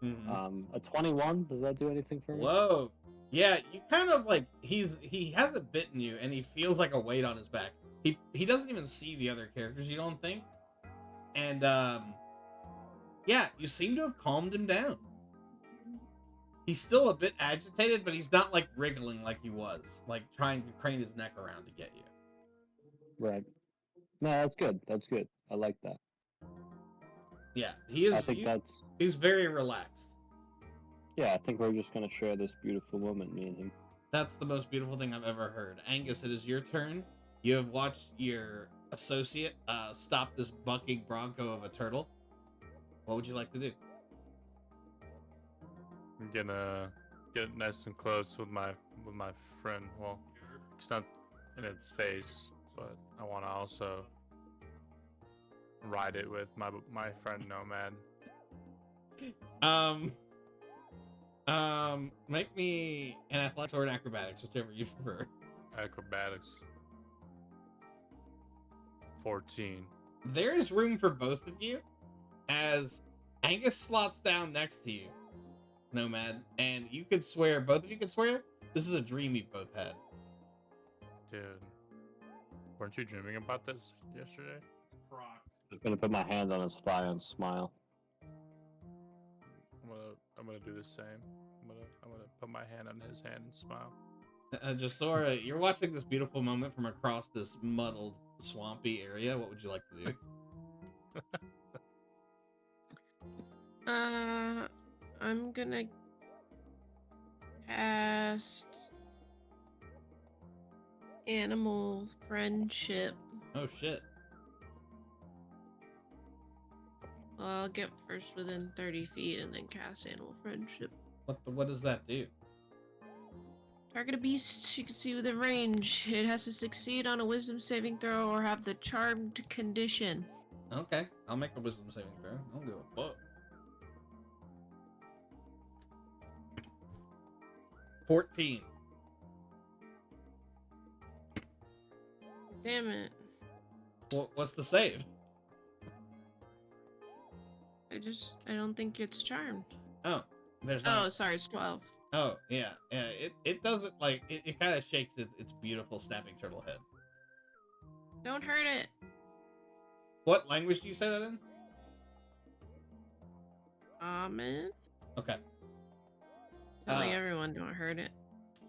Mhm. A 21, does that do anything for me? Whoa. Yeah, you kind of like he hasn't bitten you and he feels like a weight on his back. He doesn't even see the other characters, you don't think? And yeah, you seem to have calmed him down. He's still a bit agitated, but he's not like wriggling like he was, like trying to crane his neck around to get you. Right. No, that's good. That's good. I like that. Yeah, he is. I think he's very relaxed. Yeah, I think we're just gonna share this beautiful moment, me and him. That's the most beautiful thing I've ever heard. Angus, it is your turn. You have watched your associate stop this bucking bronco of a turtle. What would you like to do? I'm gonna get nice and close with my friend. Well, it's not in its face, but I want to also ride it with my friend Nomad. Make me an athletics or an acrobatics, whichever you prefer. Acrobatics. 14. There is room for both of you, as Angus slots down next to you, Nomad, and you could swear, both of you could swear, this is a dream you've both had. Dude, weren't you dreaming about this yesterday? Crocked. Just gonna put my hand on his thigh and smile. I'm gonna do the same. I'm gonna put my hand on his hand and smile. Jasora, you're watching this beautiful moment from across this muddled, swampy area. What would you like to do? I'm gonna cast animal friendship. Oh shit. Well, I'll get first within 30 feet and then cast animal friendship. What does that do? Target a beast you can see within range. It has to succeed on a wisdom saving throw or have the charmed condition. Okay, I'll make a wisdom saving throw. I don't give a fuck. 14. Damn it. What's the save? I don't think it's charmed. Oh, there's Oh, no. sorry, it's 12. Oh, yeah. It doesn't, like, it kind of shakes its beautiful snapping turtle head. Don't hurt it. What language do you say that in? Amen. Okay. Telling everyone don't hurt it.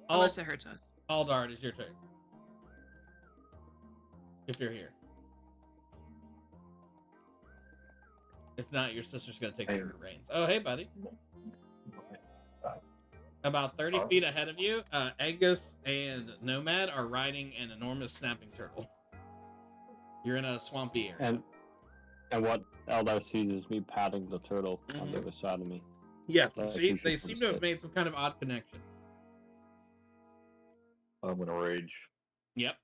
Ald- Unless it hurts us. Aldard, it's your turn. If you're here. If not, your sister's gonna take Hey. your reins. Oh, hey, buddy. About 30 feet ahead of you, Angus and Nomad are riding an enormous snapping turtle. You're in a swampy area. And what Eldar sees is me patting the turtle on the Mhm. other side of me. Yeah, Like see, you they should seem to have say. made some kind of odd connection. I'm gonna rage. Yep.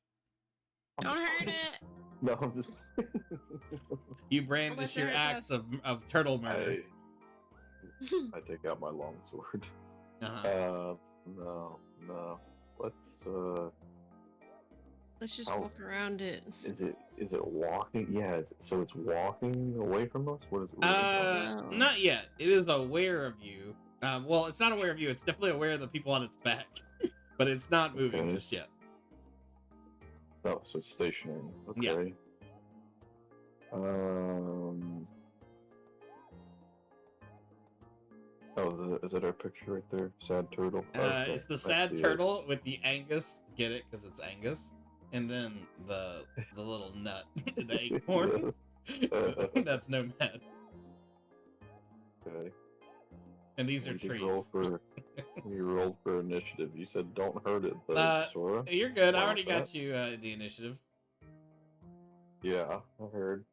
Don't hurt it. No, I'm just. You brandish your axe of turtle murder. I take out my longsword. Uh-huh. No. Let's Let's just Oh. walk around it. Is it walking? Yeah. So it's walking away from us. What is it? Wow. Not yet. It is aware of you. Well, it's not aware of you. It's definitely aware of the people on its back, but it's not moving Okay. just yet. Oh, so it's stationary. Yeah. Okay. Oh, is that our picture right there? Sad turtle. Okay, It's the I sad see it. turtle with the Angus. Get it? Because it's Angus. And then the little nut, the acorn. That's Nomad. Okay. And these are We did roll trees. for. We rolled for initiative. You said don't hurt it, though, Sora. You're good. I Why already was got that? you the initiative. Yeah, I heard.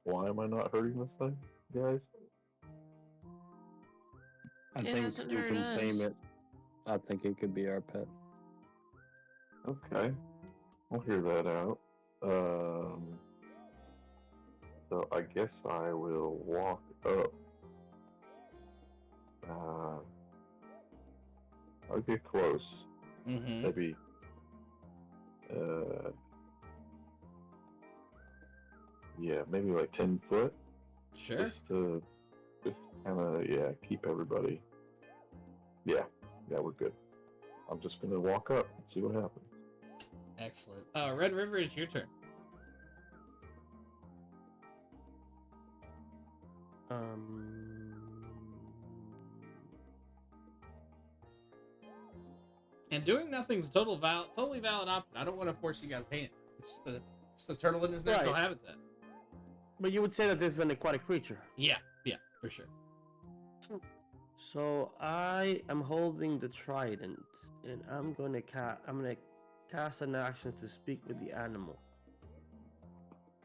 Why am I not hurting this thing, guys? I It think hasn't we hurt can us. tame it. I think it could be our pet. Okay, I'll hear that out. So I guess I will walk up. I'll get close. Mm-hmm. Maybe. Yeah, maybe like 10 foot. Sure. Just kind of, keep everybody. Yeah, we're good. I'm just gonna walk up and see what happens. Excellent. Red River, it's your turn. And doing nothing's totally valid option. I don't want to force you guys' hand. It's just the turtle in his natural Right. habitat. But you would say that this is an aquatic creature. Yeah, for sure. So I am holding the trident, and I'm gonna cast an action to speak with the animal,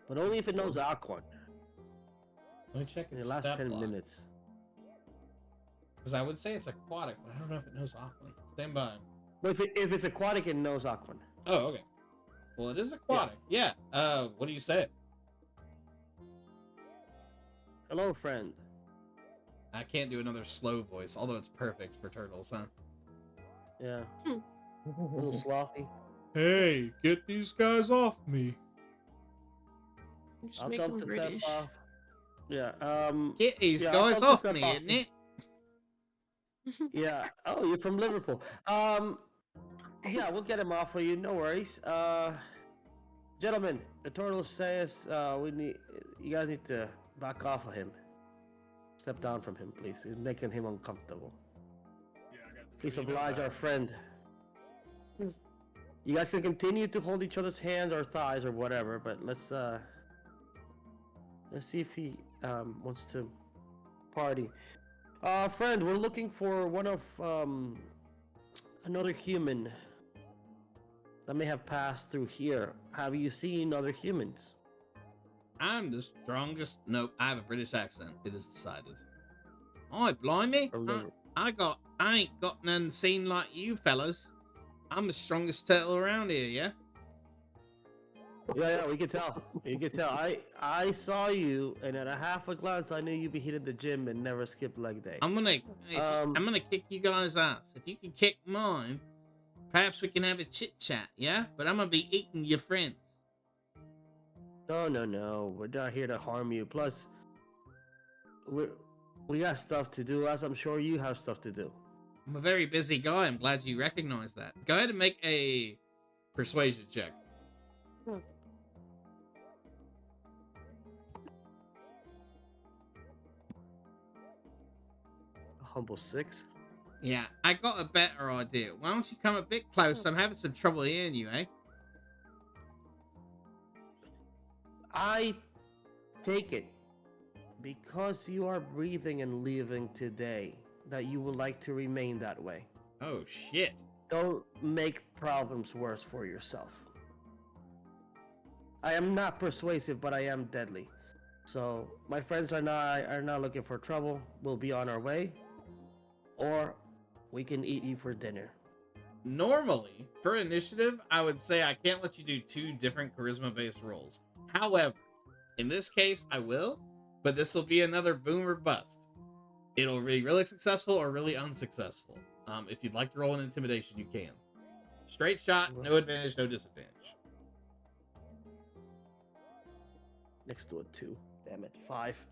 but only if it knows Aquan Let me check in its the last stat 10 block. minutes. Because I would say it's aquatic, but I don't know if it knows Aquan. Stand by. But if it's aquatic, it knows Aquan. Oh, okay. Well, it is aquatic. Yeah. What do you say? Hello, friend. I can't do another slow voice, although it's perfect for turtles, huh? Yeah. A little slothy. Hey, get these guys off me. Just I'll make come them to British. step off. Yeah. Get these Yeah, I'll guys come to off step me, off. isn't it? Yeah. Oh, you're from Liverpool. Yeah, we'll get him off for you. No worries. Gentlemen, the turtle says you guys need to back off of him. Step down from him, please. It's making him uncomfortable. Yeah, I got the Please video oblige back. our friend. You guys can continue to hold each other's hands or thighs or whatever, but let's see if he wants to party. Friend, we're looking for one of another human that may have passed through here. Have you seen other humans? I'm the strongest. Nope, I have a British accent. It is decided. Oh, blimey! From Liverpool. I ain't got none seen like you fellas. I'm the strongest turtle around here, yeah? Yeah, we can tell. You can tell. I saw you, and at a half a glance, I knew you'd be hitting the gym and never skip leg day. I'm gonna kick you guys' ass. If you can kick mine, perhaps we can have a chit chat, yeah? But I'm gonna be eating your friends. No. We're not here to harm you. Plus, we got stuff to do, as I'm sure you have stuff to do. I'm a very busy guy. I'm glad you recognize that. Go ahead and make a persuasion check. A humble 6. Yeah, I got a better idea. Why don't you come a bit closer? I'm having some trouble hearing you, eh? I take it because you are breathing and living today. that you would like to remain that way. Oh shit. Don't make problems worse for yourself. I am not persuasive, but I am deadly. So my friends are not looking for trouble. We'll be on our way, or we can eat you for dinner. Normally, for initiative, I would say I can't let you do 2 different charisma-based rolls. However, in this case, I will, but this will be another boom or bust. It'll be really successful or really unsuccessful. If you'd like to roll an intimidation, you can. Straight shot, no advantage, no disadvantage. Next to a 2. Damn it. 5.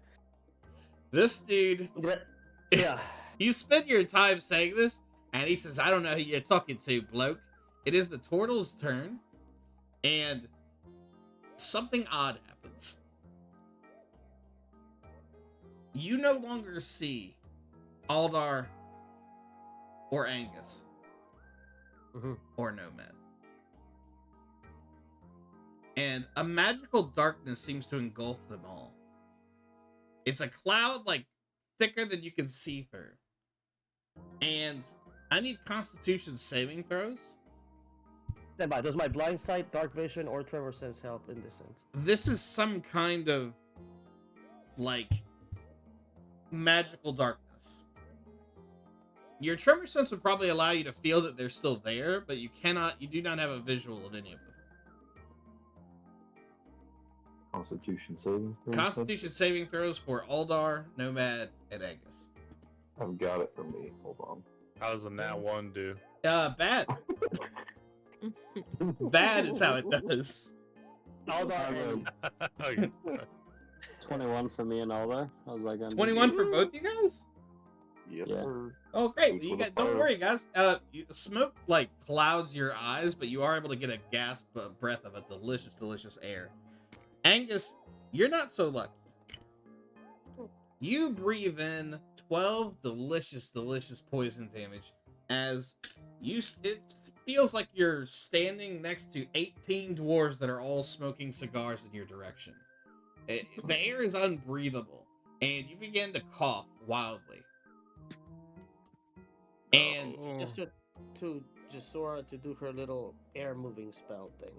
This dude, Yeah. you spend your time saying this, and he says, I don't know who you're talking to, bloke. It is the turtle's turn, and something odd happens. You no longer see Aldar or Angus or Nomad. And a magical darkness seems to engulf them all. It's a cloud like thicker than you can see through. And I need Constitution saving throws. Stand by. Does my blind sight, dark vision, or tremor sense help in this sense? This is some kind of like magical darkness. Your tremor sense would probably allow you to feel that they're still there, but you do not have a visual of any of them. Constitution saving throw. Constitution saving throws for Aldar, Nomad, and Angus. I've got it for me. Hold on. How does a nat 1 do? Bad. Bad is how it does. Aldar and Okay. 21 for me and all there. I was like, 21 for both you guys? Yes, Yeah. sir. Oh, great. Shoot You for the got, don't fire. worry, guys. Smoke like clouds your eyes, but you are able to get a gasp of breath of a delicious, delicious air. Angus, you're not so lucky. You breathe in 12 delicious, delicious poison damage as it feels like you're standing next to 18 dwarves that are all smoking cigars in your direction. The air is unbreathable, and you begin to cough wildly. And just to Sora to do her little air moving spell thing.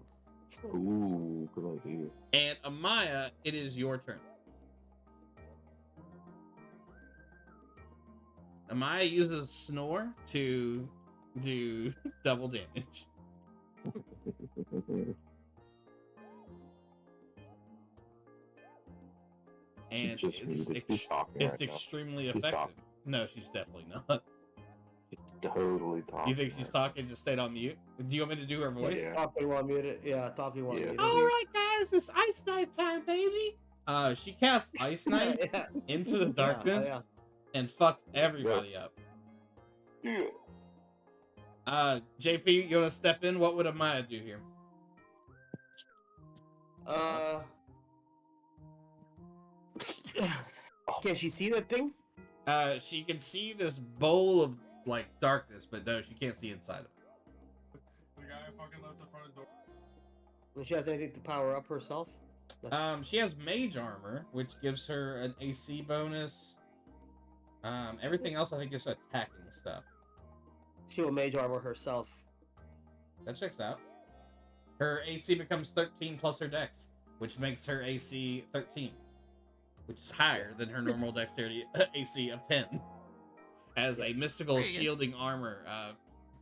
Ooh, good idea. And Amaya, it is your turn. Amaya uses Snore to do double damage. And just it's, muted. She's talking it's right now. extremely She's effective. talking. No, she's definitely not. She's totally talking. You think she's talking, just stayed on mute? Do you want me to do her voice? Yeah. Talking while muted. Yeah, talking while Yeah. muted. Alright guys, it's Ice Knife time, baby! She casts Ice Knife Yeah. into the darkness yeah. and fucks everybody up. Yeah. JP, you wanna step in? What would Amaya do here? Can she see that thing? She can see this bowl of like darkness, but no, she can't see inside of it. The guy fucking left the front door. When she has anything to power up herself? That's- She has mage armor, which gives her an AC bonus. Everything else I think is attacking stuff. She will mage armor herself. That checks out. Her AC becomes 13 plus her dex, which makes her AC 13, which is higher than her normal dexterity AC of 10. As a mystical Pretty good. shielding armor,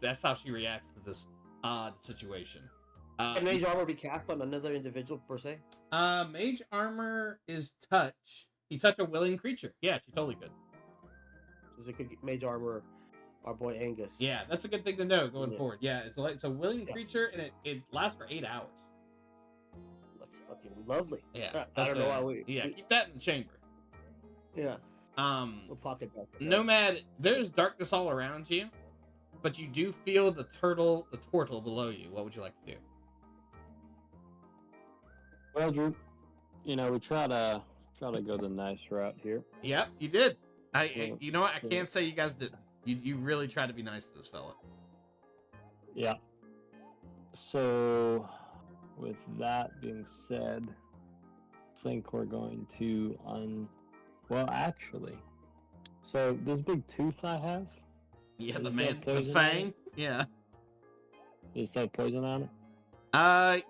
that's how she reacts to this odd situation. Can mage armor be cast on another individual per se? Mage armor is touch. You touch a willing creature. Yeah, she totally could. So they could mage armor our boy Angus. Yeah, that's a good thing to know going Yeah. forward. Yeah, it's a willing Yeah. creature, and it lasts for 8 hours. That's fucking lovely. Yeah, I that's don't know why we. Yeah, keep that in the chamber. Yeah, we'll pocket that. for now. Nomad, there's darkness all around you, but you do feel the turtle below you. What would you like to do? Well, Drew, we try to go the nice route here. Yep, you did. Yeah. You know what? I Yeah. can't say you guys didn't. You really tried to be nice to this fella. Yeah. So, with that being said, I think we're going to well, actually, So this big tooth I have, Yeah, Is the there man, the poison on it? fang. Yeah. is there poison on it?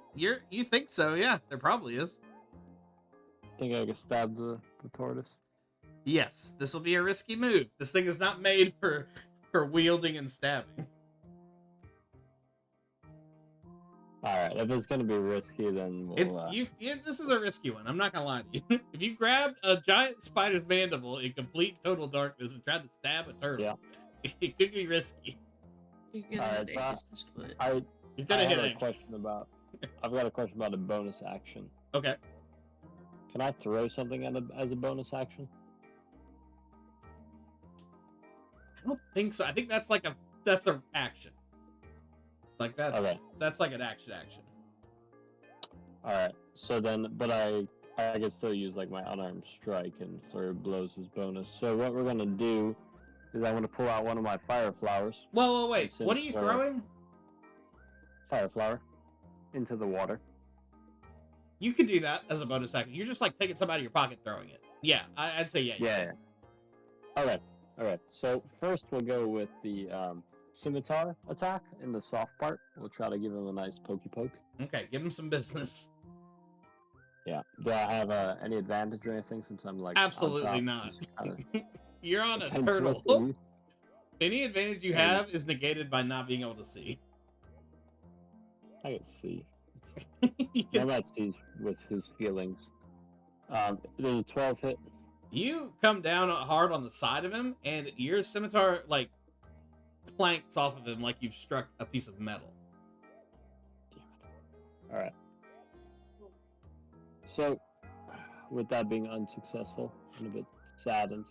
You think so? Yeah, there probably is. Think I could stab the tortoise? Yes, this will be a risky move. This thing is not made for wielding and stabbing. Alright, if it's gonna be risky, then we'll, This is a risky one. I'm not gonna lie to you. If you grabbed a giant spider's mandible in complete total darkness and tried to stab a turtle, Yeah. it could be risky. You're gonna Alright, hit so Angus's foot. You're I gonna hit have a Angus. question about. I've got a question about a bonus action. Okay. Can I throw something as a bonus action? I don't think so. I think that's a action. Like that's like an action. Alright, so then, but I can still use like my unarmed strike and throw blows as bonus. So what we're gonna do is I'm gonna pull out one of my fire flowers, Whoa, wait. It's What are you in- throwing? fire flower, into the water. You can do that as a bonus action. You're just like taking some out of your pocket, throwing it. Yeah, I'd say yeah. Yeah. Alright, alright. So first we'll go with the scimitar attack in the soft part. We'll try to give him a nice pokey poke. Okay, give him some business. Yeah. Do I have any advantage or anything since I'm like on Absolutely top? not. Just kinda- You're on a kinda turtle. flipping. Any advantage you And- have is negated by not being able to see. I can see. You My can- man sees with his feelings. There's a 12 hit. You come down hard on the side of him, and your scimitar like planks off of him like you've struck a piece of metal. Alright. So, with that being unsuccessful and a bit saddened,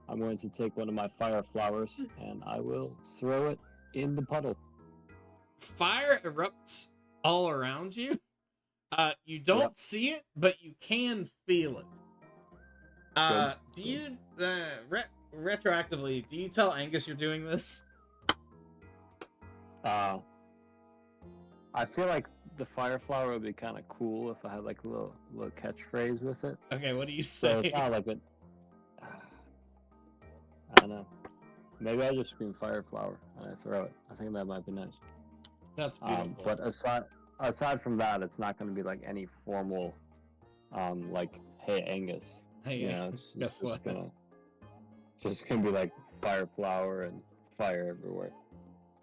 I'm going to take one of my fire flowers and I will throw it in the puddle. Fire erupts all around you. You don't Yep. see it, but you can feel it. Do you retroactively? Do you tell Angus you're doing this? I feel like the fire flower would be kind of cool if I had like a little catchphrase with it. Okay, what do you So say? it's not like it. I don't know. Maybe I just scream fire flower and I throw it. I think that might be nice. That's beautiful. But aside from that, it's not going to be like any formal, like, hey Angus. Hey, You know, it's guess just what? just gonna be like fire flower and fire everywhere.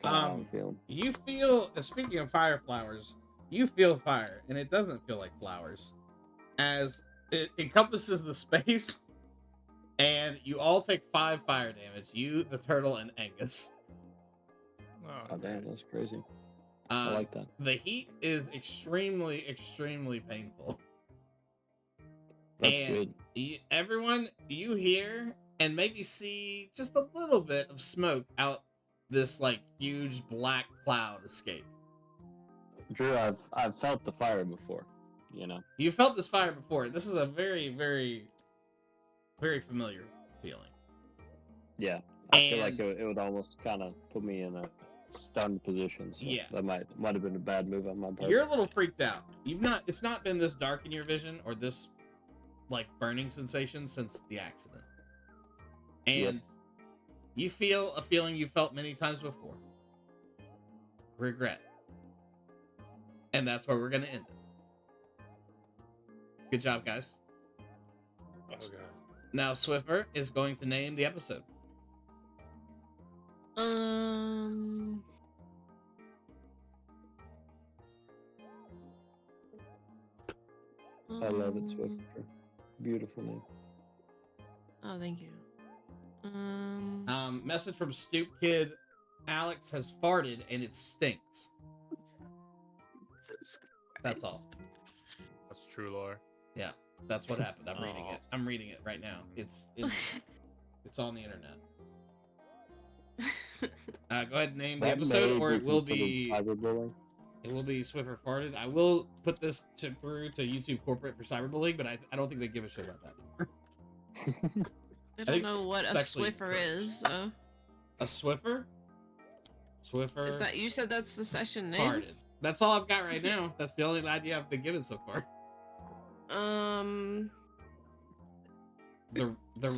Kind of how I'm feeling. You feel, speaking of fire flowers, you feel fire, and it doesn't feel like flowers, as it encompasses the space, and you all take 5 fire damage. You, the turtle, and Angus. Oh damn, that's crazy. I like that. The heat is extremely, extremely painful. That's and good. Everyone, you hear and maybe see just a little bit of smoke out this like huge black cloud escape. Drew, I've felt the fire before. You know. You felt this fire before. This is a very, very, very familiar feeling. Yeah. I feel like And- it would almost kind of put me in a stunned position. So Yeah. That might have been a bad move on my part. You're a little freaked out. It's not been this dark in your vision or this like burning sensation since the accident. And you feel a feeling you felt many times before. Regret. And that's where we're gonna end it. Good job, guys. Oh god. Now Swiffer is going to name the episode. I love it, Swiffer. Beautiful name. Oh, thank you. Message from Stoop Kid. Alex has farted and it stinks. That's all. That's true lore. Yeah, that's what happened. I'm reading it. I'm reading it right now. It's on the internet. Go ahead and name the That episode, may or it will considered be cyberbullying. Swiffer farted. I will put this through to YouTube corporate for cyberbullying, but I don't think they give a shit about that anymore. I think don't know what a it's actually Swiffer encouraged. is. So. A Swiffer? Swiffer Is that you said that's the session name? farted. That's all I've got right now. That's the only idea I've been given so far. The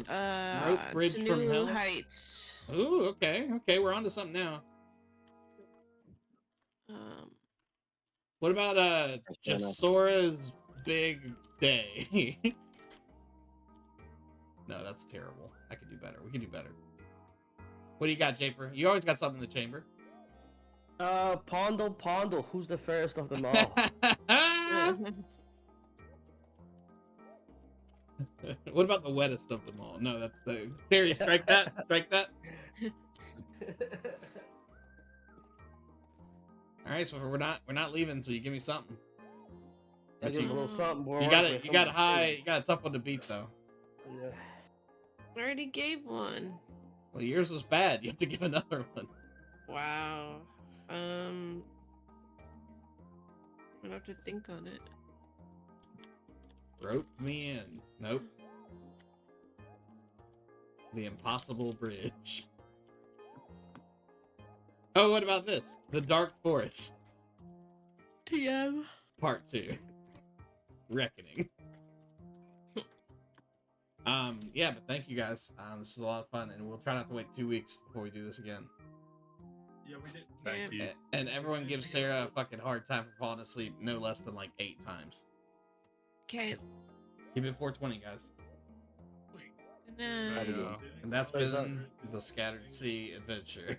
Night Bridge to from New Hell? Heights. Ooh, okay, we're on to something now. What about fair enough. Jasora's Big Day? No, that's terrible. I could do better. We can do better. What do you got, Japer? You always got something in the chamber. Pondle. Who's the fairest of them all? What about the wettest of them all? No, that's the Terry. Strike that. Strike that. All right, so we're not leaving until you give me something. I But give him a you, little something. We'll you work got it. with You him got to high. see. You got a tough one to beat though. Yeah. I already gave one. Well, yours was bad. You have to give another one. Wow. I'm gonna have to think on it. Rope me in. Nope. The Impossible Bridge. Oh, what about this? The Dark Forest. TM. Part 2. Reckoning. Yeah, but thank you guys. This is a lot of fun, and we'll try not to wait 2 weeks before we do this again. Yeah, we did. Thank you. And everyone gives Sarah a fucking hard time for falling asleep no less than like 8 times. Okay. Keep it 420, guys. Good night. Yeah. And that's What is that? been the Scattered Sea Adventure.